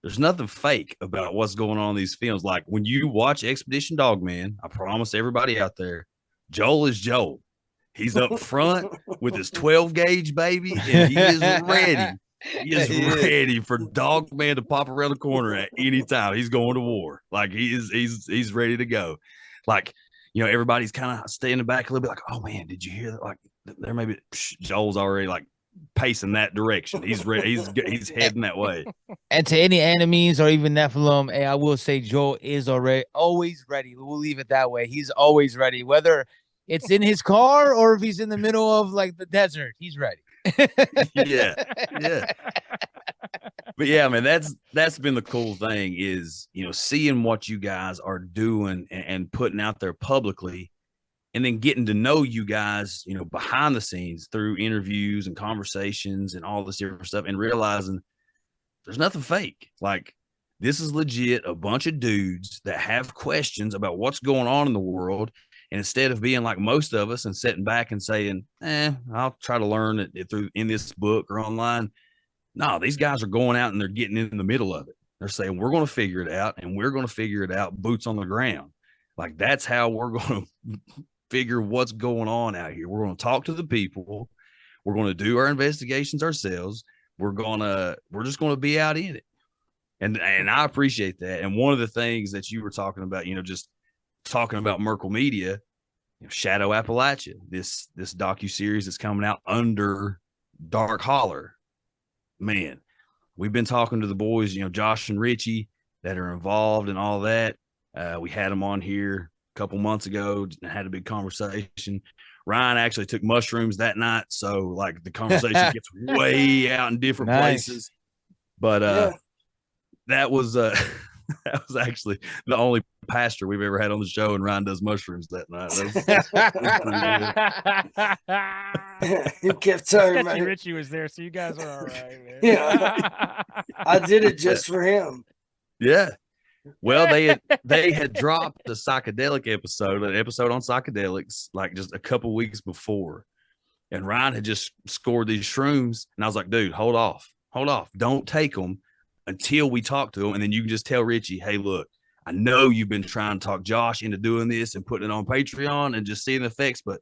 there's nothing fake about what's going on in these films. Like when you watch Expedition Dogman, I promise everybody out there, Joel is Joel. He's up front with his 12 gauge, baby, and he is ready. He is ready for Dogman to pop around the corner at any time. He's going to war. Like he's ready to go. Like, you know, everybody's kind of standing back a little bit like, oh man, did you hear that? Like there may be Joel's already like pacing that direction. He's ready. He's heading that way. And to any enemies or even Nephilim, hey, I will say Joel is always ready. We'll leave it that way. He's always ready, whether it's in his car or if he's in the middle of like the desert, he's ready. yeah. But yeah, man, that's been the cool thing is, you know, seeing what you guys are doing and putting out there publicly, and then getting to know you guys, you know, behind the scenes through interviews and conversations and all this different stuff, and realizing there's nothing fake. Like this is legit a bunch of dudes that have questions about what's going on in the world. And instead of being like most of us and sitting back and saying, I'll try to learn it through in this book or online. No, these guys are going out and they're getting in the middle of it. They're saying, we're going to figure it out, and we're going to figure it out boots on the ground. Like that's how we're going to figure what's going on out here. We're going to talk to the people. We're going to do our investigations ourselves. We're just going to be out in it. And I appreciate that. And one of the things that you were talking about, you know, just talking about Merkle Media, you know, Shadow Appalachia, this docuseries that's coming out under Dark Holler. Man, we've been talking to the boys, you know, Josh and Richie, that are involved in all that. We had them on here a couple months ago and had a big conversation. Ryan actually took mushrooms that night, so like the conversation gets way out in different places. But that was actually the only pastor we've ever had on the show, and Ryan does mushrooms that night. He kept telling me Richie was there, so you guys are all right, man. Yeah, I did it just for him. Yeah. Well, they had dropped the psychedelic episode, an episode on psychedelics, like just a couple weeks before, and Ryan had just scored these shrooms, and I was like, dude, hold off, don't take them until we talk to them, and then you can just tell Richie, hey, look, I know you've been trying to talk Josh into doing this and putting it on Patreon and just seeing the effects, but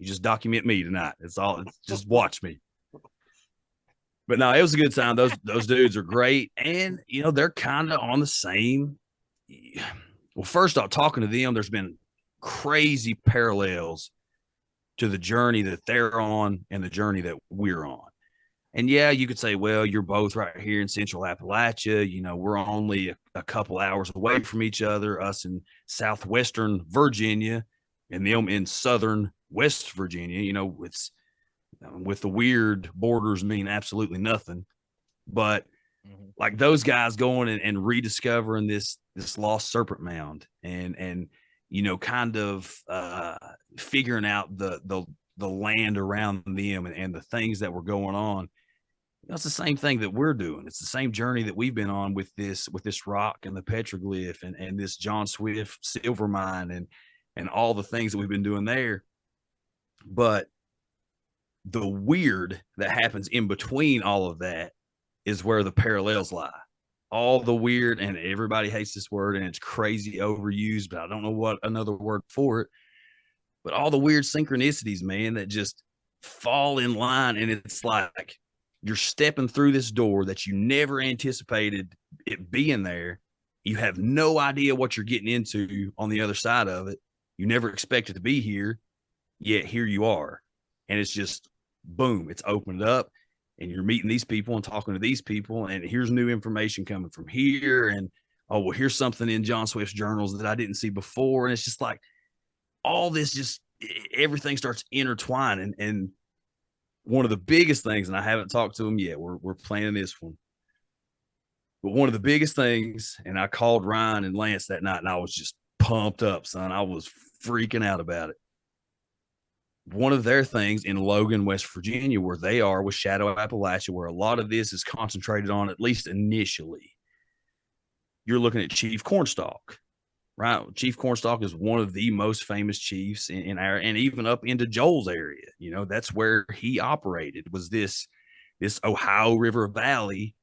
you just document me tonight. It's just watch me. But no, it was a good time. Those dudes are great. And, you know, they're kind of on the same. Well, first off, talking to them, there's been crazy parallels to the journey that they're on and the journey that we're on. And yeah, you could say, well, you're both right here in Central Appalachia. You know, we're only a couple hours away from each other, us in Southwestern Virginia and them in Southern West Virginia. You know, it's with the weird borders mean absolutely nothing. But like those guys going and rediscovering this lost serpent mound and you know, kind of figuring out the land around them and the things that were going on. You know, it's the same thing that we're doing. It's the same journey that we've been on with this rock and the petroglyph and this John Swift silver mine and all the things that we've been doing there. But the weird that happens in between all of that is where the parallels lie. All the weird, and everybody hates this word and it's crazy overused, but I don't know what another word for it. But all the weird synchronicities, man, that just fall in line. And it's like, You're stepping through this door that you never anticipated it being there. You have no idea what you're getting into on the other side of it. You never expected to be here, yet here you are. And it's just boom, it's opened up, and you're meeting these people and talking to these people, and here's new information coming from here. And oh, well, here's something in John Swift's journals that I didn't see before. And it's just like all this, just everything starts intertwining. And one of the biggest things, and I haven't talked to him yet, we're planning this one, but one of the biggest things, and I called Ryan and Lance that night, and I was just pumped up, son. I was freaking out about it. One of their things in Logan, West Virginia, where they are with Shadow Appalachia, where a lot of this is concentrated on, at least initially, you're looking at Chief Cornstalk, right? Chief Cornstalk is one of the most famous chiefs in our, and even up into Joel's area. You know, that's where he operated, was this Ohio River Valley.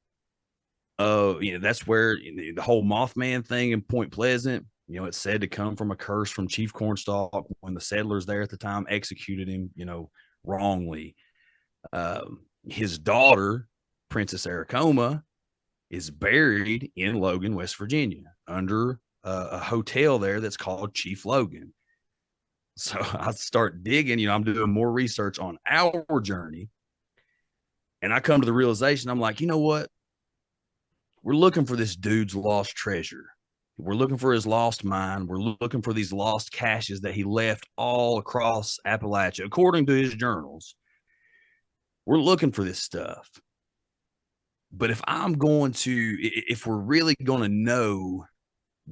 You know, that's where the whole Mothman thing in Point Pleasant, you know, it's said to come from a curse from Chief Cornstalk when the settlers there at the time executed him, you know, wrongly. His daughter, Princess Aracoma, is buried in Logan, West Virginia, under a hotel there that's called Chief Logan. So I start digging, you know, I'm doing more research on our journey, and I come to the realization, I'm like, you know what? We're looking for this dude's lost treasure. We're looking for his lost mine. We're looking for these lost caches that he left all across Appalachia, according to his journals. We're looking for this stuff. But if we're really going to know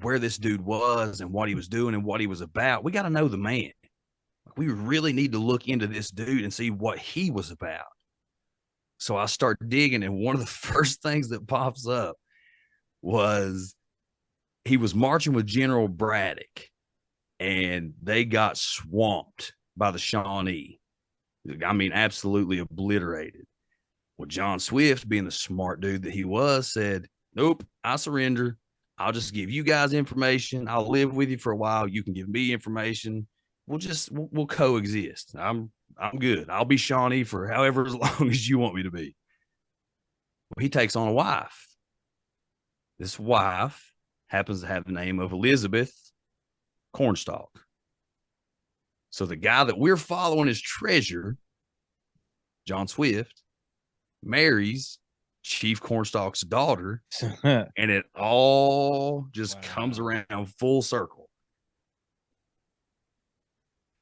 where this dude was and what he was doing and what he was about, we got to know the man. We really need to look into this dude and see what he was about. So I start digging, and one of the first things that pops up was he was marching with General Braddock, and they got swamped by the Shawnee. I mean, absolutely obliterated. Well, John Swift, being the smart dude that he was, said, nope, I surrender. I'll just give you guys information. I'll live with you for a while. You can give me information. We'll coexist. I'm good. I'll be Shawnee for however long as you want me to be. Well, he takes on a wife. This wife happens to have the name of Elizabeth Cornstalk. So the guy that we're following his treasure, John Swift, marries Chief Cornstalk's daughter, and it all just comes around full circle.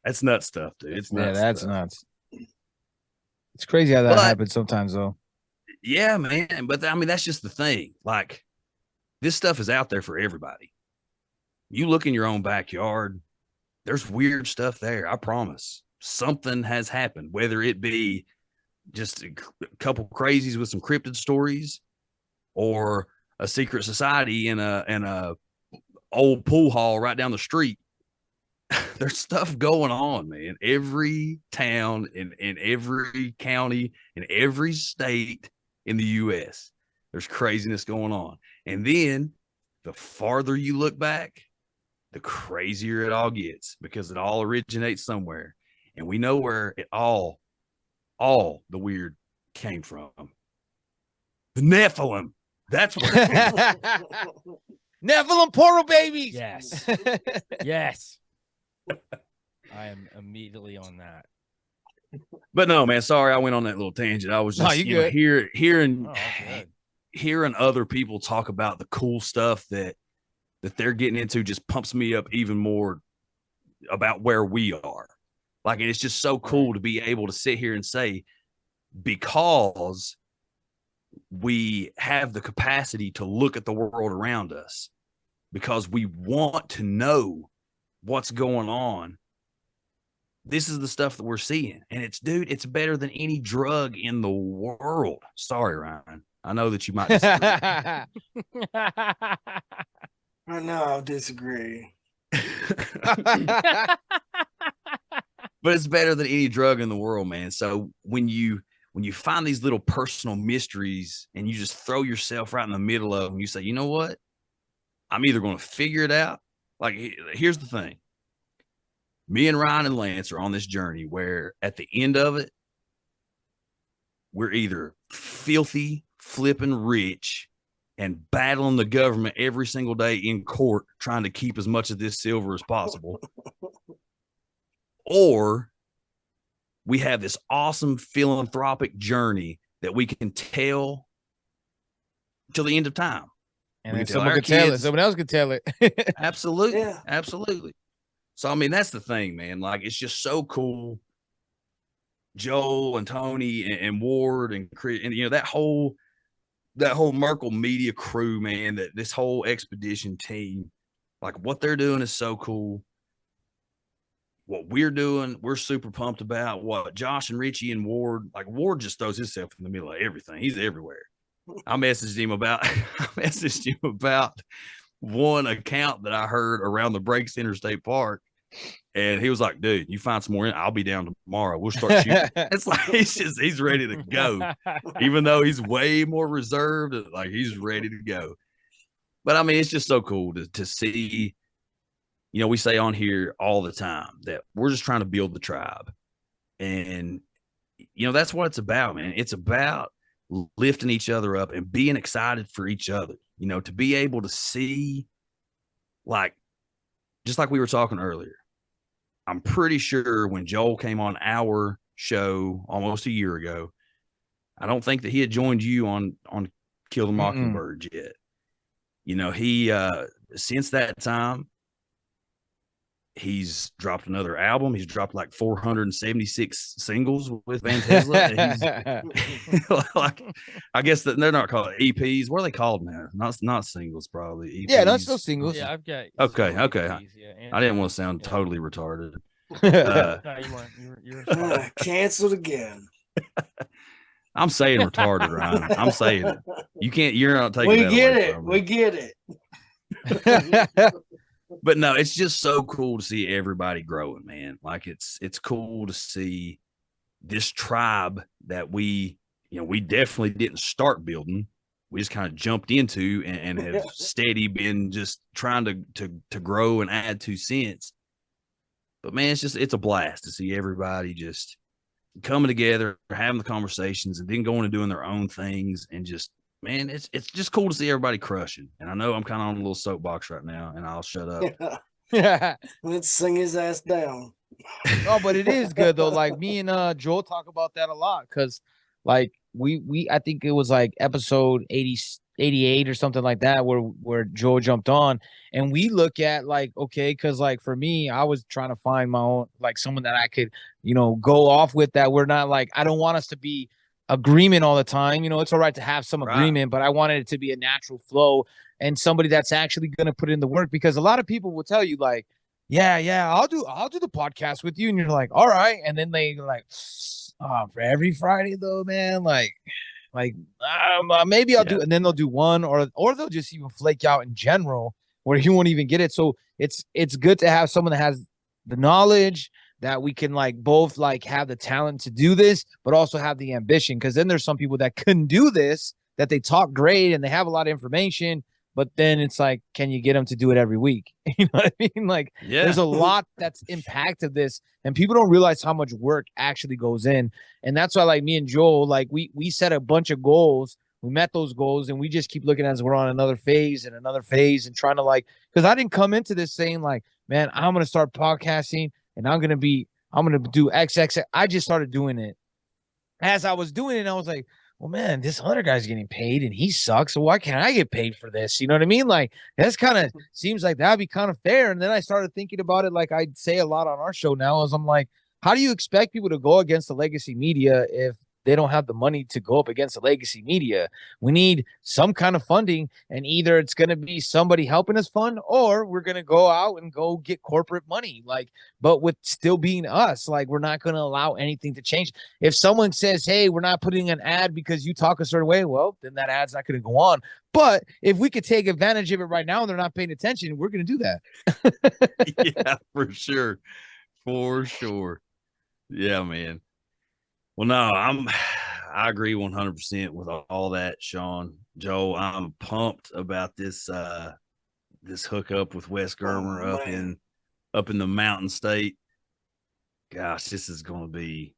That's nuts stuff, dude. It's nuts. Yeah, that's nuts. It's crazy how that happens sometimes, though. Yeah, man. But I mean, that's just the thing. Like, this stuff is out there for everybody. You look in your own backyard, there's weird stuff there. I promise. Something has happened, whether it be just a couple crazies with some cryptid stories, or a secret society in a old pool hall right down the street. There's stuff going on, man. Every town, in every county, in every state in the U.S., there's craziness going on. And then the farther you look back, the crazier it all gets, because it all originates somewhere. And we know where it all the weird came from. The Nephilim. That's what Nephilim portal babies. Yes. Yes. I am immediately on that. But no, man, sorry I went on that little tangent. I was just hearing other people talk about the cool stuff that they're getting into just pumps me up even more about where we are. Like, and it's just so cool to be able to sit here and say, because we have the capacity to look at the world around us, because we want to know what's going on, this is the stuff that we're seeing. And it's better than any drug in the world. Sorry, Ryan. I know that you might disagree. I know I'll disagree. But it's better than any drug in the world, man. So when you find these little personal mysteries and you just throw yourself right in the middle of them, you say, you know what? I'm either going to figure it out. Like, here's the thing. Me and Ryan and Lance are on this journey where at the end of it, we're either filthy, flipping rich, and battling the government every single day in court, trying to keep as much of this silver as possible, or we have this awesome philanthropic journey that we can tell till the end of time. And then someone could tell it. Someone else could tell it. Absolutely. Yeah. Absolutely. So, I mean, that's the thing, man. Like, it's just so cool. Joel and Tony and Ward and Chris, and, you know, that whole Merkle media crew, man, that this whole expedition team, like, what they're doing is so cool. What we're doing, we're super pumped about. What Josh and Richie and Ward, like, Ward just throws himself in the middle of everything. He's everywhere. I messaged him about one account that I heard around the Breaks Interstate Park, and he was like, "Dude, you find some more? I'll be down tomorrow. We'll start shooting." It's like he's ready to go, even though he's way more reserved. Like, he's ready to go. But I mean, it's just so cool to see. You know, we say on here all the time that we're just trying to build the tribe, and you know that's what it's about, man. It's about lifting each other up and being excited for each other, you know, to be able to see, like, just like we were talking earlier, I'm pretty sure when Joel came on our show almost a year ago, I don't think that he had joined you on Kill the Mockingbirds yet. You know, he since that time, he's dropped another album. He's dropped like 476 singles with Van Tesla. Like, I guess that they're not called EPs. What are they called now? Not singles, probably. EPs. Yeah, not still singles. Yeah, I've got. Okay. EPs, yeah, I didn't want to sound totally retarded. No, you weren't. You were Canceled again. I'm saying retarded, Ryan. I'm saying it. You can't. You're not taking. We that get away it. from me. We get it. But no, it's just so cool to see everybody growing, man. Like, it's cool to see this tribe that we definitely didn't start building. We just kind of jumped into and have steady been just trying to grow and add 2 cents. But man, it's a blast to see everybody just coming together, having the conversations, and then going and doing their own things, and just, man, it's just cool to see everybody crushing. And I know I'm kind of on a little soapbox right now, and I'll shut up. Let's sing his ass down. No, but it is good though. Like, me and Joel talk about that a lot, because like we I think it was like episode 88 or something like that where Joel jumped on, and we look at, like, okay, because like for me, I was trying to find my own, like, someone that I could, you know, go off with, that we're not, like, I don't want us to be agreement all the time. You know, it's all right to have some agreement, but I wanted it to be a natural flow and somebody that's actually going to put in the work, because a lot of people will tell you, like, yeah, I'll do the podcast with you, and you're like, all right, and then they like, oh, for every Friday though, man, like maybe I'll do, and then they'll do one, or they'll just even flake out in general where you won't even get it. So it's good to have someone that has the knowledge, that we can, like, both, like, have the talent to do this, but also have the ambition. Because then there's some people that couldn't do this, that they talk great and they have a lot of information, but then it's like, can you get them to do it every week? You know what I mean? Like, there's a lot that's impacted this, and people don't realize how much work actually goes in. And that's why, like, me and Joel, like, we set a bunch of goals. We met those goals, and we just keep looking as we're on another phase and trying to, like, because I didn't come into this saying, like, man, I'm going to start podcasting and I'm going to do XX. I just started doing it. As I was doing it, I was like, well, man, this other guy's getting paid and he sucks. So why can't I get paid for this? You know what I mean? Like, that's kind of seems like that'd be kind of fair. And then I started thinking about it, like I say a lot on our show now, is I'm like, how do you expect people to go against the legacy media if they don't have the money to go up against the legacy media? We need some kind of funding, and either it's going to be somebody helping us fund, or we're going to go out and go get corporate money, like, but with still being us. Like, we're not going to allow anything to change. If someone says, hey, we're not putting an ad because you talk a certain way, well, then that ad's not going to go on. But if we could take advantage of it right now and they're not paying attention, we're going to do that. Yeah, for sure. Yeah, man. Well, no, I agree 100% with all that, Sean. Joel, I'm pumped about this this hookup with Wes Germer up in the Mountain State. Gosh, this is going to be.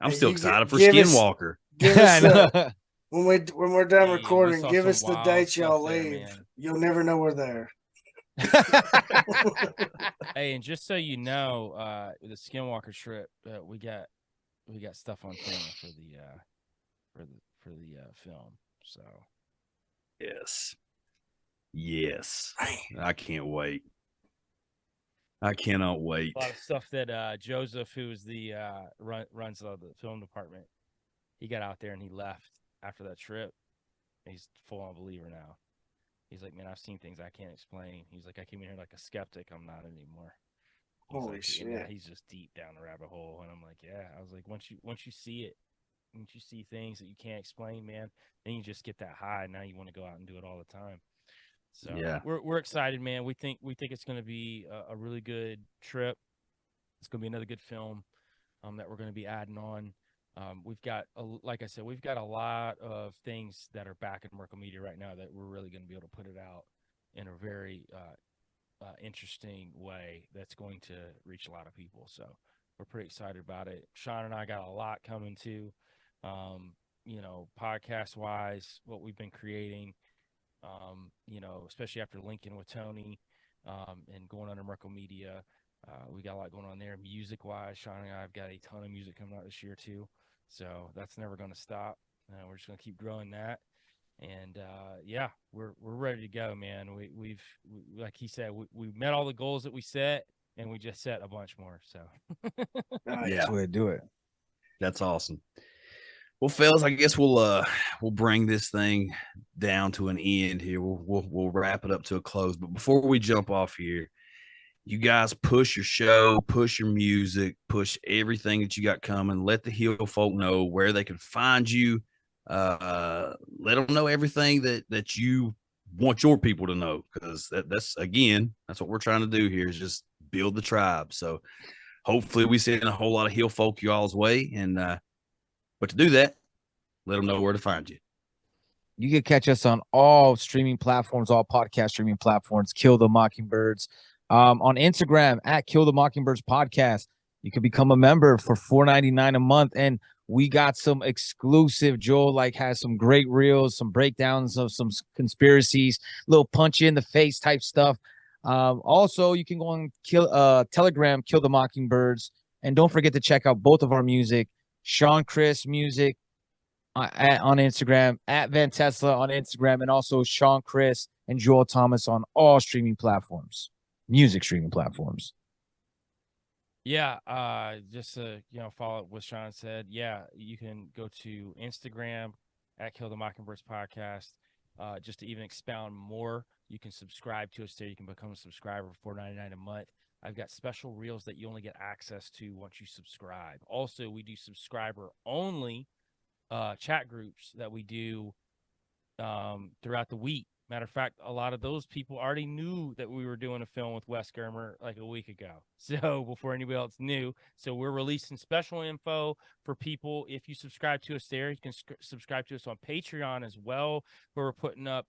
I'm Hey, still you excited for give us- Skinwalker. Give I us know. the when we're done Hey, we recording. saw Give some us the wild dates stuff y'all there, leave. man. You'll never know we're there. Hey, and just so you know, the Skinwalker trip, we got stuff on camera for the film. So Yes. Yes. I can't wait. I cannot wait. a lot of stuff that Joseph, who's the runs the film department, he got out there and he left after that trip. He's full on believer now. He's like, man, I've seen things I can't explain. He's like, I came in here like a skeptic. I'm not anymore. Holy like, shit! now he's just deep down the rabbit hole, and I'm like, yeah. I was like, once you see it, once you see things that you can't explain, man, then you just get that high. Now you want to go out and do it all the time. So Yeah. we're excited, man. We think it's going to be a really good trip. It's going to be another good film that we're going to be adding on. We've got, like I said, we've got a lot of things that are back in Merkle Media right now that we're really going to be able to put it out in a very interesting way that's going to reach a lot of people. So we're pretty excited about it. Sean and I got a lot coming too, podcast wise, what we've been creating, especially after linking with Tony and going under Merkle Media. We got a lot going on there music wise. Sean and I have got a ton of music coming out this year too. So that's never going to stop. We're just going to keep growing that. And we're ready to go, man. We've like he said, we met all the goals that we set, and we just set a bunch more. So That's the way to do it. That's awesome. Well, fellas, I guess we'll bring this thing down to an end here. We'll wrap it up to a close. But before we jump off here, you guys push your show, push your music, push everything that you got coming. Let the Heel folk know where they can find you. Let them know everything that you want your people to know, because that's what we're trying to do here, is just build the tribe. So hopefully we send a whole lot of Heel folk y'all's way, and but to do that, let them know where to find you. You can catch us on all streaming platforms, all podcast streaming platforms. Kill the Mockingbirds. On Instagram at Kill the Mockingbirds podcast. You can become a member for $4.99 a month, and we got some exclusive. Joel has some great reels, some breakdowns of some conspiracies, little punch you in the face type stuff. Also, you can go on Telegram, Kill the Mockingbirds, and don't forget to check out both of our music, Sean Chris Music on Instagram, at Van Tesla on Instagram, and also Sean Chris and Joel Thomas on all streaming platforms, music streaming platforms. Yeah, just to follow up what Sean said. Yeah, you can go to Instagram at Kill the Mockingbirds podcast. Just to even expound more, you can subscribe to us there. You can become a subscriber for $4.99 a month. I've got special reels that you only get access to once you subscribe. Also, we do subscriber only chat groups that we do throughout the week. Matter of fact, a lot of those people already knew that we were doing a film with Wes Germer like a week ago. So before anybody else knew. So we're releasing special info for people. If you subscribe to us there, you can subscribe to us on Patreon as well, where we're putting up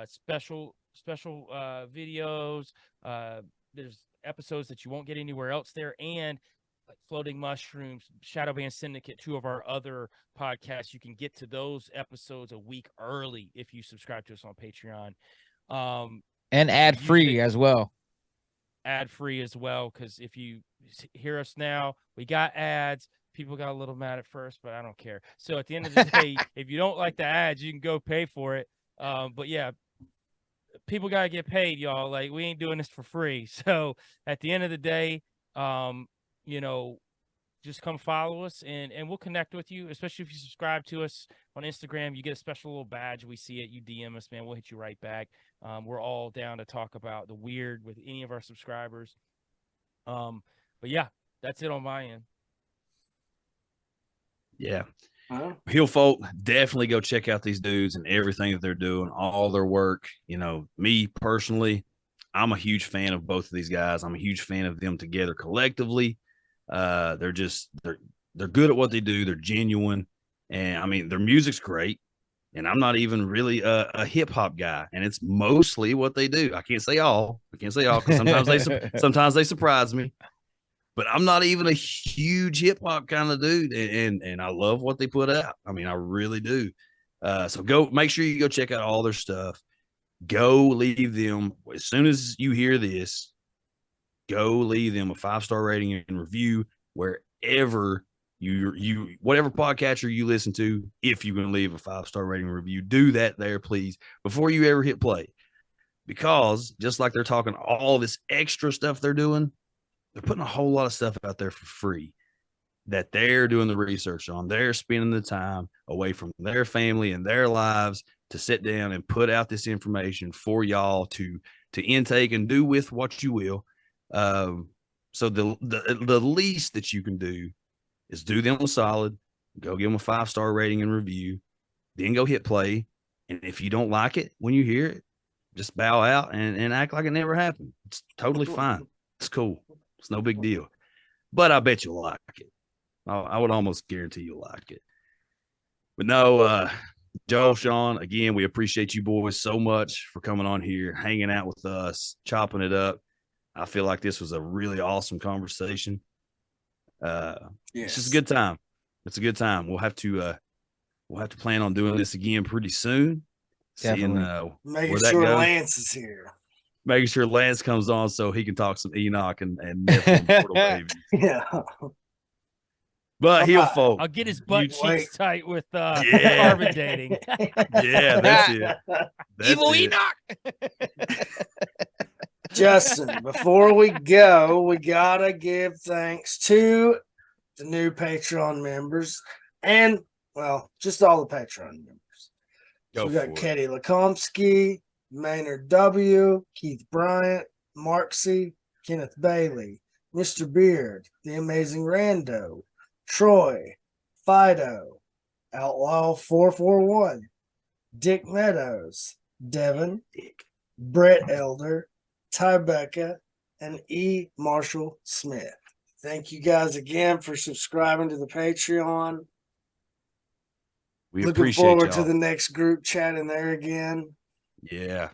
special videos. There's episodes that you won't get anywhere else there. And like Floating Mushrooms, Shadow Band Syndicate, two of our other podcasts. You can get to those episodes a week early if you subscribe to us on Patreon. And ad free as well. Ad free as well, because if you hear us now, we got ads. People got a little mad at first, but I don't care. So at the end of the day, if you don't like the ads, you can go pay for it. But yeah, people got to get paid, y'all. Like, we ain't doing this for free. So at the end of the day, just come follow us and we'll connect with you, especially if you subscribe to us on Instagram. You get a special little badge. We see it. You DM us, man. We'll hit you right back. We're all down to talk about the weird with any of our subscribers. But yeah, that's it on my end. Yeah. Heel folk, definitely go check out these dudes and everything that they're doing, all their work. Me personally, I'm a huge fan of both of these guys. I'm a huge fan of them together collectively. They're good at what they do. They're genuine, and I mean their music's great. And I'm not even really a hip hop guy, and it's mostly what they do. I can't say all because sometimes they surprise me. but I'm not even a huge hip hop kind of dude, and I love what they put out. I mean, I really do. So go make sure you go check out all their stuff. Go leave them as soon as you hear this. Go leave them a 5-star rating and review wherever you whatever podcatcher you listen to. If you can leave a 5-star rating review, do that there, please, before you ever hit play. Because just like they're talking all this extra stuff they're doing, they're putting a whole lot of stuff out there for free that they're doing the research on. They're spending the time away from their family and their lives to sit down and put out this information for y'all to intake and do with what you will. So the least that you can do is do them a solid, go give them a 5-star rating and review, then go hit play. And if you don't like it when you hear it, just bow out and act like it never happened. It's totally fine. It's cool. It's no big deal. But I bet you'll like it. I would almost guarantee you'll like it. But no, Joel, Sean, again, we appreciate you boys so much for coming on here, hanging out with us, chopping it up. I feel like this was a really awesome conversation. It's just a good time. It's a good time. We'll have to plan on doing this again pretty soon. Definitely. Making sure Lance is here. Making sure Lance comes on so he can talk some Enoch and Nephilim Portal Babies. Yeah. But Heelfolk, I'll get his butt cheeks tight with yeah. carbon dating. Yeah, that's it. That's Evil it. Enoch. Justin, before we go, we gotta give thanks to the new Patreon members and, well, just all the Patreon members. So we got Katie Lekomsky, Maynard W., Keith Bryant, Mark C., Kenneth Bailey, Mr. Beard, The Amazing Rando, Troy, Fido, Outlaw 441, Dick Meadows, Devin, Brett Elder, Ty Becca, and E. Marshall Smith. Thank you guys again for subscribing to the Patreon. We Looking appreciate forward y'all. to the next group chat in there again. Yeah.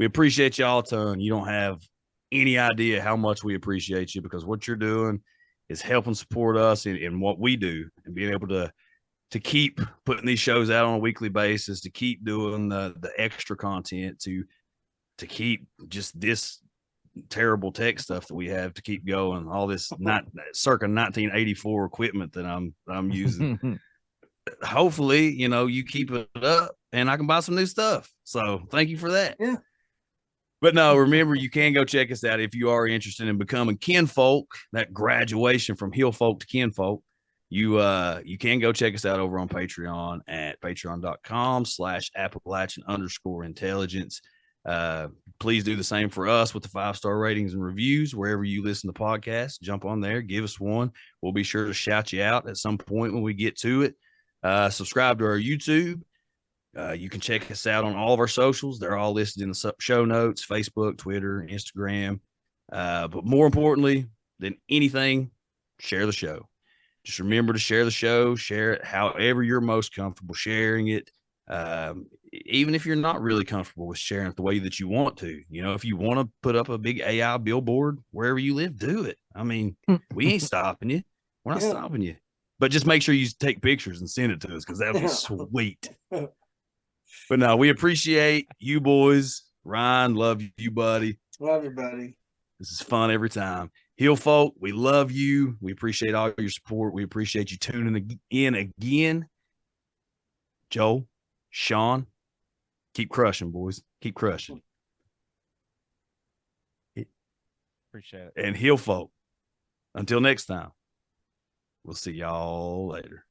We appreciate y'all a ton. You don't have any idea how much we appreciate you, because what you're doing is helping support us in what we do, and being able to keep putting these shows out on a weekly basis, to keep doing the extra content, to keep just this terrible tech stuff that we have to keep going, all this circa 1984 equipment that I'm using. Hopefully, you keep it up and I can buy some new stuff. So thank you for that. Yeah. But no, remember, you can go check us out if you are interested in becoming kinfolk, that graduation from Heelfolk to kinfolk. You can go check us out over on Patreon at patreon.com/Appalachian_intelligence. Please do the same for us with the 5-star ratings and reviews wherever you listen to podcasts. Jump on there, give us one. We'll be sure to shout you out at some point when we get to it. Subscribe to our YouTube. You can check us out on all of our socials. They're all listed in the show notes: Facebook, Twitter, Instagram. But more importantly than anything, share the show. Just remember to share the show. Share it however you're most comfortable sharing it. Even if you're not really comfortable with sharing it the way that you want to. If you want to put up a big AI billboard wherever you live, do it. I mean, we ain't stopping you. We're not stopping you. But just make sure you take pictures and send it to us, because that would be sweet. But no, we appreciate you boys. Ryan, love you, buddy. Love you, buddy. This is fun every time. Heelfolk, we love you. We appreciate all your support. We appreciate you tuning in again. Joel, Sean, keep crushing, boys. Keep crushing. Appreciate it. And Heelfolk, until next time, we'll see y'all later.